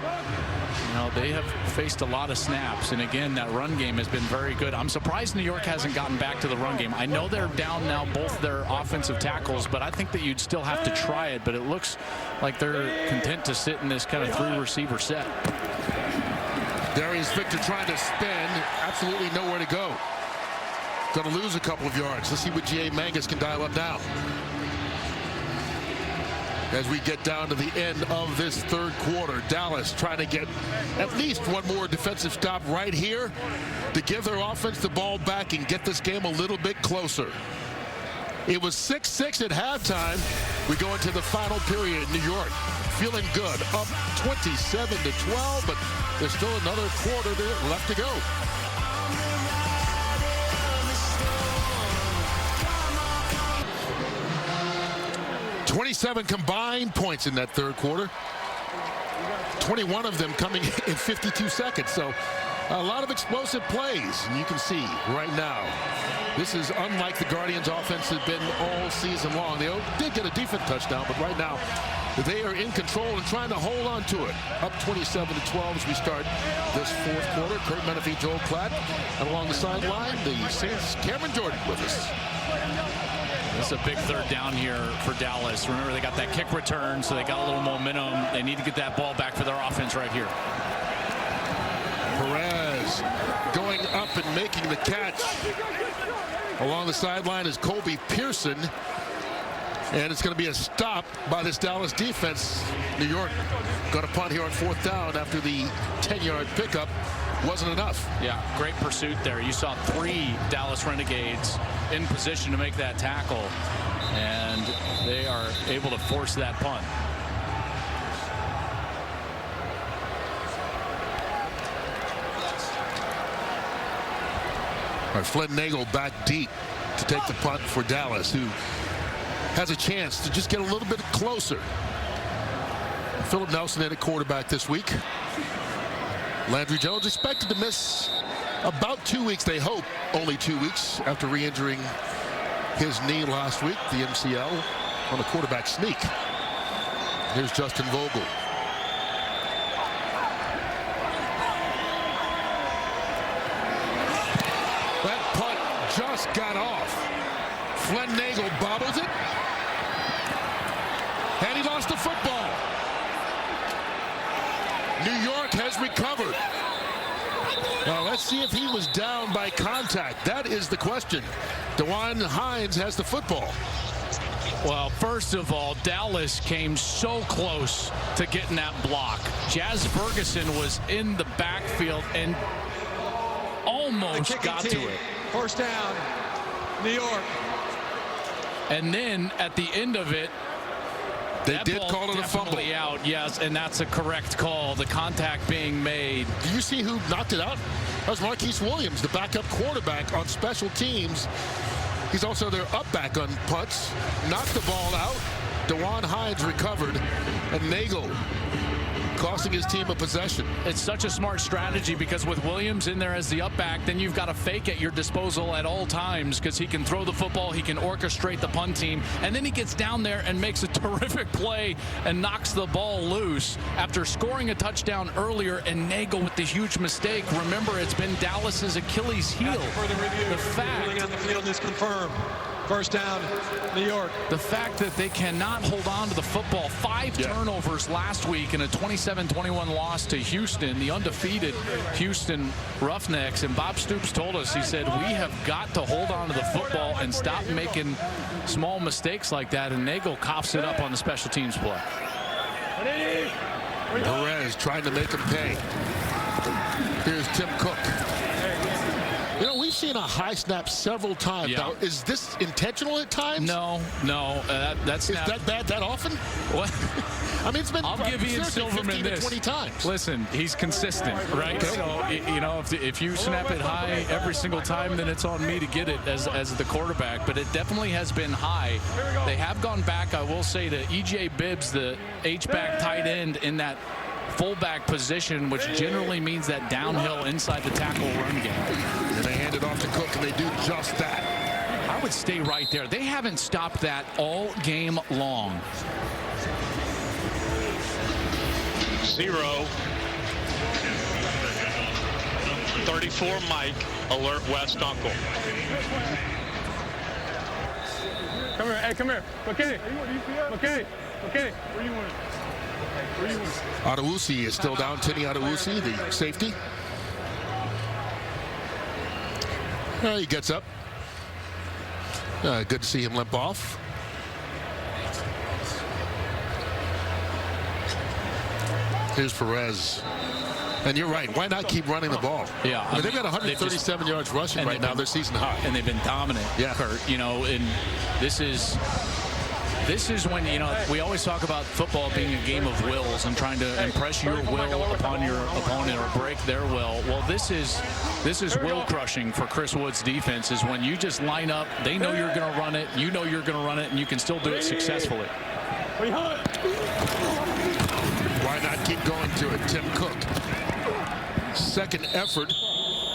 know, they have faced a lot of snaps, and again, that run game has been very good. I'm surprised New York hasn't gotten back to the run game. I know they're down now both their offensive tackles, but I think that you'd still have to try it, but it looks like they're content to sit in this kind of 3-receiver set. Darius Victor trying to spin, absolutely nowhere to go. Going to lose a couple of yards. Let's see what G.A. Mangus can dial up now. As we get down to the end of this third quarter, Dallas trying to get at least one more defensive stop right here to give their offense the ball back and get this game a little bit closer. It was 6-6 at halftime. We go into the final period. New York feeling good, up 27-12, but there's still another quarter left to go. 27 combined points in that third quarter. 21 of them coming in 52 seconds. So a lot of explosive plays. And you can see right now, this is unlike the Guardians' offense has been all season long. They did get a defense touchdown, but right now they are in control and trying to hold on to it. Up 27-12 as we start this fourth quarter. Kurt Menefee, Joel Klatt, and along the sideline, the Saints' Cameron Jordan with us. This is a big third down here for Dallas. Remember, they got that kick return, so they got a little momentum. They need to get that ball back for their offense right here. Perez going up and making the catch. Along the sideline is Colby Pearson. And it's going to be a stop by this Dallas defense. New York got a punt here on fourth down after the 10-yard pickup wasn't enough. Yeah, great pursuit there. You saw 3 Dallas Renegades in position to make that tackle, and they are able to force that punt. All right, Flynn Nagel back deep to take the punt for Dallas, who has a chance to just get a little bit closer. Philip Nelson in at quarterback this week. Landry Jones expected to miss about 2 weeks, they hope only 2 weeks, after re-injuring his knee last week, the MCL, on a quarterback sneak. Here's Justin Vogel. That punt just got off. Flynn Nagel bobbles it, and he lost the football. New York has recovered. Now let's see if he was down by contact. That is the question. DeJuan Hines has the football. Well, first of all, Dallas came so close to getting that block. Jazz Ferguson was in the backfield and almost got to it. First down, New York. And then at the end of it, they did call it a fumble. Out, yes, and that's a correct call. The contact being made. Do you see who knocked it out? That was Marquise Williams, the backup quarterback on special teams. He's also their up back on punts. Knocked the ball out. DeJuan Hines recovered, and Nagel costing his team a possession. It's such a smart strategy because with Williams in there as the up back, then you've got a fake at your disposal at all times because he can throw the football, he can orchestrate the punt team, and then he gets down there and makes a terrific play and knocks the ball loose after scoring a touchdown earlier, and Nagel with the huge mistake. Remember, it's been Dallas's Achilles heel. The fact on the field is confirmed. First down, New York. The fact that they cannot hold on to the football. 5 turnovers last week in a 27-21 loss to Houston, the undefeated Houston Roughnecks. And Bob Stoops told us, he said, we have got to hold on to the football and stop making small mistakes like that. And Nagel coughs it up on the special teams play. Perez trying to make him pay. Here's Tim Cook. You know, we've seen a high snap several times. Yeah. Now, is this intentional at times? No. That's is that bad that often? What? I mean, it's been I'll give Ian Silverman this. 20 times. Listen, he's consistent, right? Okay. So, you know, if you snap it high every single time, then it's on me to get it as the quarterback. But it definitely has been high. They have gone back, I will say, to E.J. Bibbs, the H-back tight end, in that fullback position, which generally means that downhill inside the tackle run game. And they hand it off to Cook, and they do just that. I would stay right there. They haven't stopped that all game long. 0. 34 Mike, alert West Uncle. Come here, hey, come here. McKinney. McKinney. McKinney. Where you want? Where you want? Adewusi is still down. Tini Adewusi, the safety. He gets up. Good to see him limp off. Here's Perez. And you're right. Why not keep running the ball? Yeah. I mean, they've got 137 yards rushing right now. They're season high. And they've been dominant, yeah. Kurt. You know, and this is when, you know, we always talk about football being a game of wills and trying to impress your will upon your opponent or break their will. Well, this is will crushing for Chris Wood's defense, is when you just line up, they know you're going to run it, you know you're going to run it, and you can still do it successfully. Why not keep going to it? Tim Cook. Second effort.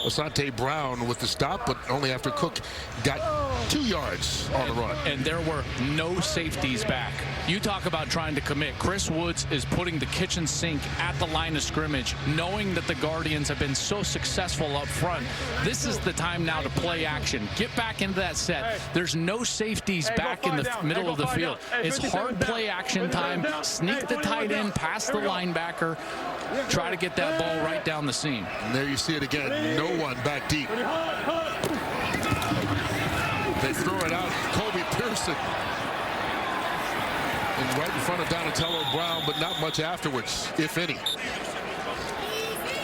Asante Brown with the stop, but only after Cook got 2 yards on the run. And there were no safeties back. You talk about trying to commit. Chris Woods is putting the kitchen sink at the line of scrimmage, knowing that the Guardians have been so successful up front. This is the time now to play action. Get back into that set. There's no safeties back in the middle of the field. It's hard play action time. Sneak the tight end past the linebacker. Try to get that ball right down the seam. And there you see it again. No one back deep. They throw it out. Kobe Pearson. And right in front of Donatello Brown, but not much afterwards, if any.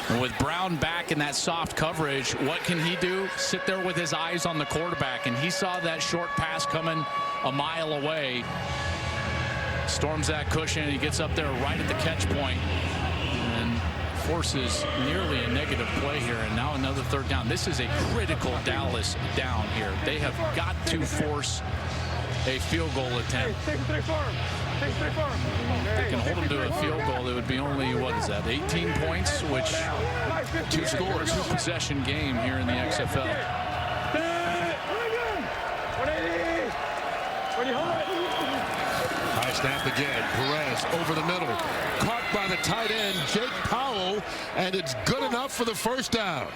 And with Brown back in that soft coverage, what can he do? Sit there with his eyes on the quarterback, and he saw that short pass coming a mile away. Storms that cushion. He gets up there right at the catch point and forces nearly a negative play here, and now another third down. This is a critical Dallas down here. They have got to force a field goal attempt. They can hold them to a field goal. It would be only, what is that, 18 points, which 2 scores, 2 possession game here in the XFL. High snap again. Perez over the middle. Caught by the tight end, Jake Powell, and it's good enough for the first down.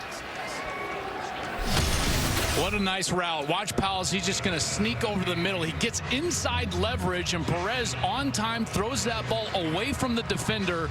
What a nice route. Watch Powell. He's just going to sneak over the middle. He gets inside leverage, and Perez on time throws that ball away from the defender.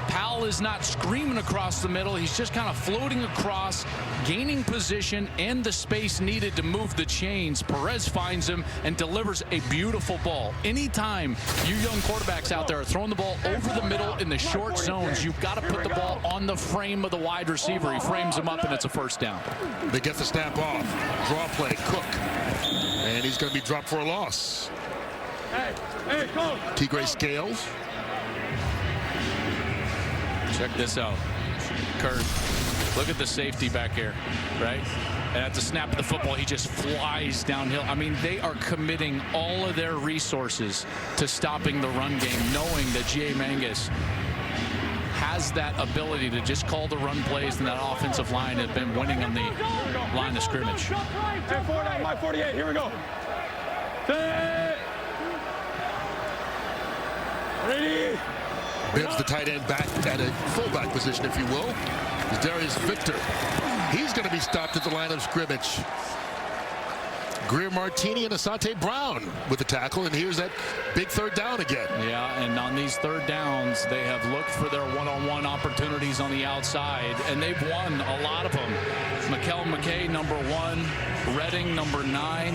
Powell is not screaming across the middle. He's just kind of floating across, gaining position and the space needed to move the chains. Perez finds him and delivers a beautiful ball. Anytime you young quarterbacks out there are throwing the ball over the middle in the short zones, you've got to put the ball on the frame of the wide receiver. He frames him up, and it's a first down. They get the snap off. Draw play, Cook. And he's going to be dropped for a loss. Tigre Scales. Check this out. Kurt, look at the safety back here, right? And at the snap of the football, he just flies downhill. I mean, they are committing all of their resources to stopping the run game, knowing that G.A. Mangus has that ability to just call the run plays, and that offensive line has been winning on the line of scrimmage. Hey, 49, my 48, here we go. Ready? Bibbs the tight end back at a fullback position, if you will. Is Darius Victor. He's going to be stopped at the line of scrimmage. Greer Martini and Asante Brown with the tackle, and here's that big third down again. Yeah, and on these third downs, they have looked for their one-on-one opportunities on the outside, and they've won a lot of them. Mikel McKay, number 1. Redding, number 9.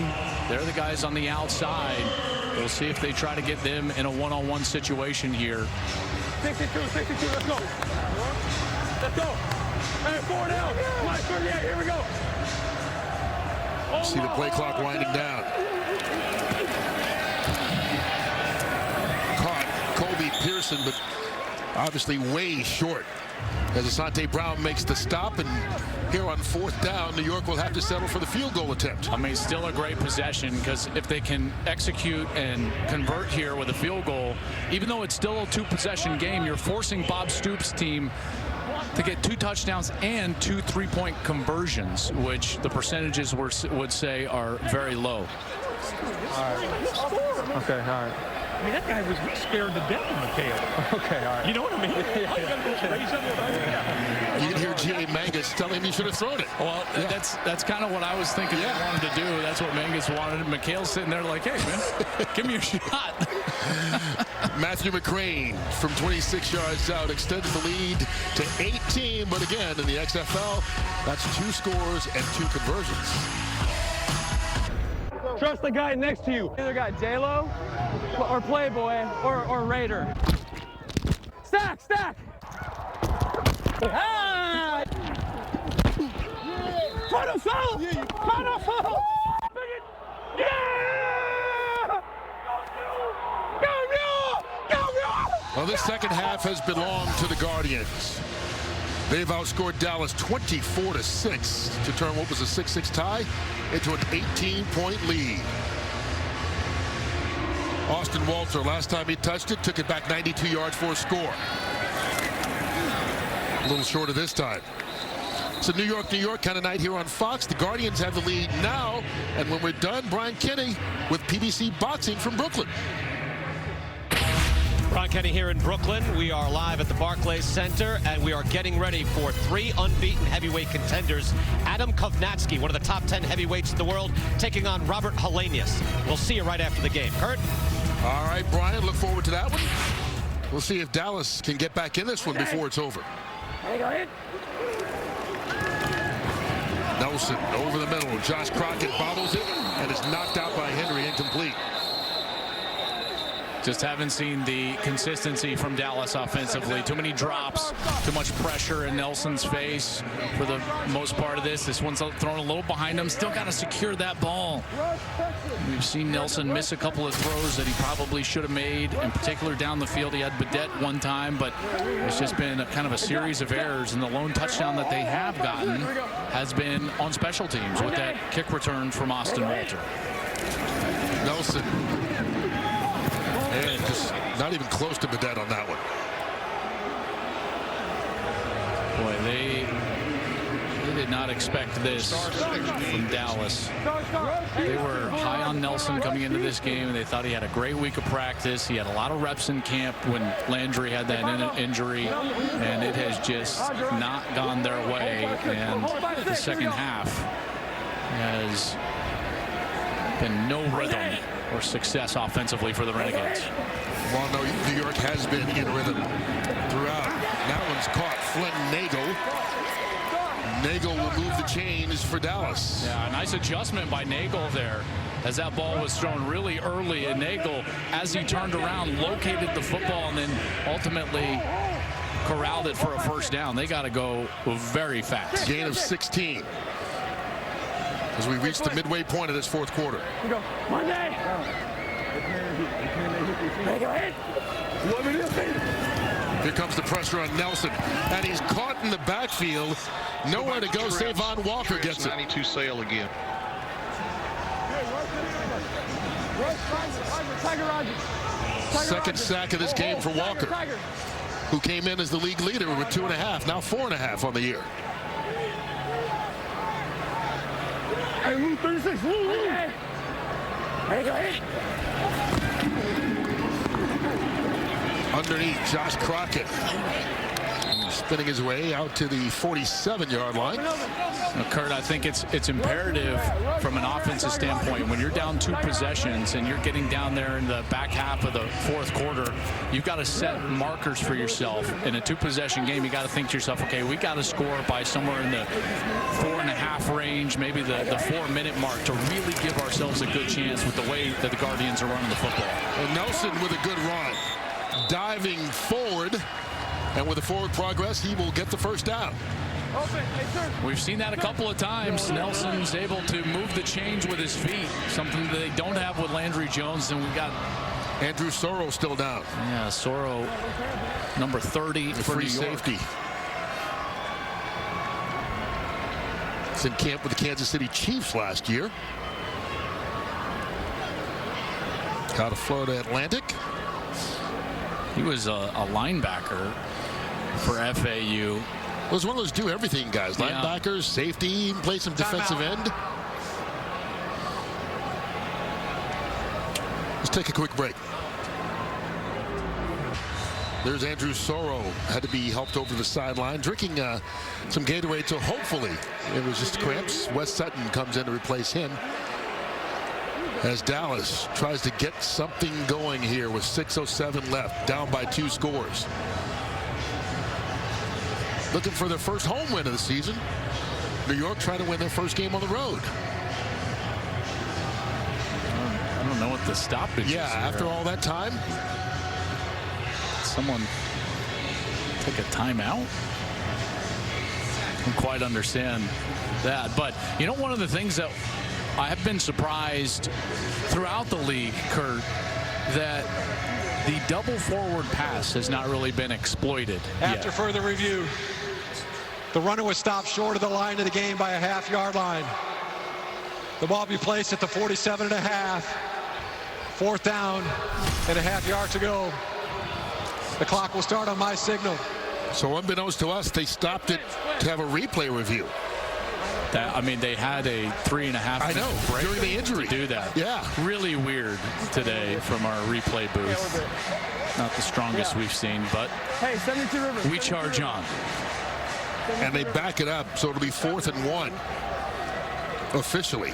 They're the guys on the outside. We'll see if they try to get them in a one-on-one situation here. 62, let's go. Let's go. Hey, 4 down. 38, here we go. See the play clock winding down. Caught Kobe Pearson, but obviously way short as Asante Brown makes the stop, and here on 4th down, New York will have to settle for the field goal attempt. I mean, still a great possession, because if they can execute and convert here with a field goal, even though it's still a 2-possession game, you're forcing Bob Stoops' team to get 2 touchdowns and 2 3-point conversions, which the percentages would say are very low. All right. Okay, all right. I mean, that guy was scared to death of McHale. Okay, all right. You know what I mean? You can hear G.A. Mangus telling him he should have thrown it. Well, that's kind of what I was thinking they wanted to do. That's what Mangus wanted. McHale's sitting there like, hey, man, give me a shot. Matthew McCrane from 26 yards out extends the lead to 18. But again, in the XFL, that's 2 scores and 2 conversions. Trust the guy next to you. Either got J-Lo or Playboy or Raider. Stack, stack. Ah! Final foul! Final foul! Yeah! Go, Mule! Go, Mule! Well, this second half has belonged to the Guardians. They've outscored Dallas 24-6 to turn what was a 6-6 tie into an 18-point lead. Austin Walter, last time he touched it, took it back 92 yards for a score. A little short of this time. It's a New York kind of night here on Fox. The Guardians have the lead now. And when we're done, Brian Kenny with PBC Boxing from Brooklyn. Brian Kenny here in Brooklyn. We are live at the Barclays Center, and we are getting ready for 3 unbeaten heavyweight contenders. Adam Kovnatsky, one of the top 10 heavyweights in the world, taking on Robert Helenius. We'll see you right after the game. Kurt? All right, Brian, look forward to that one. We'll see if Dallas can get back in this one before it's over. Hey, go ahead. Nelson over the middle. Josh Crockett bobbles it and is knocked out by Henry, incomplete. Just haven't seen the consistency from Dallas offensively. Too many drops, too much pressure in Nelson's face for the most part of this. This one's thrown a little behind him. Still got to secure that ball. We've seen Nelson miss a couple of throws that he probably should have made, in particular down the field. He had Badette one time, but it's just been kind of a series of errors. And the lone touchdown that they have gotten has been on special teams with that kick return from Austin Walter. Nelson. And just not even close to Badette on that one. Boy, they did not expect this from Dallas. They were high on Nelson coming into this game. They thought he had a great week of practice. He had a lot of reps in camp when Landry had that injury, and it has just not gone their way. And the second half has been no rhythm or success offensively for the Renegades. Well, no, New York has been in rhythm throughout. That one's caught. Flynn Nagel. Nagel will move the chains for Dallas. Yeah, a nice adjustment by Nagel there, as that ball was thrown really early, and Nagel, as he turned around, located the football and then ultimately corralled it for a first down. They got to go very fast. Gain of 16. As we reach the midway point of this fourth quarter. We go. Monday. Go ahead. Here comes the pressure on Nelson, and he's caught in the backfield. Nowhere to go. Savon Walker gets it. 92 sail again. Second sack of this game for Walker, who came in as the league leader with 2.5, now 4.5 on the year. Hey, move 36. Move. Hey, go ahead. Underneath, Josh Crockett. Spinning his way out to the 47-yard line. Now, Kurt, I think it's imperative from an offensive standpoint, when you're down 2 possessions and you're getting down there in the back half of the fourth quarter, you've got to set markers for yourself. In a 2-possession game, you got to think to yourself, okay, we got to score by somewhere in the 4.5 range, maybe the 4-minute mark, to really give ourselves a good chance with the way that the Guardians are running the football. And Nelson with a good run, diving forward. And with the forward progress, he will get the first down. We've seen that a couple of times. Nelson's able to move the chains with his feet, something that they don't have with Landry Jones. And we've got Andrew Sorrow still down. Yeah, Sorrow, number 30 for free New York. safety. He's in camp with the Kansas City Chiefs last year. Out of Florida Atlantic. He was a linebacker for FAU. Was one of those do everything guys. Yeah. Linebackers, safety, play some defensive end. Let's take a quick break. There's Andrew Sorrow, had to be helped over the sideline, drinking some Gatorade, so hopefully it was just cramps. Wes Sutton comes in to replace him as Dallas tries to get something going here with 6:07 left, down by 2 scores. Looking for their first home win of the season. New York trying to win their first game on the road. I don't know what the stoppage is. Yeah, after all that time. Someone take a timeout? I don't quite understand that. But, you know, one of the things that I have been surprised throughout the league, Kurt, that the double forward pass has not really been exploited After yet. further review, the runner was stopped short of the line of the game by a half-yard line. The ball be placed at the 47.5. 4th down and a half-yard to go. The clock will start on my signal. So unbeknownst to us, they stopped it to have a replay review. I mean, they had a 3.5-minute break during the injury to do that. Yeah. Really weird today from our replay booth. Not the strongest we've seen, but we charge on. And they back it up, so it'll be 4th and 1 officially.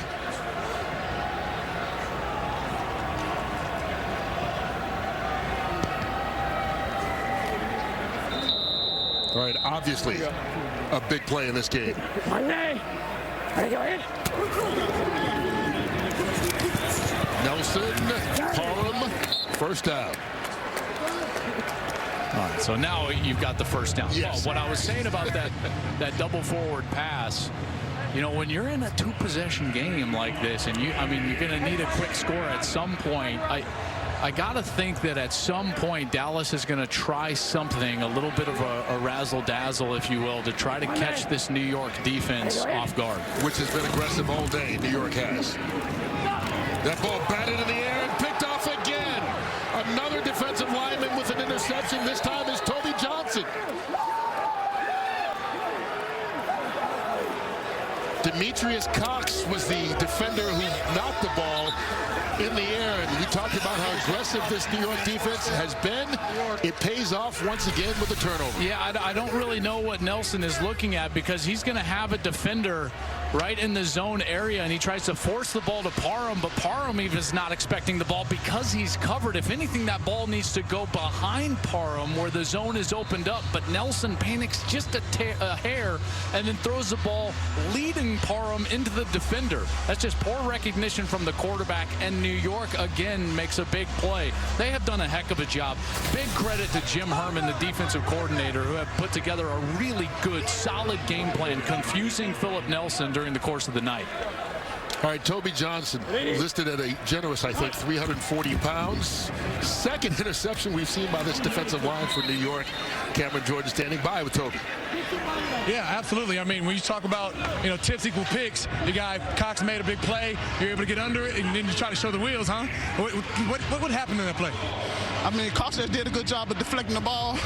All right, obviously a big play in this game. Nelson, Parham, first down. All right, so now you've got the first down. Yes. What I was saying about that double forward pass, you know, when you're in a 2-possession game like this, and you're going to need a quick score at some point. I got to think that at some point Dallas is going to try something, a little bit of a razzle-dazzle, if you will, to try to catch this New York defense off guard. Which has been aggressive all day, New York has. That ball batted in the air and picked off again. Another defensive lineman with an interception. This time is Toby Johnson. Demetrius Cox was the defender who knocked the ball in the air, and we talked about how aggressive this New York defense has been. It pays off once again with a turnover. Yeah, I don't really know what Nelson is looking at, because he's going to have a defender right in the zone area, and he tries to force the ball to Parham, but Parham even is not expecting the ball because he's covered. If anything, that ball needs to go behind Parham where the zone is opened up, but Nelson panics just a hair and then throws the ball leading Parham into the defender. That's just poor recognition from the quarterback, and New York again makes a big play. They have done a heck of a job. Big credit to Jim Herman, the defensive coordinator, who have put together a really good, solid game plan, confusing Philip Nelson during the course of the night. All right, Toby Johnson listed at a generous, I think, 340 pounds. Second interception we've seen by this defensive line for New York. Cameron Jordan standing by with Toby. Yeah, absolutely. I mean, when you talk about, tips equal picks, your guy Cox made a big play. You're able to get under it, and then you try to show the wheels, huh? What happened in that play? I mean, Cox just did a good job of deflecting the ball.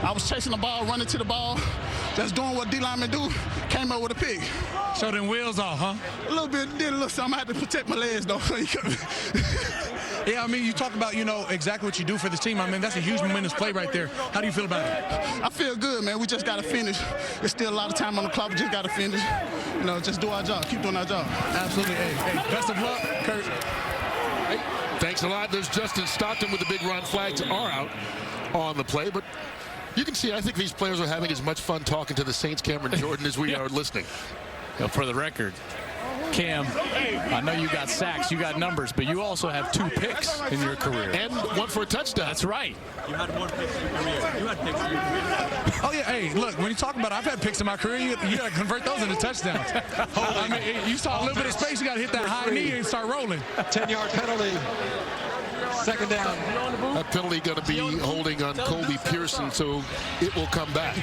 I was chasing the ball, running to the ball, just doing what D-linemen do, came up with a pick. So then wheels off, huh? A little bit, did a little something. I had to protect my legs, though. Yeah, I mean, you talk about, exactly what you do for this team. I mean, that's a huge momentous play right there. How do you feel about it? I feel good, man. We just got to finish. There's still a lot of time on the clock. We just got to finish. Just do our job. Keep doing our job. Absolutely. Hey, best of luck, Kurt. Hey, thanks a lot. There's Justin Stockton with the big run. Flags are out on the play, but you can see, I think these players are having as much fun talking to the Saints' Cameron Jordan as we are listening. For the record, Cam, I know you got sacks, you got numbers, but you also have 2 picks in your career. And 1 for a touchdown. That's right. You had 1 pick in your career. You had picks in your career. Oh, yeah. Hey, look, when you talk about I've had picks in my career, you got to convert those into touchdowns. I mean, you saw a little bit of space, you got to hit that high knee and start rolling. 10-yard penalty. Second down. That penalty going to be holding on Colby Pearson, so it will come back.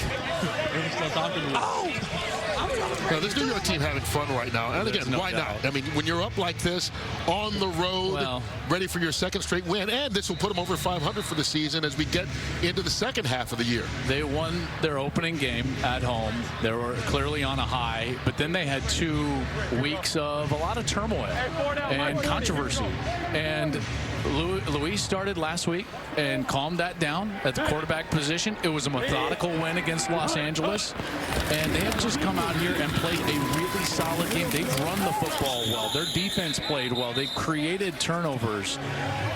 Now, this New York team having fun right now. And again, why not? I mean, when you're up like this, on the road, ready for your second straight win, and this will put them over 500 for the season as we get into the second half of the year. They won their opening game at home. They were clearly on a high, but then they had 2 weeks of a lot of turmoil and controversy. And Luis started last week and calmed that down at the quarterback position. It was a methodical win against Los Angeles, and they have just come out here and played a really solid game. They've run the football well. Their defense played well. They've created turnovers.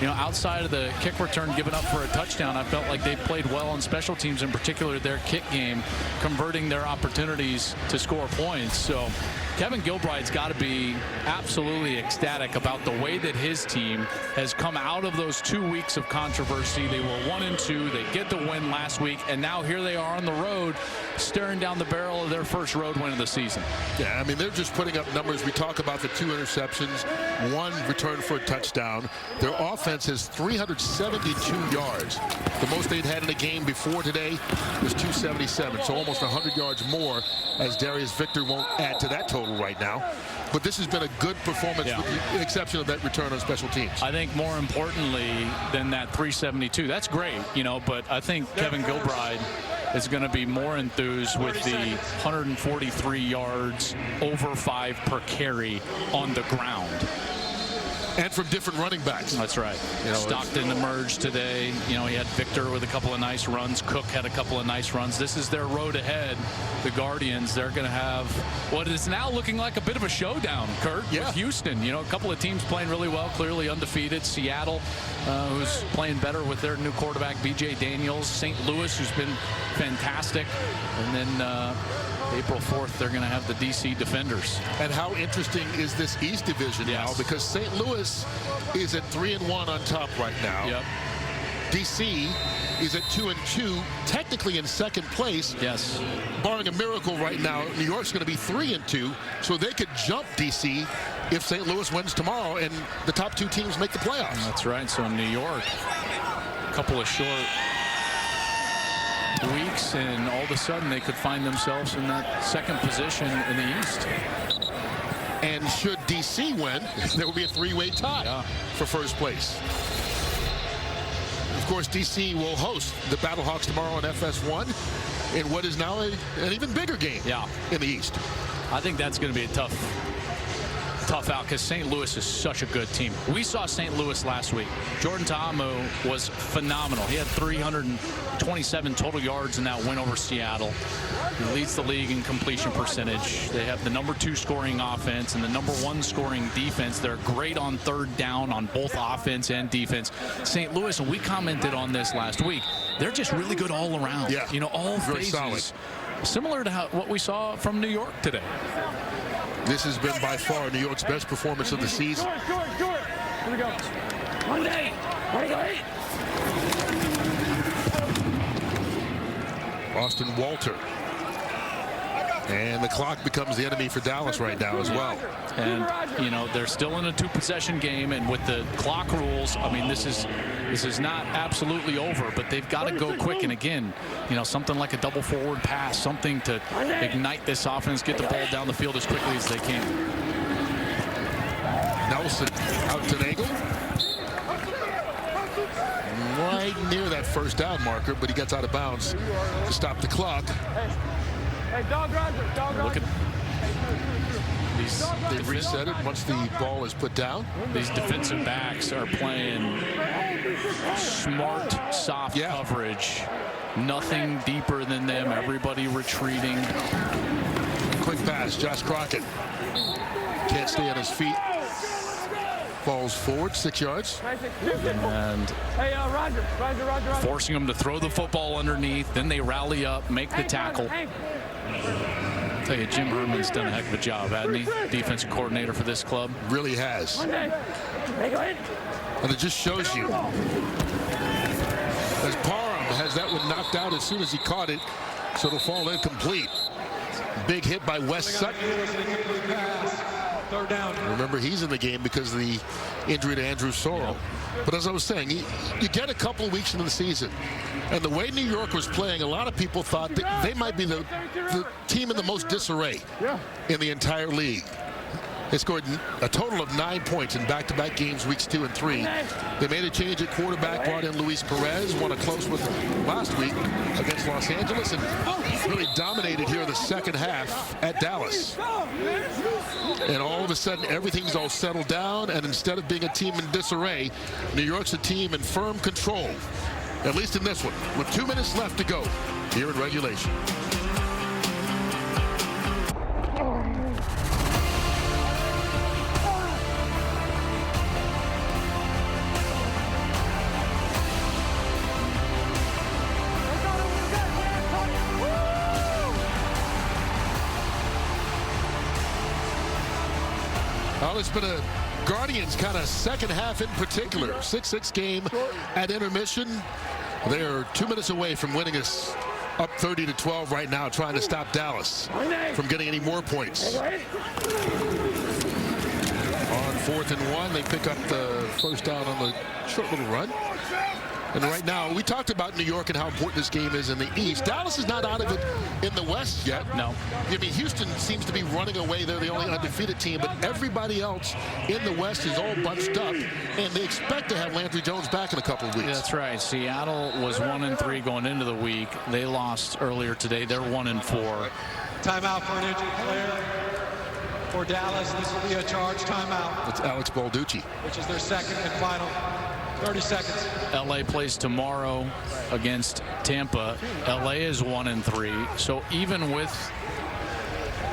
Outside of the kick return given up for a touchdown, I felt like they played well on special teams, in particular their kick game, converting their opportunities to score points. So Kevin Gilbride's got to be absolutely ecstatic about the way that his team has come out of those 2 weeks of controversy. They were 1-2. They get the win last week, and now here they are on the road, staring down the barrel of their first road win of the season. Yeah, I mean, they're just putting up numbers. We talk about the 2 interceptions, 1 return for a touchdown. Their offense has 372 yards. The most they'd had in a game before today was 277, so almost 100 yards more, as Darius Victor won't add to that total right now. But this has been a good performance, with the exception of that return on special teams. I think more importantly than that 372, that's great, but I think Kevin Gilbride is going to be more enthused with the 143 yards, over 5 per carry on the ground. And from different running backs. That's right. Stockton emerged today. He had Victor with a couple of nice runs. Cook had a couple of nice runs. This is their road ahead. The Guardians, they're going to have what is now looking like a bit of a showdown, Kurt, with Houston. A couple of teams playing really well, clearly undefeated. Seattle, who's playing better with their new quarterback, B.J. Daniels. St. Louis, who's been fantastic. And then April 4th, they're going to have the D.C. Defenders. And how interesting is this East Division now? Because St. Louis is at 3-1 on top right now. Yep. D.C. is at 2-2, technically in second place. Yes. Barring a miracle right now, New York's going to be 3-2, so they could jump D.C. if St. Louis wins tomorrow and the top 2 teams make the playoffs. That's right. So in New York, a couple of short weeks, and all of a sudden they could find themselves in that second position in the East. And should D.C. win, there will be a 3-way tie for first place. Of course, D.C. will host the Battlehawks tomorrow on FS1 in what is now an even bigger game in the East. I think that's going to be a tough out because St. Louis is such a good team. We saw St. Louis last week. Jordan Ta'amu was phenomenal. He had 327 total yards in that win over Seattle. He leads the league in completion percentage. They have the #2 scoring offense and the #1 scoring defense. They're great on third down on both offense and defense. St. Louis, and we commented on this last week, they're just really good all around. Yeah. All very phases. solid. Similar to what we saw from New York today. This has been by far New York's best performance of the season. Here we go. Monday. Ready, go. Austin Walter. And the clock becomes the enemy for Dallas right now as well. And, they're still in a 2-possession game, and with the clock rules, I mean, this is not absolutely over, but they've got to go quick. And again, something like a double forward pass, something to ignite this offense, get the ball down the field as quickly as they can. Nelson out to Nagel. Right near that first down marker, but he gets out of bounds to stop the clock. Hey, dog Roger, dog Roger. They reset it once the ball is put down. These defensive backs are playing smart, soft coverage. Nothing deeper than them. Everybody retreating. Quick pass, Josh Crockett. Can't stay on his feet. Falls forward 6 yards. And hey, Roger. Forcing them to throw the football underneath. Then they rally up, make the tackle. I'll tell you, Jim Herman's done a heck of a job, hasn't he? Defensive coordinator for this club. Really has. And it just shows you. As Parham has that one knocked out as soon as he caught it, so it'll fall incomplete. Big hit by Wes Sutton. Third down. Remember, he's in the game because of the injury to Andrew Sorrell. But as I was saying, you get a couple of weeks into the season, and the way New York was playing, a lot of people thought that they might be the team in the most disarray in the entire league. They scored a total of 9 points in back-to-back games, weeks 2 and 3. They made a change at quarterback, brought in Luis Perez, won a close one last week against Los Angeles, and really dominated here in the second half at Dallas. And all of a sudden, everything's all settled down, and instead of being a team in disarray, New York's a team in firm control, at least in this one, with 2 minutes left to go here in regulation. Well, it's been a Guardians kind of second half in particular. 6-6 game at intermission. They are 2 minutes away from winning us up 30-12 right now, trying to stop Dallas from getting any more points. On 4th and 1, they pick up the first down on the short little run. And right now, we talked about New York and how important this game is in the East. Dallas is not out of it in the West yet. No. I mean, Houston seems to be running away. They're the only undefeated team, but everybody else in the West is all bunched up, and they expect to have Landry Jones back in a couple of weeks. That's right. Seattle was 1-3 going into the week. They lost earlier today. They're 1-4. Timeout for an injured player for Dallas. This will be a charge timeout. It's Alex Balducci. Which is their second and final. 30 seconds. LA plays tomorrow against Tampa. LA is 1-3. So even with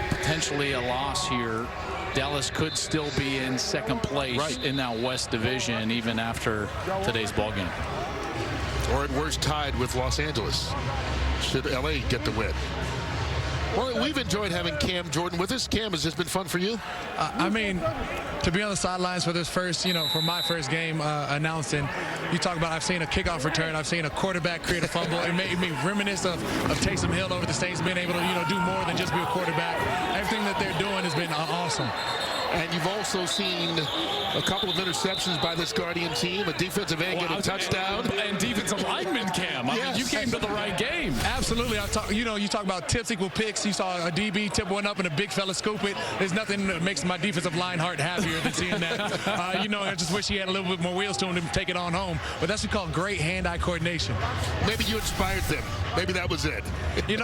potentially a loss here, Dallas could still be in second place in that West Division even after today's ball game. Or at worst tied with Los Angeles, should LA get the win. Well, we've enjoyed having Cam Jordan with us. Cam, has this been fun for you? I mean, to be on the sidelines for this first, for my first game announcing, you talk about I've seen a kickoff return, I've seen a quarterback create a fumble. It made me reminisce of Taysom Hill over the States, being able to, do more than just be a quarterback. Everything that they're doing has been awesome. And you've also seen a couple of interceptions by this Guardian team, a defensive end get a touchdown. And defensive lineman, Cam. I mean, you came to the right game. Absolutely. You talk about tips equal picks. You saw a DB tip one up and a big fella scoop it. There's nothing that makes my defensive line heart happier than seeing that. I just wish he had a little bit more wheels to him to take it on home. But that's what we call great hand-eye coordination. Maybe you inspired them. Maybe that was it.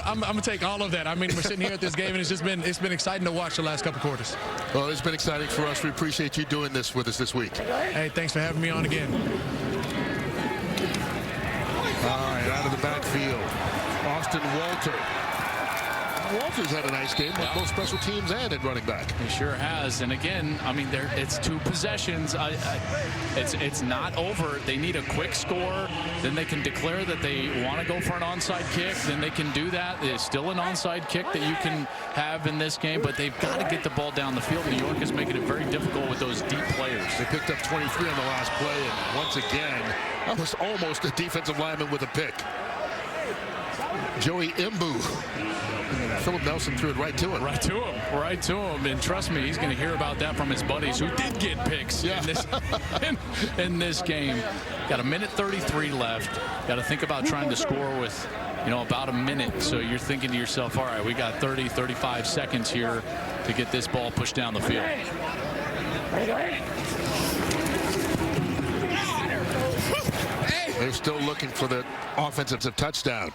I'm going to take all of that. I mean, we're sitting here at this game, and it's been exciting to watch the last couple quarters. Well, it's been exciting for us. We appreciate you doing this with us this week. Hey, thanks for having me on again. All right, out of the backfield, Austin Walter. Walter's had a nice game with both special teams and at running back. He sure has. And again, I mean, it's 2 possessions. It's not over. They need a quick score. Then they can declare that they want to go for an onside kick. Then they can do that. There's still an onside kick that you can have in this game, but they've got to get the ball down the field. New York is making it very difficult with those deep players. They picked up 23 on the last play, and once again, that was almost a defensive lineman with a pick. Joey Mbu. Philip Nelson threw it right to him. Right to him. And trust me, he's going to hear about that from his buddies who did get picks in this game. Got a minute 33 left. Got to think about trying to score with, about a minute. So you're thinking to yourself, all right, we got 30, 35 seconds here to get this ball pushed down the field. They're still looking for the offensive touchdown.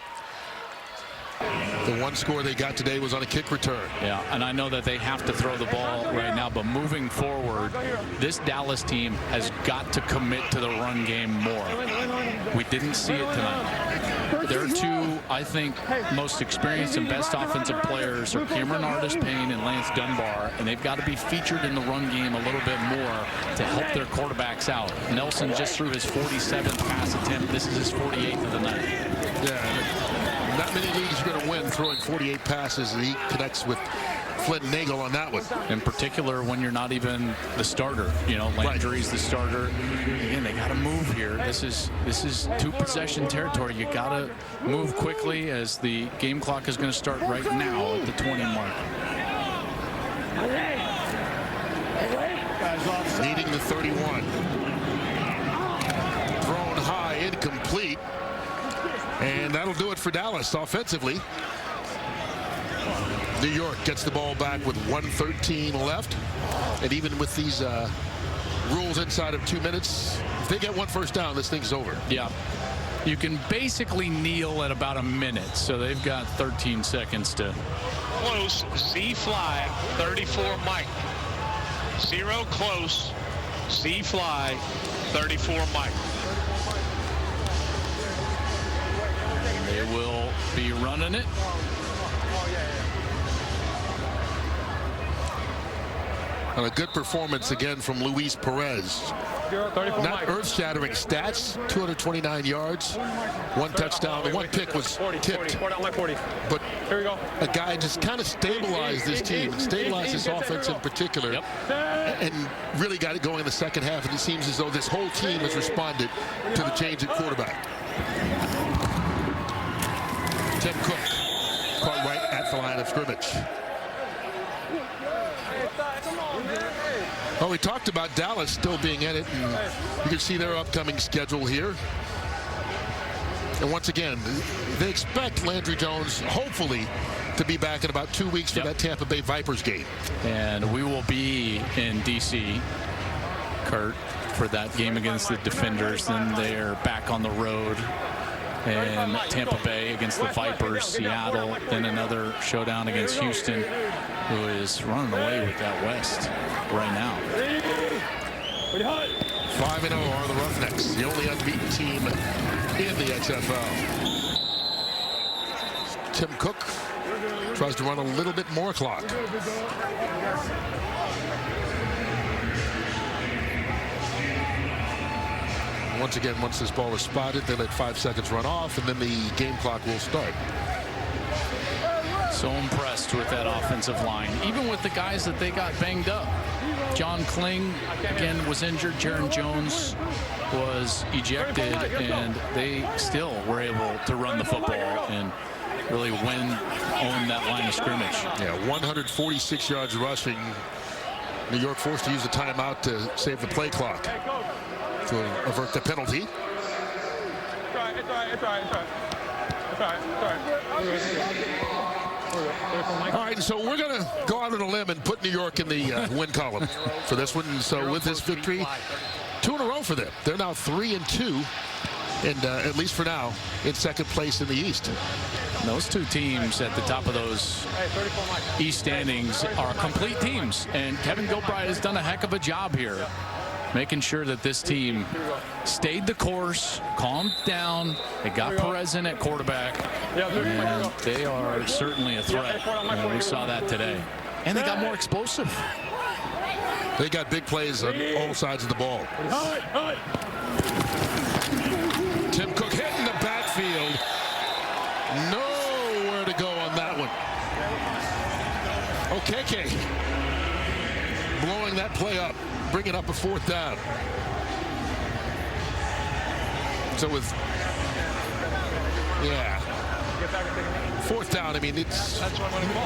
The one score they got today was on a kick return. Yeah, and I know that they have to throw the ball right now, but moving forward, this Dallas team has got to commit to the run game more. We didn't see it tonight. Their 2, I think, most experienced and best offensive players are Cameron Artis-Payne and Lance Dunbar, and they've got to be featured in the run game a little bit more to help their quarterbacks out. Nelson just threw his 47th pass attempt. This is his 48th of the night. Yeah. Not many leagues are going to win throwing 48 passes, and he connects with Flint Nagel on that one. In particular, when you're not even the starter. Landry's the starter. Again, they got to move here. This is 2 possession territory. You got to move quickly as the game clock is going to start right now at the 20 mark. Leading the 31. Thrown high, incomplete. And that'll do it for Dallas offensively. New York gets the ball back with 1:13 left. And even with these rules inside of 2 minutes, if they get one first down, this thing's over. Yeah. You can basically kneel at about a minute, so they've got 13 seconds to. Close, C flag, 34 Mike. 0 close, C flag, 34 Mike. They will be running it. And a good performance again from Luis Perez. Not earth-shattering stats, 229 yards, 1 touchdown. The 1 pick was tipped. But a guy just kind of stabilized this team, and stabilized this offense in particular, and really got it going in the second half. And it seems as though this whole team has responded to the change at quarterback. Tim Cook caught right at the line of scrimmage. Well, we talked about Dallas still being in it, and you can see their upcoming schedule here. And once again, they expect Landry Jones, hopefully, to be back in about 2 weeks for that Tampa Bay Vipers game. And we will be in D.C., Kurt, for that game against the Defenders. Then they're back on the road in Tampa Bay against the Vipers, Seattle, then another showdown against Houston, who is running away with that West right now. 5-0 are the Roughnecks, the only unbeaten team in the XFL. Tim Cook tries to run a little bit more clock. Once again, once this ball is spotted, they let 5 seconds run off, and then the game clock will start. So impressed with that offensive line, even with the guys that they got banged up. John Kling, again, was injured. Jaron Jones was ejected, and they still were able to run the football and really own that line of scrimmage. Yeah, 146 yards rushing. New York forced to use a timeout to save the play clock to avert the penalty. All right, so we're going to go out on a limb and put New York in the win column for this one. So with this victory, 2 in a row for them. They're now 3-2, and at least for now, in second place in the East. Those two teams at the top of those East standings are complete teams, and Kevin Gilbride has done a heck of a job here, making sure that this team stayed the course, calmed down. They got Perez in at quarterback, and they are certainly a threat. And we saw that today. And they got more explosive. They got big plays on all sides of the ball. Tim Cook hitting the backfield. Nowhere to go on that one. Okeke blowing that play up, bringing up a 4th down. So with, 4th down, I mean, it's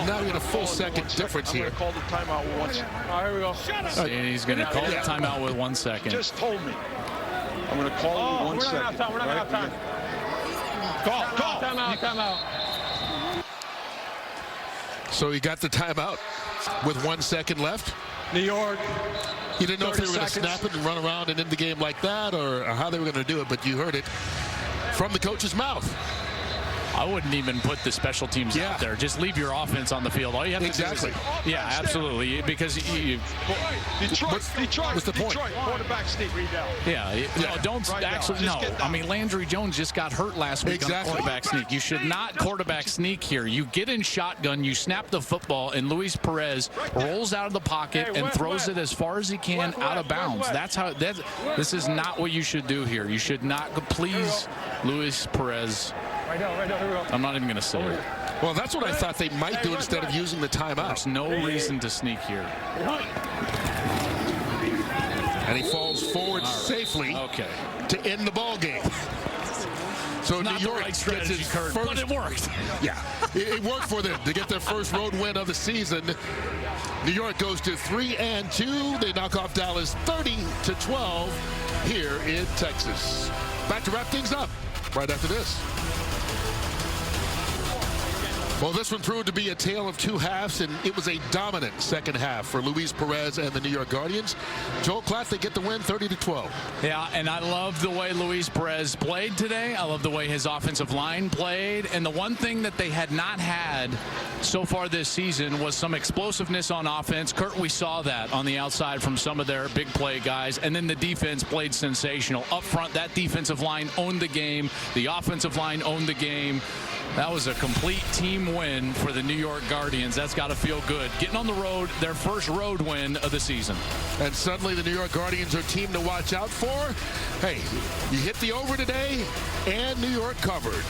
now in a full second difference here. I'm going to call the timeout once. Here we go. And he's going to call the timeout with 1 second. Just told me. I'm going to call it with 1 second. We're not going to have time. Call. Timeout. So he got the timeout with 1 second left. New York. You didn't know if they were going to snap it and run around and end the game like that, or how they were going to do it, but you heard it from the coach's mouth. I wouldn't even put the special teams out there. Just leave your offense on the field. All you have to do is, absolutely, because Detroit. What's the point? Quarterback sneak. I mean, Landry Jones just got hurt last week on quarterback sneak. You should not quarterback sneak here. You get in shotgun, you snap the football, and Luis Perez rolls out of the pocket and throws it as far as he can out of bounds. This is not what you should do here. You should not please Luis Perez. I'm not even going to say it. Well, that's what I thought they might do instead of using the timeout. There's no reason to sneak here. And he falls forward safely to end the ball game. So New York gets his first, but it worked. Yeah, it worked for them to get their first road win of the season. New York goes to 3-2. They knock off Dallas 30-12 here in Texas. Back to wrap things up right after this. Well, this one proved to be a tale of two halves, and it was a dominant second half for Luis Perez and the New York Guardians. Joel Klatt, they get the win 30-12. Yeah, and I love the way Luis Perez played today. I love the way his offensive line played. And the one thing that they had not had so far this season was some explosiveness on offense. Kurt, we saw that on the outside from some of their big play guys. And then the defense played sensational. Up front, that defensive line owned the game. The offensive line owned the game. That was a complete team win for the New York Guardians. That's got to feel good. Getting on the road, their first road win of the season. And suddenly the New York Guardians are a team to watch out for. Hey, you hit the over today, and New York covered.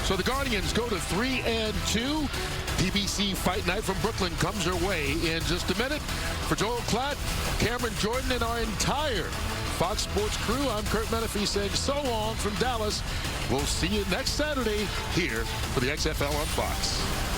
So the Guardians go to 3-2. PBC Fight Night from Brooklyn comes their way in just a minute. For Joel Klatt, Cameron Jordan, and our entire Fox Sports crew, I'm Kurt Menefee saying so long from Dallas. We'll see you next Saturday here for the XFL on Fox.